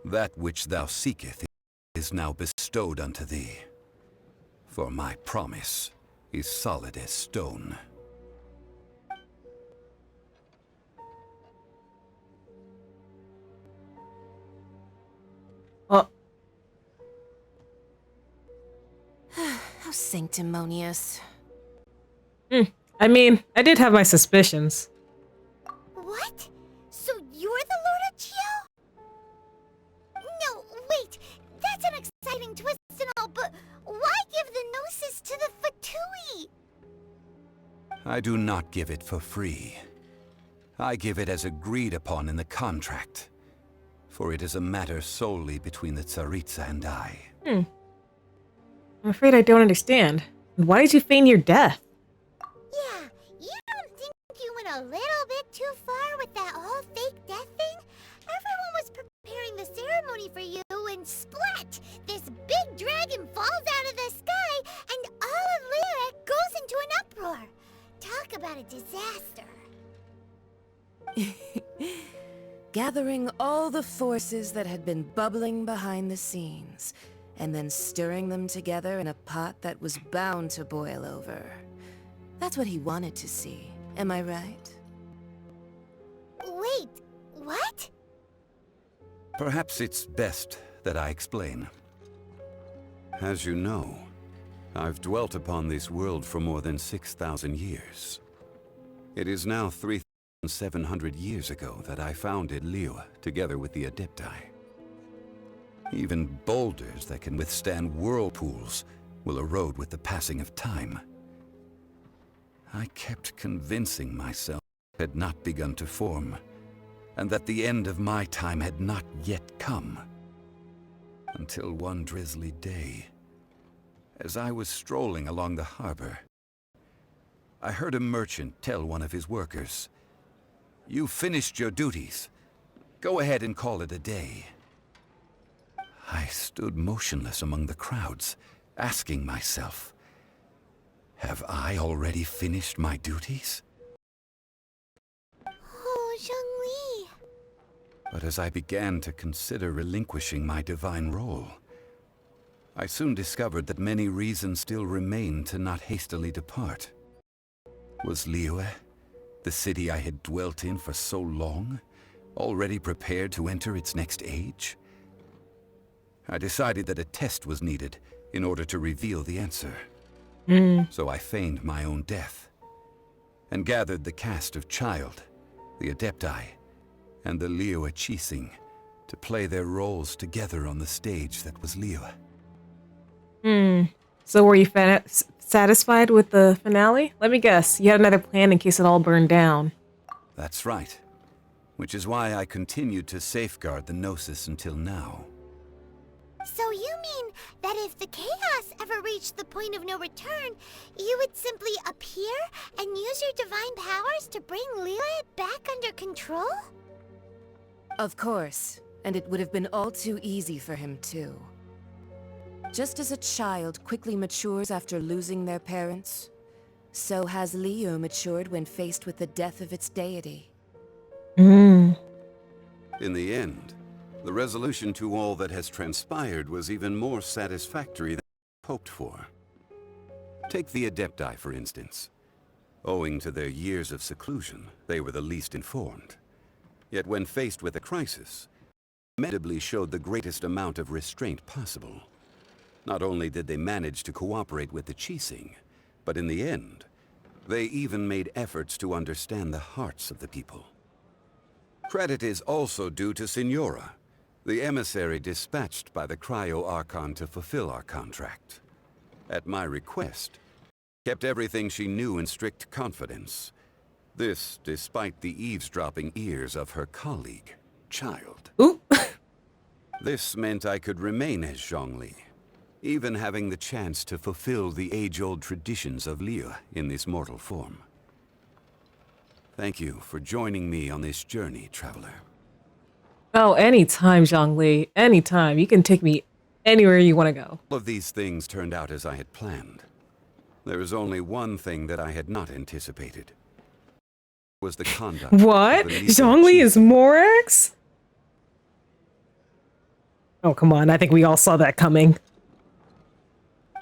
That which thou seeketh is now bestowed unto thee. For my promise is solid as stone. Oh. How sanctimonious. I mean, I did have my suspicions. What? So you're the Lord of Chio? No, wait. That's an exciting twist and all, but why give the Gnosis to the Fatui? I do not give it for free. I give it as agreed upon in the contract. For it is a matter solely between the Tsaritsa and I. I'm afraid I don't understand. Why did you feign your death? Yeah, you don't think you went a little bit too far with that whole fake death thing? Everyone was preparing the ceremony for you, and splat! This big dragon falls out of the sky, and all of Lyric goes into an uproar. Talk about a disaster. Gathering all the forces that had been bubbling behind the scenes, and then stirring them together in a pot that was bound to boil over. That's what he wanted to see, am I right? Wait, what? Perhaps it's best that I explain. As you know, I've dwelt upon this world for more than 6,000 years. It is now 3,700 years ago that I founded Liyue together with the Adepti. Even boulders that can withstand whirlpools will erode with the passing of time. I kept convincing myself it had not begun to form, and that the end of my time had not yet come. Until one drizzly day, as I was strolling along the harbor, I heard a merchant tell one of his workers, "You've finished your duties. Go ahead and call it a day." I stood motionless among the crowds, asking myself, have I already finished my duties? Oh, Zhongli. But as I began to consider relinquishing my divine role, I soon discovered that many reasons still remained to not hastily depart. Was Liyue, the city I had dwelt in for so long, already prepared to enter its next age? I decided that a test was needed in order to reveal the answer. So I feigned my own death, and gathered the cast of Child, the Adepti, and the Liyue Qixing to play their roles together on the stage that was Liyue. So were you satisfied with the finale? Let me guess, you had another plan in case it all burned down. That's right. Which is why I continued to safeguard the Gnosis until now. So you mean that if the chaos ever reached the point of no return, you would simply appear and use your divine powers to bring Liyue back under control? Of course, and it would have been all too easy for him too. Just as a child quickly matures after losing their parents, so has Liyue matured when faced with the death of its deity. In the end, the resolution to all that has transpired was even more satisfactory than hoped for. Take the Adepti, for instance. Owing to their years of seclusion, they were the least informed. Yet when faced with a crisis, they inevitably showed the greatest amount of restraint possible. Not only did they manage to cooperate with the Qixing, but in the end, they even made efforts to understand the hearts of the people. Credit is also due to Signora, the emissary dispatched by the Cryo-Archon to fulfill our contract. At my request, kept everything she knew in strict confidence. This despite the eavesdropping ears of her colleague, Child. Ooh. This meant I could remain as Zhongli, even having the chance to fulfill the age-old traditions of Liu in this mortal form. Thank you for joining me on this journey, traveler. Oh, anytime, Zhongli. Anytime. You can take me anywhere you want to go. All of these things turned out as I had planned. There was only one thing that I had not anticipated. Was the conduct. What? Zhongli is Morax? Oh, come on. I think we all saw that coming.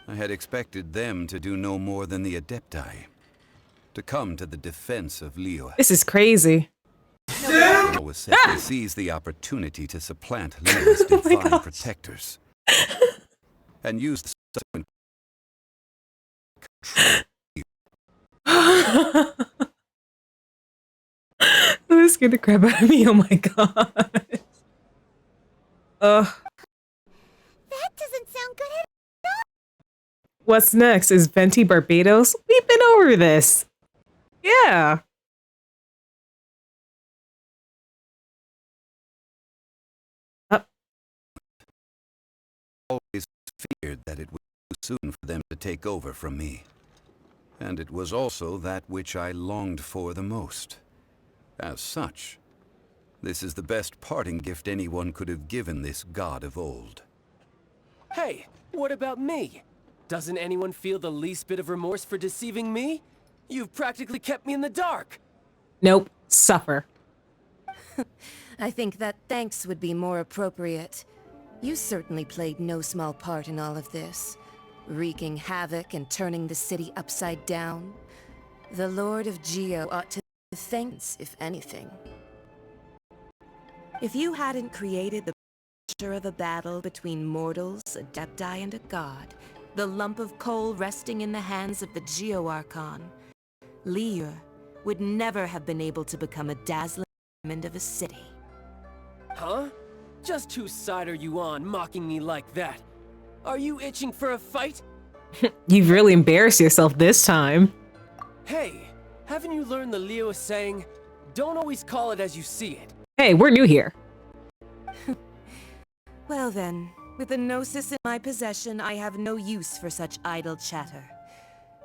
I had expected them to do no more than the Adepti. To come to the defense of Liu. This is crazy. Was set to seize the opportunity to supplant Liu's divine protectors. And use the subsequent This scared the crap out of me. Oh my god. That doesn't sound good at all. What's next? Is Venti Barbados? We've been over this. Yeah. Always feared that it would be too soon for them to take over from me. And it was also that which I longed for the most. As such, this is the best parting gift anyone could have given this god of old. Hey, what about me? Doesn't anyone feel the least bit of remorse for deceiving me? You've practically kept me in the dark. Nope. Suffer. I think that thanks would be more appropriate. You certainly played no small part in all of this, wreaking havoc and turning the city upside down. The Lord of Geo ought to thanks, if anything. If you hadn't created the pressure of a battle between mortals, Adepti, and a god, the lump of coal resting in the hands of the Geo-Archon, Liu would never have been able to become a dazzling diamond of a city. Huh? Just whose side are you on, mocking me like that? Are you itching for a fight? You've really embarrassed yourself this time. Hey, haven't you learned the Leo saying, don't always call it as you see it? Hey, we're new here. Well then, with the Gnosis in my possession, I have no use for such idle chatter.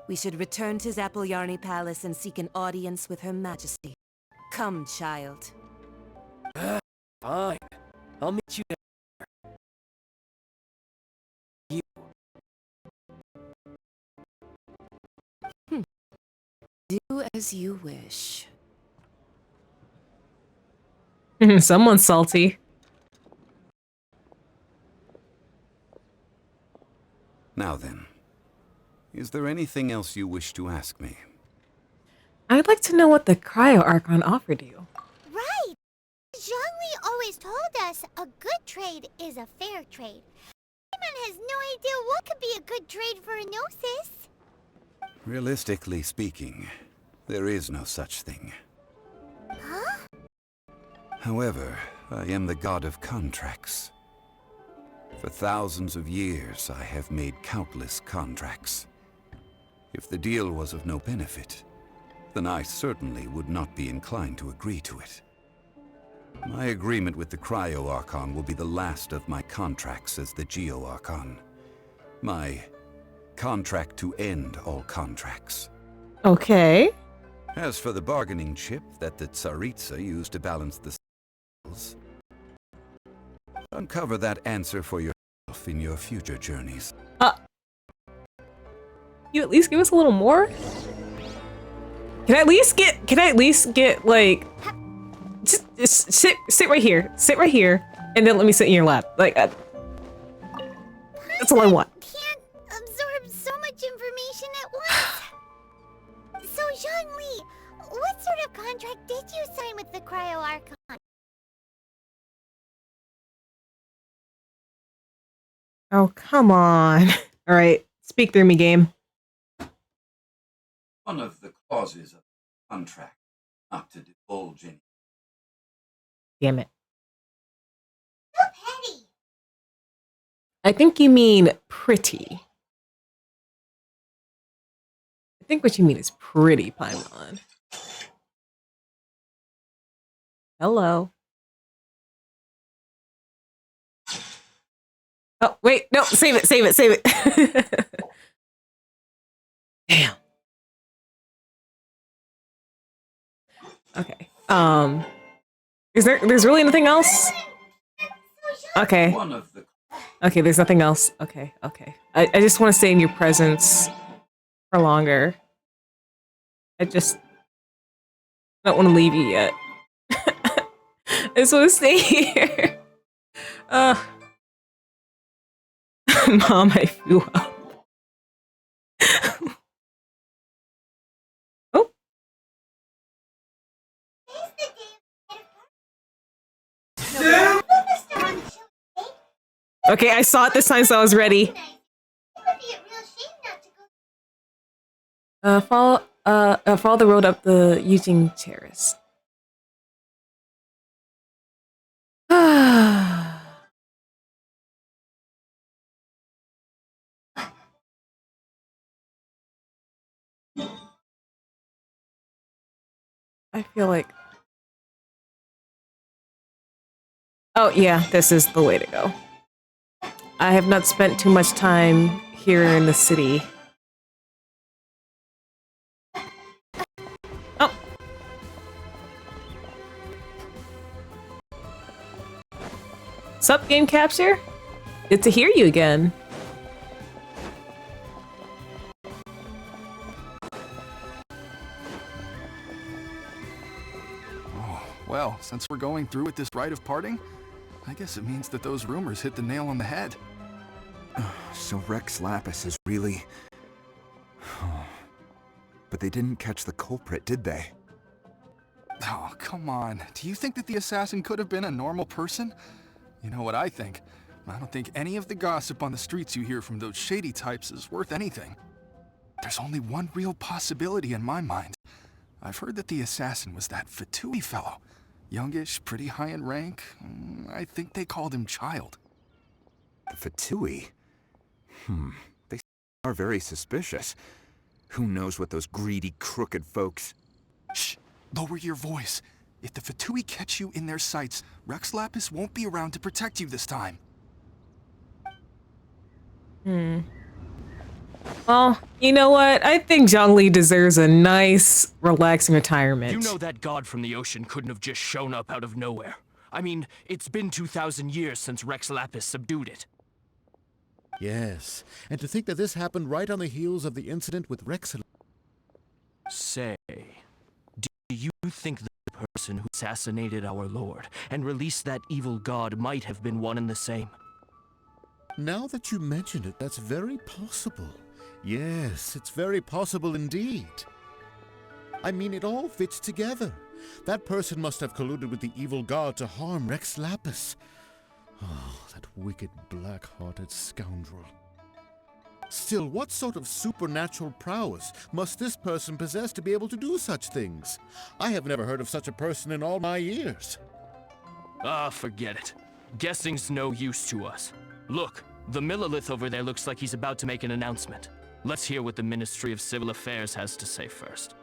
We should return to Zappolyarny Palace and seek an audience with Her Majesty. Come, child. Fine. I'll meet you there. Do as you wish. Someone's salty. Now then, is there anything else you wish to ask me? I'd like to know what the Cryo-Archon offered you. Right! Zhongli always told us a good trade is a fair trade. Simon has no idea what could be a good trade for a Gnosis. Realistically speaking, there is no such thing. Huh? However, I am the god of contracts. For thousands of years, I have made countless contracts. If the deal was of no benefit, then I certainly would not be inclined to agree to it. My agreement with the Cryo-Archon will be the last of my contracts as the Geo-Archon. My contract to end all contracts. Okay. As for the bargaining chip that the Tsaritsa used to balance the scales, uncover that answer for yourself in your future journeys. You at least give us a little more? Can I at least get like just sit right here. Sit right here and then let me sit in your lap. Like that's all I want. Can't absorb so much information at once. So Zhongli, what sort of contract did you sign with the Cryo-Archon? Oh, come on. All right, speak through me, game. One of the clauses of the contract not to divulge any. Damn it. I think you mean pretty. I think what you mean is pretty, Paimon. Hello. Oh, wait, no, save it, save it, save it. Damn. Okay. There's really nothing else? Okay. Okay, there's nothing else. Okay, okay. I just want to stay in your presence for longer. I just don't want to leave you yet. I just want to stay here. Mom, I flew up. Oh. Okay, I saw it this time, so I was ready. Follow the road up the Yujing Terrace. I feel like... Oh yeah, this is the way to go. I have not spent too much time here in the city. Oh. Sup, Game Capture? Good to hear you again. Well, since we're going through with this rite of parting, I guess it means that those rumors hit the nail on the head. So Rex Lapis is really... But they didn't catch the culprit, did they? Oh, come on. Do you think that the assassin could have been a normal person? You know what I think. I don't think any of the gossip on the streets you hear from those shady types is worth anything. There's only one real possibility in my mind. I've heard that the assassin was that Fatui fellow. Youngish, pretty high in rank. I think they called him Child. The Fatui? They are very suspicious. Who knows what those greedy, crooked folks... Shh! Lower your voice. If the Fatui catch you in their sights, Rex Lapis won't be around to protect you this time. Well, you know what? I think Zhongli deserves a nice, relaxing retirement. You know that god from the ocean couldn't have just shown up out of nowhere. I mean, it's been 2,000 years since Rex Lapis subdued it. Yes, and to think that this happened right on the heels of the incident with Rex... Say, do you think the person who assassinated our lord and released that evil god might have been one and the same? Now that you mention it, that's very possible. Yes, it's very possible indeed. I mean, it all fits together. That person must have colluded with the evil god to harm Rex Lapis. Oh, that wicked, black-hearted scoundrel. Still, what sort of supernatural prowess must this person possess to be able to do such things? I have never heard of such a person in all my years. Ah, forget it. Guessing's no use to us. Look, the Millilith over there looks like he's about to make an announcement. Let's hear what the Ministry of Civil Affairs has to say first.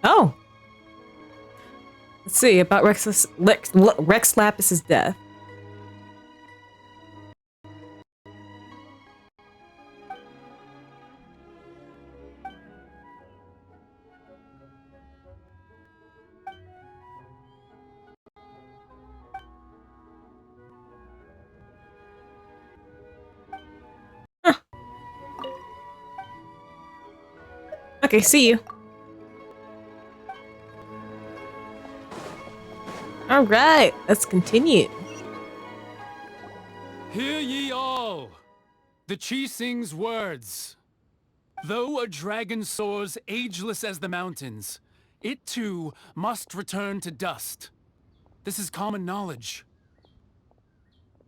Oh. Let's see, about Rex Lapis's death. Okay, see you. All right, let's continue. Hear ye all! The Chi sings words. Though a dragon soars ageless as the mountains, it too must return to dust. This is common knowledge.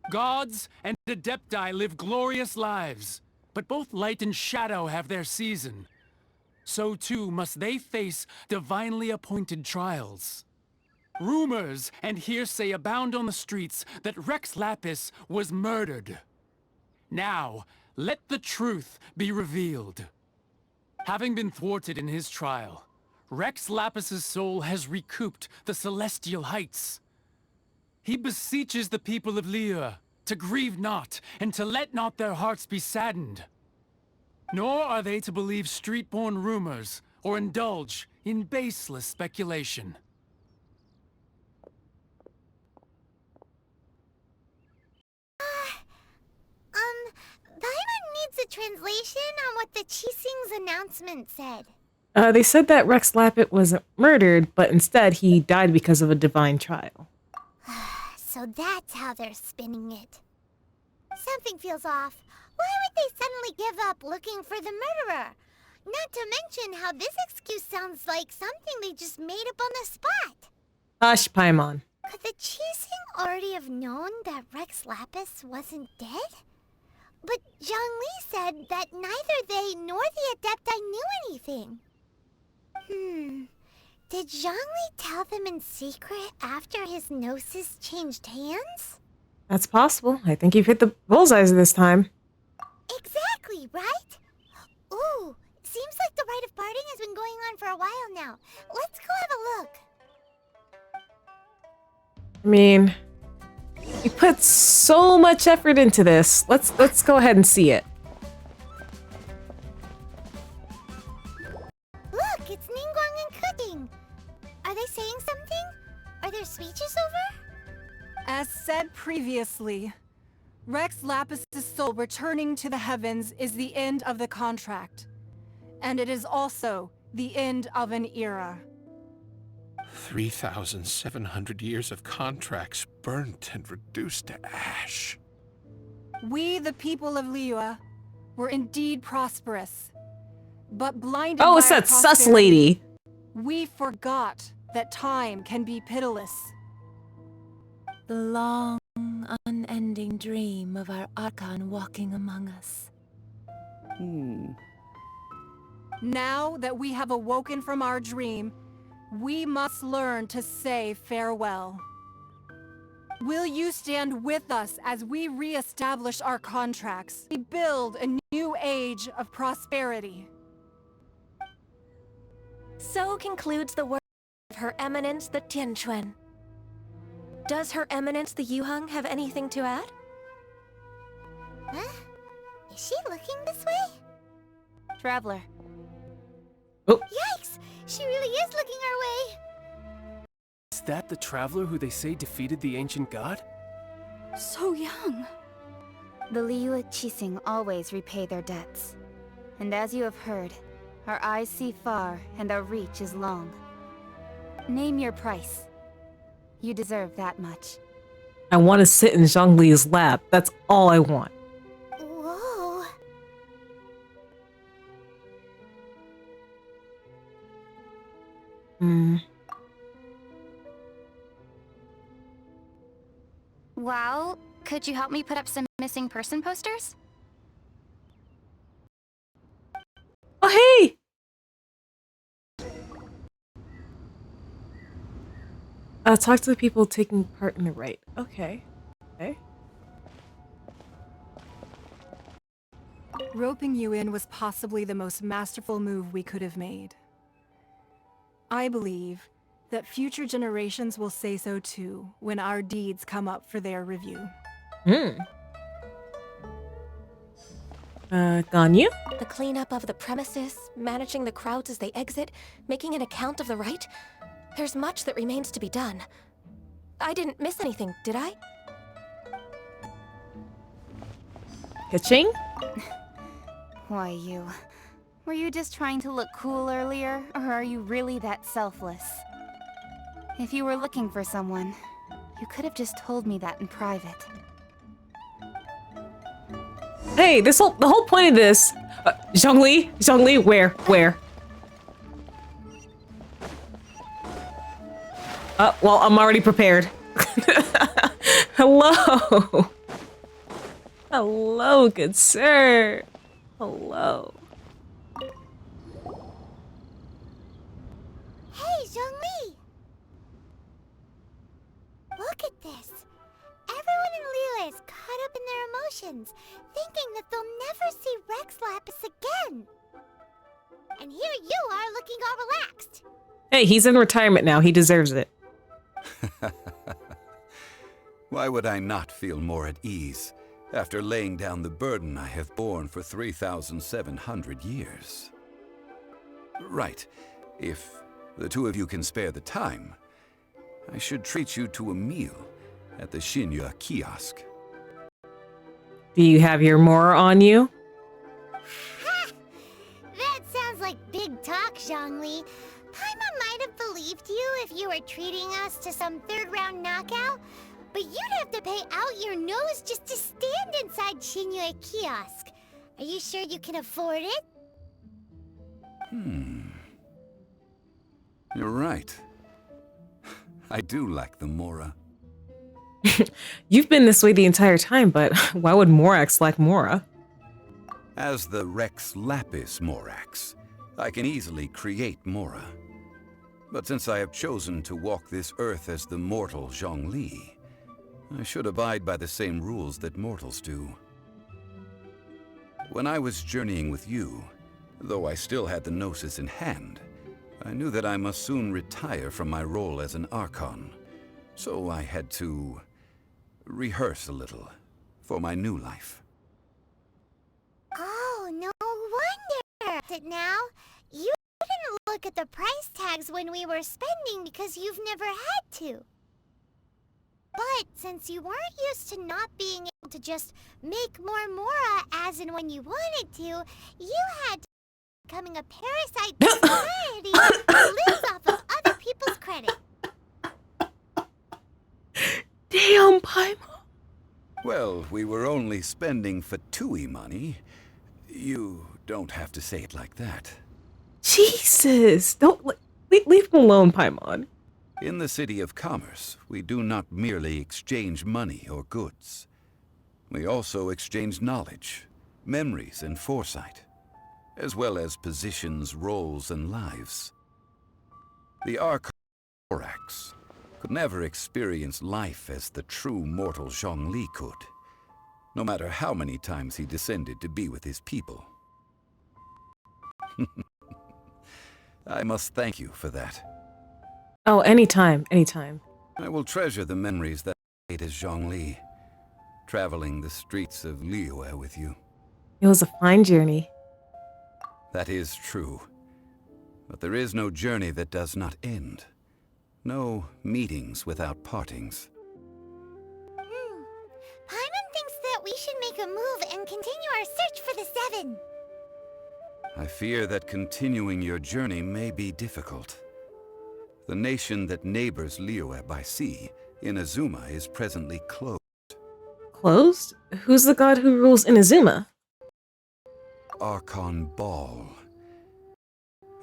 Gods and Adepti live glorious lives, but both light and shadow have their season. So too must they face divinely appointed trials. Rumors and hearsay abound on the streets that Rex Lapis was murdered. Now, let the truth be revealed. Having been thwarted in his trial, Rex Lapis's soul has recouped the celestial heights. He beseeches the people of Liyue to grieve not and to let not their hearts be saddened. Nor are they to believe street-born rumors or indulge in baseless speculation. Paimon needs a translation on what the Qixing's announcement said. They said that Rex Lapis wasn't murdered, but instead he died because of a divine trial. So that's how they're spinning it. Something feels off. Why would they suddenly give up looking for the murderer? Not to mention how this excuse sounds like something they just made up on the spot. Hush, Paimon. Could the Qixing already have known that Rex Lapis wasn't dead? But Zhongli said that neither they nor the Adepti knew anything. Did Zhongli tell them in secret after his gnosis changed hands? That's possible. I think you've hit the bullseyes this time. Exactly, right? Ooh, seems like the rite of parting has been going on for a while now. Let's go have a look. I mean, you put so much effort into this. Let's go ahead and see it. Look, it's Ningguang and Cutting. Are they saying something? Are their speeches over? As said previously, Rex Lapis's soul returning to the heavens is the end of the contract. And it is also the end of an era. 3,700 years of contracts burnt and reduced to ash. We, the people of Liyue, were indeed prosperous. But blinded Oh, by it's our that sus prosperity, lady. we forgot that time can be pitiless. The long, unending dream of our Archon walking among us. Now that we have awoken from our dream, we must learn to say farewell. Will you stand with us as we re-establish our contracts? We build a new age of prosperity. So concludes the work of Her Eminence the Tianquan. Does Her Eminence the Yuheng have anything to add? Huh? Is she looking this way? Traveler. Yikes! She really is looking our way! Is that the traveler who they say defeated the ancient god? So young. The Liyue Qixing always repay their debts. And as you have heard, our eyes see far and our reach is long. Name your price. You deserve that much. I want to sit in Zhongli's lap. That's all I want. Whoa. Well, could you help me put up some missing person posters? Oh, hey! Talk to the people taking part in the rite. Okay. Okay. Roping you in was possibly the most masterful move we could have made. I believe that future generations will say so too when our deeds come up for their review. Ganyu? The cleanup of the premises, managing the crowds as they exit, making an account of the rite? There's much that remains to be done. I didn't miss anything, did I? Ka-ching? Why you? Were you just trying to look cool earlier, or are you really that selfless? If you were looking for someone, you could have just told me that in private. Hey, the whole point of this... Zhongli, where? Well, I'm already prepared. Hello. Hello, good sir. Hello. Hey, Zhongli! Look at this. Everyone in Liyue is caught up in their emotions, thinking that they'll never see Rex Lapis again. And here you are looking all relaxed. Hey, he's in retirement now. He deserves it. Why would I not feel more at ease after laying down the burden I have borne for 3,700 years? Right. If the two of you can spare the time, I should treat you to a meal at the Shinya kiosk. Do you have your Mora on you? That sounds like big talk, Zhongli. Paimon might have believed you if you were treating us to some third-round knockout, but you'd have to pay out your nose just to stand inside Shinya kiosk. Are you sure you can afford it? You're right. I do like the Mora. You've been this way the entire time, but why would Morax like Mora? As the Rex Lapis Morax, I can easily create Mora. But since I have chosen to walk this earth as the mortal Zhongli, I should abide by the same rules that mortals do. When I was journeying with you, though I still had the Gnosis in hand, I knew that I must soon retire from my role as an Archon, so I had to rehearse a little for my new life. Oh, no wonder! Now, you didn't look at the price tags when we were spending because you've never had to. But since you weren't used to not being able to just make more Mora as and when you wanted to, you had to becoming a parasite to society that lives off of other people's credit. Damn, Paimon. Well, we were only spending Fatui money. You don't have to say it like that. Jesus, don't leave him alone, Paimon. In the City of Commerce, we do not merely exchange money or goods. We also exchange knowledge, memories, and foresight, as well as positions, roles, and lives. The Archon Morax could never experience life as the true mortal Zhongli could, no matter how many times he descended to be with his people. I must thank you for that. Oh, anytime, anytime. I will treasure the memories that I made as Zhongli, traveling the streets of Liyue with you. It was a fine journey. That is true. But there is no journey that does not end. No meetings without partings. Paimon thinks that we should make a move and continue our search for the Seven. I fear that continuing your journey may be difficult. The nation that neighbors Liyue by sea, Inazuma, is presently closed. Closed? Who's the god who rules Inazuma? Archon Ball.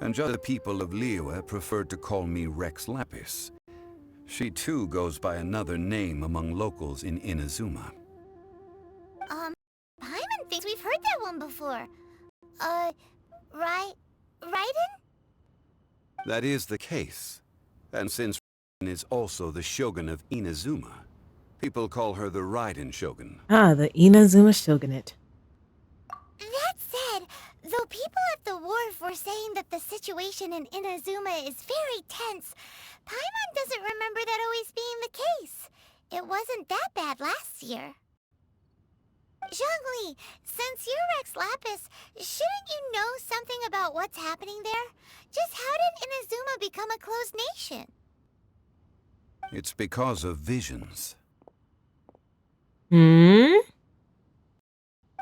And just the people of Liyue preferred to call me Rex Lapis. She too goes by another name among locals in Inazuma. Paimon thinks we've heard that one before. Raiden? That is the case. And since Raiden is also the Shogun of Inazuma, people call her the Raiden Shogun. Ah, the Inazuma Shogunate. That said, though people at the wharf were saying that the situation in Inazuma is very tense, Paimon doesn't remember that always being the case. It wasn't that bad last year. Zhongli, since you're Rex Lapis, shouldn't you know something about what's happening there? Just how did Inazuma become a closed nation? It's because of visions.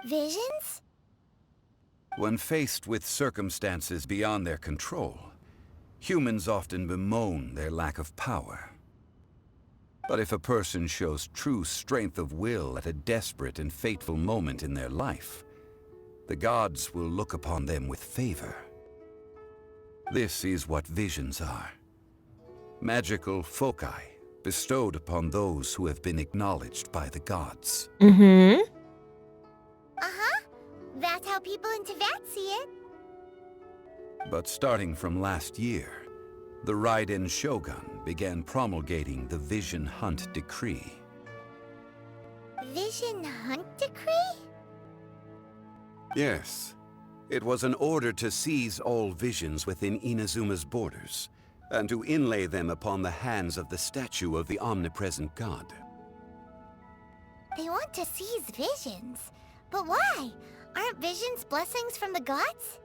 Visions? When faced with circumstances beyond their control, humans often bemoan their lack of power. But if a person shows true strength of will at a desperate and fateful moment in their life, the gods will look upon them with favor. This is what visions are. magical foci bestowed upon those who have been acknowledged by the gods. Mm-hmm. Uh-huh. That's how people in Teyvat see it. But starting from last year, the Raiden Shogun began promulgating the Vision Hunt Decree. Vision Hunt Decree? Yes. It was an order to seize all visions within Inazuma's borders, and to inlay them upon the hands of the statue of the omnipresent god. They want to seize visions. But why? Aren't visions blessings from the gods?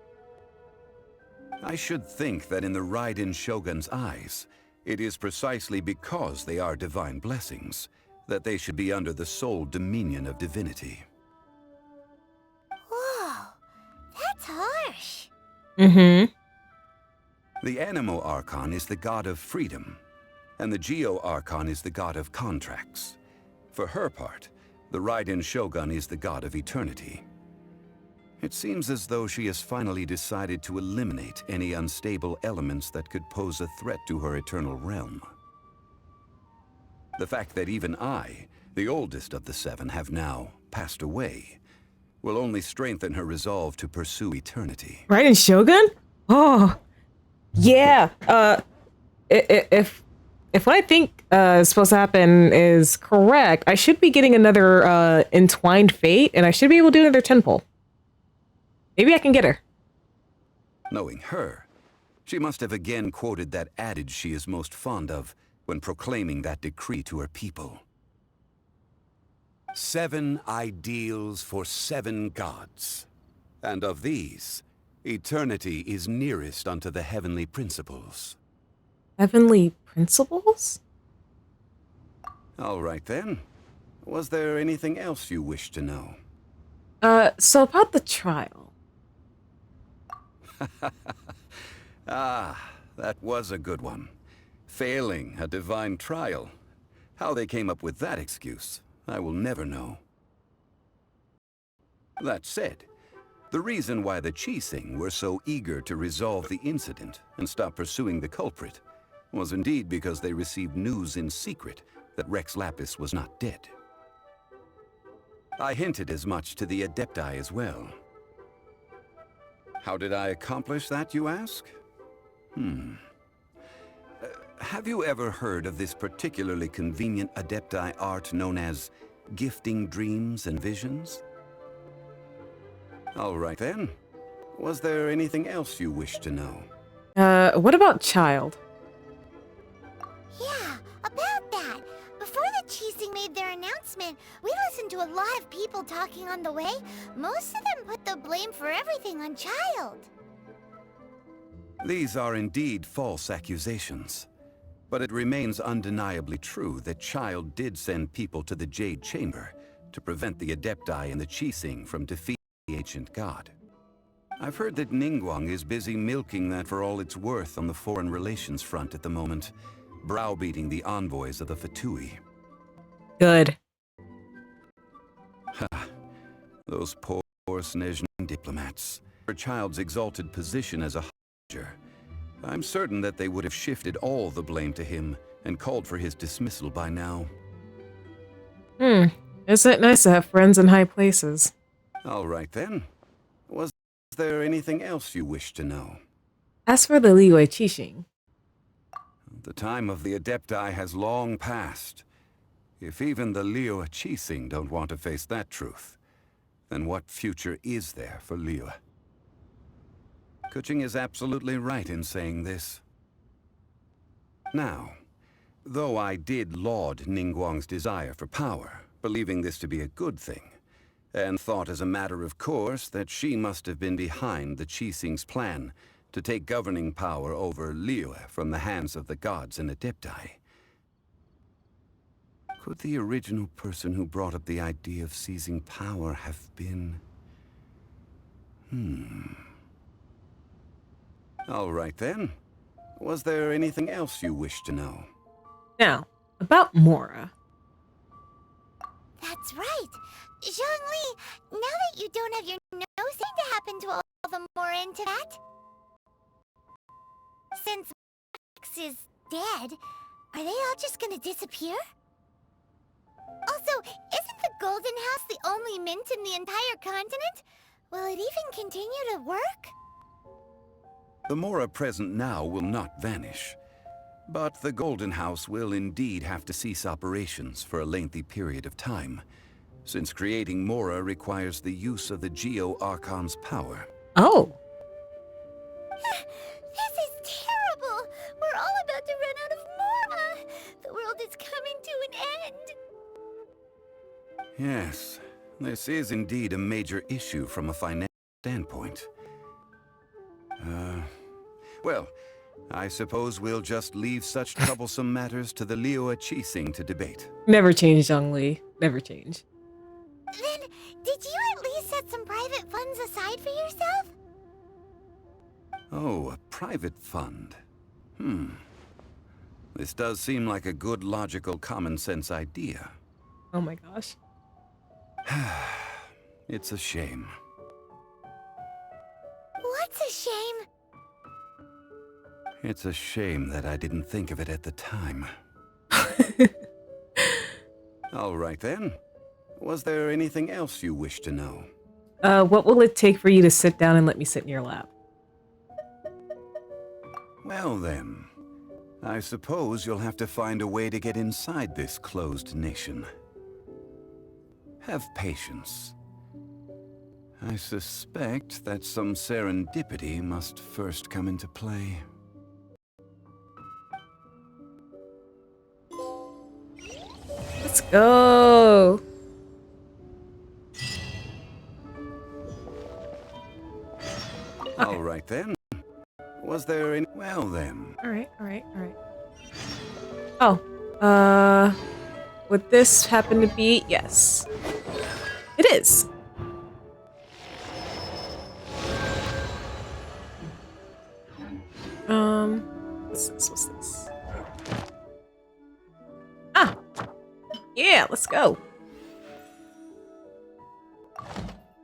I should think that in the Raiden Shogun's eyes, it is precisely because they are divine blessings that they should be under the sole dominion of divinity. Whoa, that's harsh. Mm-hmm. The Animo Archon is the god of freedom, and the Geo Archon is the god of contracts. For her part, the Raiden Shogun is the god of eternity. It seems as though she has finally decided to eliminate any unstable elements that could pose a threat to her eternal realm. The fact that even I, the oldest of the seven, have now passed away, will only strengthen her resolve to pursue eternity. Raiden Shogun? Oh, yeah. If what I think is supposed to happen is correct, I should be getting another Entwined Fate, and I should be able to do another temple. Maybe I can get her. Knowing her, she must have again quoted that adage she is most fond of when proclaiming that decree to her people. 7 ideals for 7 gods, and of these, eternity is nearest unto the heavenly principles. Heavenly principles? All right then. Was there anything else you wish to know? So about the trial. Ah, that was a good one. Failing a divine trial. How they came up with that excuse, I will never know. That said, the reason why the Qixing were so eager to resolve the incident and stop pursuing the culprit was indeed because they received news in secret that Rex Lapis was not dead. I hinted as much to the Adepti as well. How did I accomplish that, you ask? Have you ever heard of this particularly convenient Adepti art known as gifting dreams and visions? All right then. Was there anything else you wish to know? What about Child? Yeah, about that. Before the Qixing made their announcement, we listened to a lot of people talking on the way. Most of them put the blame for everything on Child. These are indeed false accusations. But it remains undeniably true that Child did send people to the Jade Chamber to prevent the Adepti and the Qixing from defeating the ancient god. I've heard that Ningguang is busy milking that for all it's worth on the foreign relations front at the moment, browbeating the envoys of the Fatui. Good. Ha! Those poor Snezhn diplomats. For Child's exalted position as a Hodger, I'm certain that they would have shifted all the blame to him and called for his dismissal by now. Isn't it nice to have friends in high places? All right then. Was there anything else you wish to know? As for the Liyue Qixing. The time of the Adepti has long passed. If even the Liyue Qixing don't want to face that truth, then what future is there for Liyue? Kuching is absolutely right in saying this. Now, though I did laud Ningguang's desire for power, believing this to be a good thing, and thought as a matter of course that she must have been behind the Qixing's plan to take governing power over Liyue from the hands of the gods and Adepti. Could the original person who brought up the idea of seizing power have been... All right then. Was there anything else you wish to know? Now, about Mora. That's right. Zhongli, now that you don't have your nose, what's going to happen to all the Mora into that? Since Max is dead, are they all just gonna disappear? Also, isn't the Golden House the only mint in the entire continent? Will it even continue to work? The Mora present now will not vanish. But the Golden House will indeed have to cease operations for a lengthy period of time, since creating Mora requires the use of the Geo-Archon's power. Oh. This is terrible! We're all about to run out of Mora! The world is coming to an end! Yes, this is indeed a major issue from a financial standpoint. Well, I suppose we'll just leave such troublesome matters to the Liyue Qixing to debate. Never change, Zhongli. Never change. Then, did you at least set some private funds aside for yourself? Oh, a private fund. This does seem like a good, logical, common-sense idea. Oh my gosh. It's a shame. What's a shame? It's a shame that I didn't think of it at the time. All right then. Was there anything else you wish to know? What will it take for you to sit down and let me sit in your lap? Well then, I suppose you'll have to find a way to get inside this closed nation. Have patience. I suspect that some serendipity must first come into play. Let's go. All right then. Was there any... Well then. All right. Oh, would this happen to be? Yes. It is. What's this? Ah! Yeah, let's go.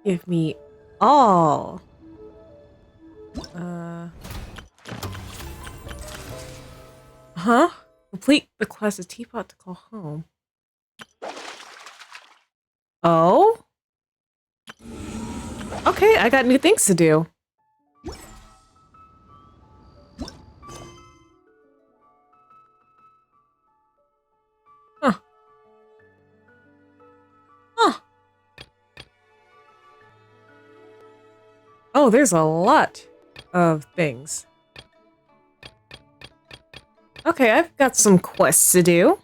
Give me all. Huh? Complete the quest of Teapot to call home. Oh? Okay, I got new things to do. Huh. Oh, there's a lot of things. Okay, I've got some quests to do.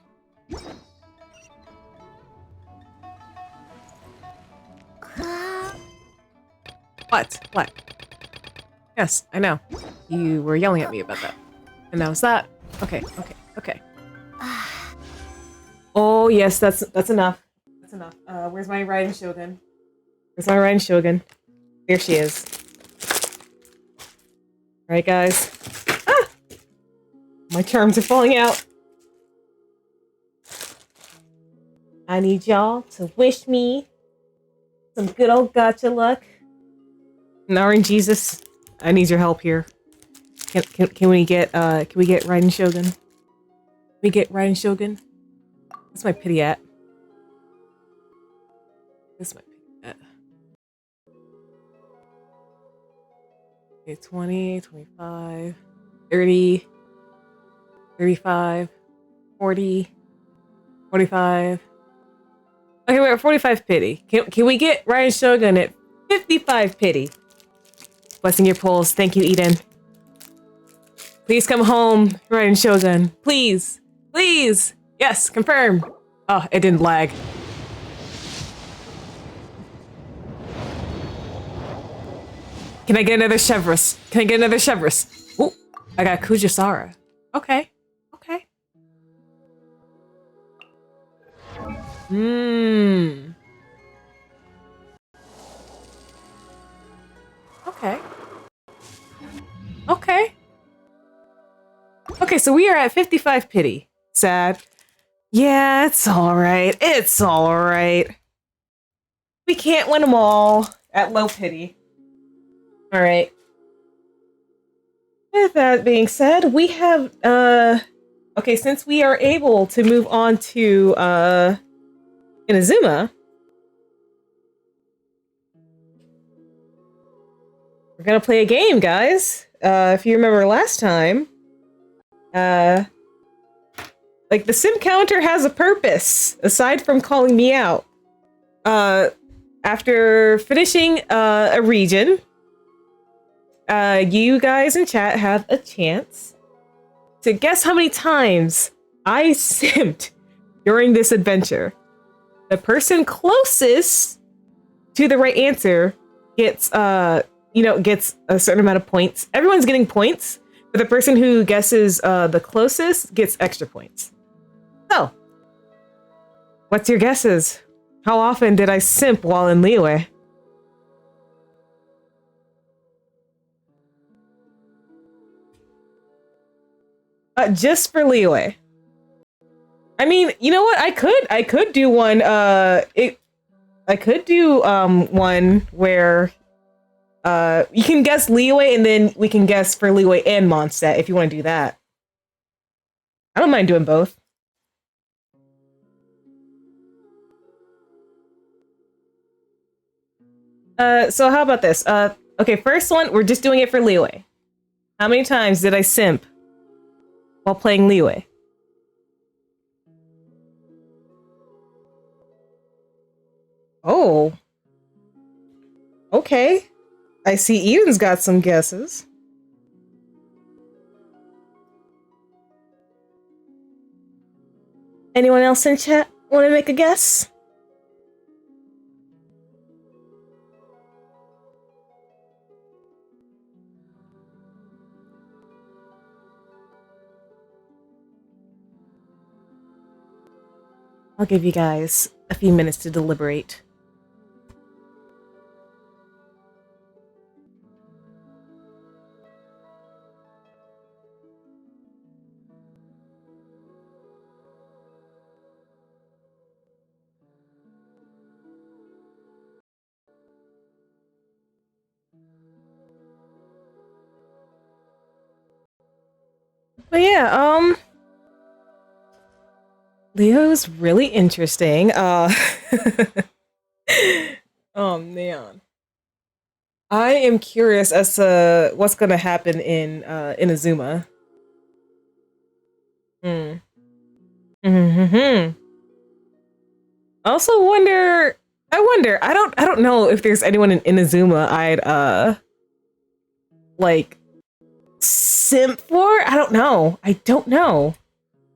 What? Yes, I know. You were yelling at me about that. And that was that. Okay. Oh, yes, that's enough. That's enough. Where's my riding Shogun? There she is. Alright, guys. Ah! My charms are falling out. I need y'all to wish me some good old gacha luck. Narin Jesus, I need your help here. Can we get Raiden Shogun? What's my pity at? Okay, 20, 25, 30, 35, 40, 45. Okay, we're at 45 pity. Can we get Raiden Shogun at 55 pity? Blessing your polls. Thank you, Eden. Please come home, Raiden Shogun. Please. Yes, confirm. Oh, it didn't lag. Can I get another Chevrolet? Ooh, I got Kujisara. Okay. Okay, so we are at 55 pity. Sad. Yeah, it's alright. We can't win them all at low pity. Alright. With that being said, we have Okay, since we are able to move on to Inazuma, we're gonna play a game, guys. If you remember last time, like the sim counter has a purpose aside from calling me out. After finishing a region, you guys in chat have a chance to guess how many times I simped during this adventure. The person closest to the right answer gets gets a certain amount of points. Everyone's getting points, but the person who guesses the closest gets extra points. So, what's your guesses? How often did I simp while in Liyue? Just for Liyue. I mean, you know what? I could do one. I could do one where you can guess Liyue and then we can guess for Liyue and Mondstadt if you want to do that. I don't mind doing both. So how about this? Okay, first one, we're just doing it for Liyue. How many times did I simp while playing Liyue? Oh. Okay. I see Eden's got some guesses. Anyone else in chat want to make a guess? I'll give you guys a few minutes to deliberate. But yeah, Leo's really interesting. Oh man. I am curious as to what's gonna happen in Inazuma. Hmm. Hmm. I also wonder I don't know if there's anyone in Inazuma I'd like simp for. I don't know.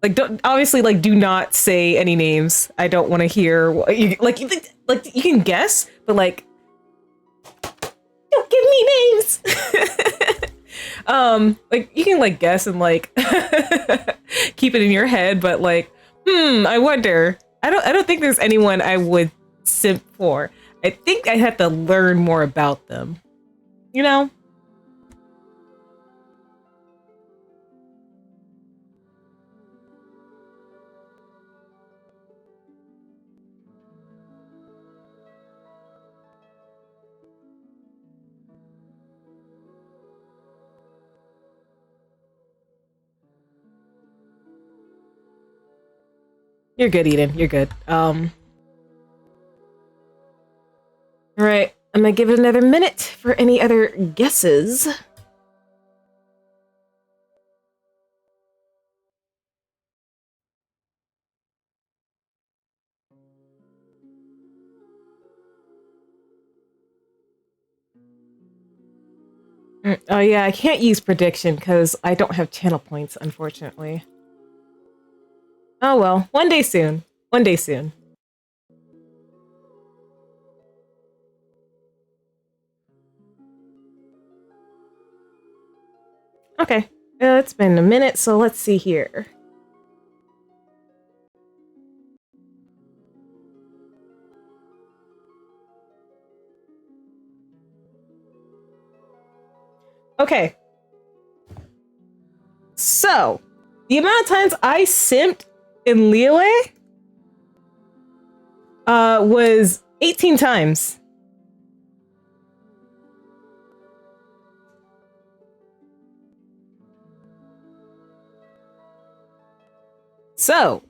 Like, don't obviously like do not say any names. I don't want to hear what you like. You can guess, but like, don't give me names. Like you can like guess and like keep it in your head, but like, I wonder. I don't think there's anyone I would simp for. I think I have to learn more about them. You know? You're good, Eden. You're good. All right. I'm gonna give it another minute for any other guesses. Oh yeah, I can't use prediction because I don't have channel points, unfortunately. Oh well, one day soon. One day soon. Okay, it's been a minute, so let's see here. Okay. So, the amount of times I simped in Liyue was 18 times. So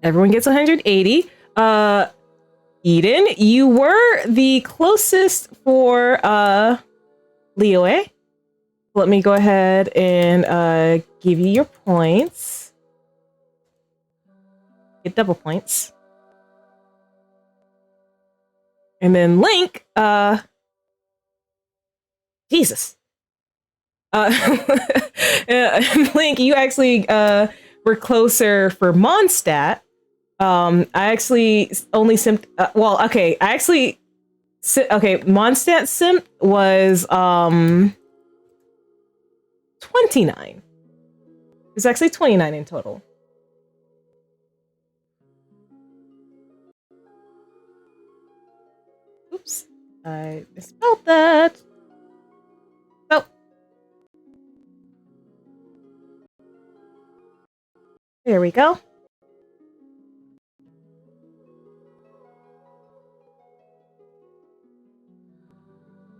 everyone gets 180. Eden, you were the closest for Liyue. Let me go ahead and give you your points. Get double points. And then Link, Jesus. Link, you actually were closer for Mondstadt. I actually only simped. Well, okay. I actually. Okay, Mondstadt simp was 29. It's actually 29 in total. Oops, I misspelled that. Oh. There we go.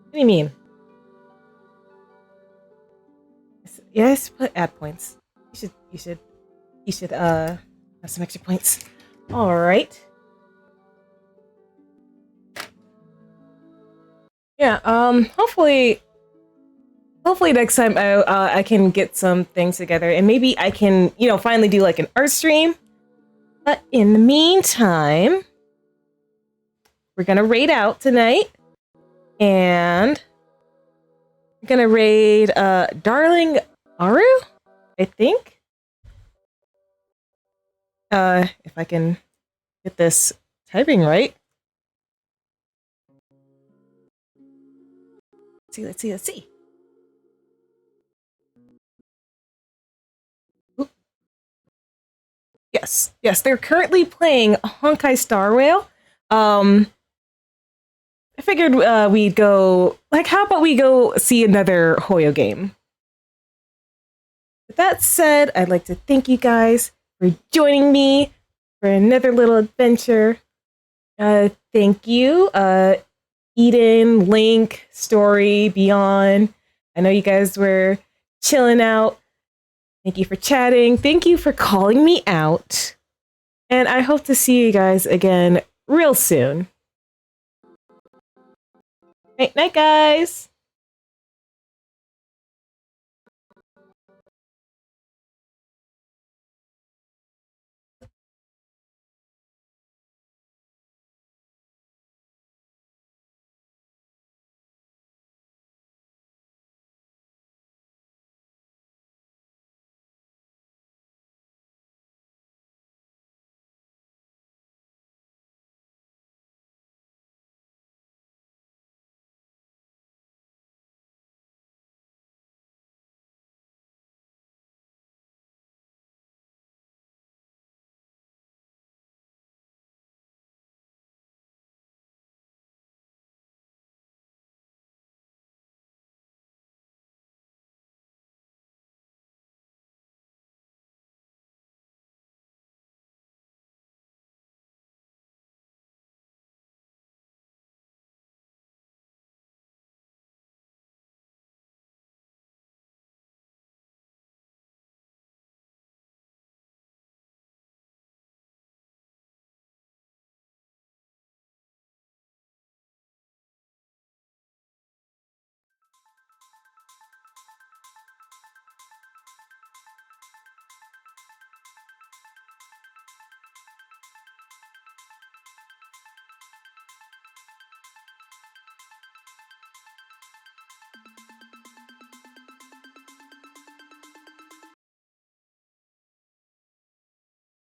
What do you mean? Yes, put add points. You should have some extra points. All right. Yeah, hopefully next time I can get some things together and maybe I can, finally do like an art stream. But in the meantime, we're gonna raid out tonight. And we're gonna raid Darling Aru, I think. If I can get this typing right. Let's see. Oop. Yes, they're currently playing Honkai Star Rail. I figured we'd go, how about we go see another Hoyo game? With that said, I'd like to thank you guys for joining me for another little adventure. Thank you, Eden, Link, Story, Beyond. I know you guys were chilling out. Thank you for chatting. Thank you for calling me out. And I hope to see you guys again real soon. Night, guys.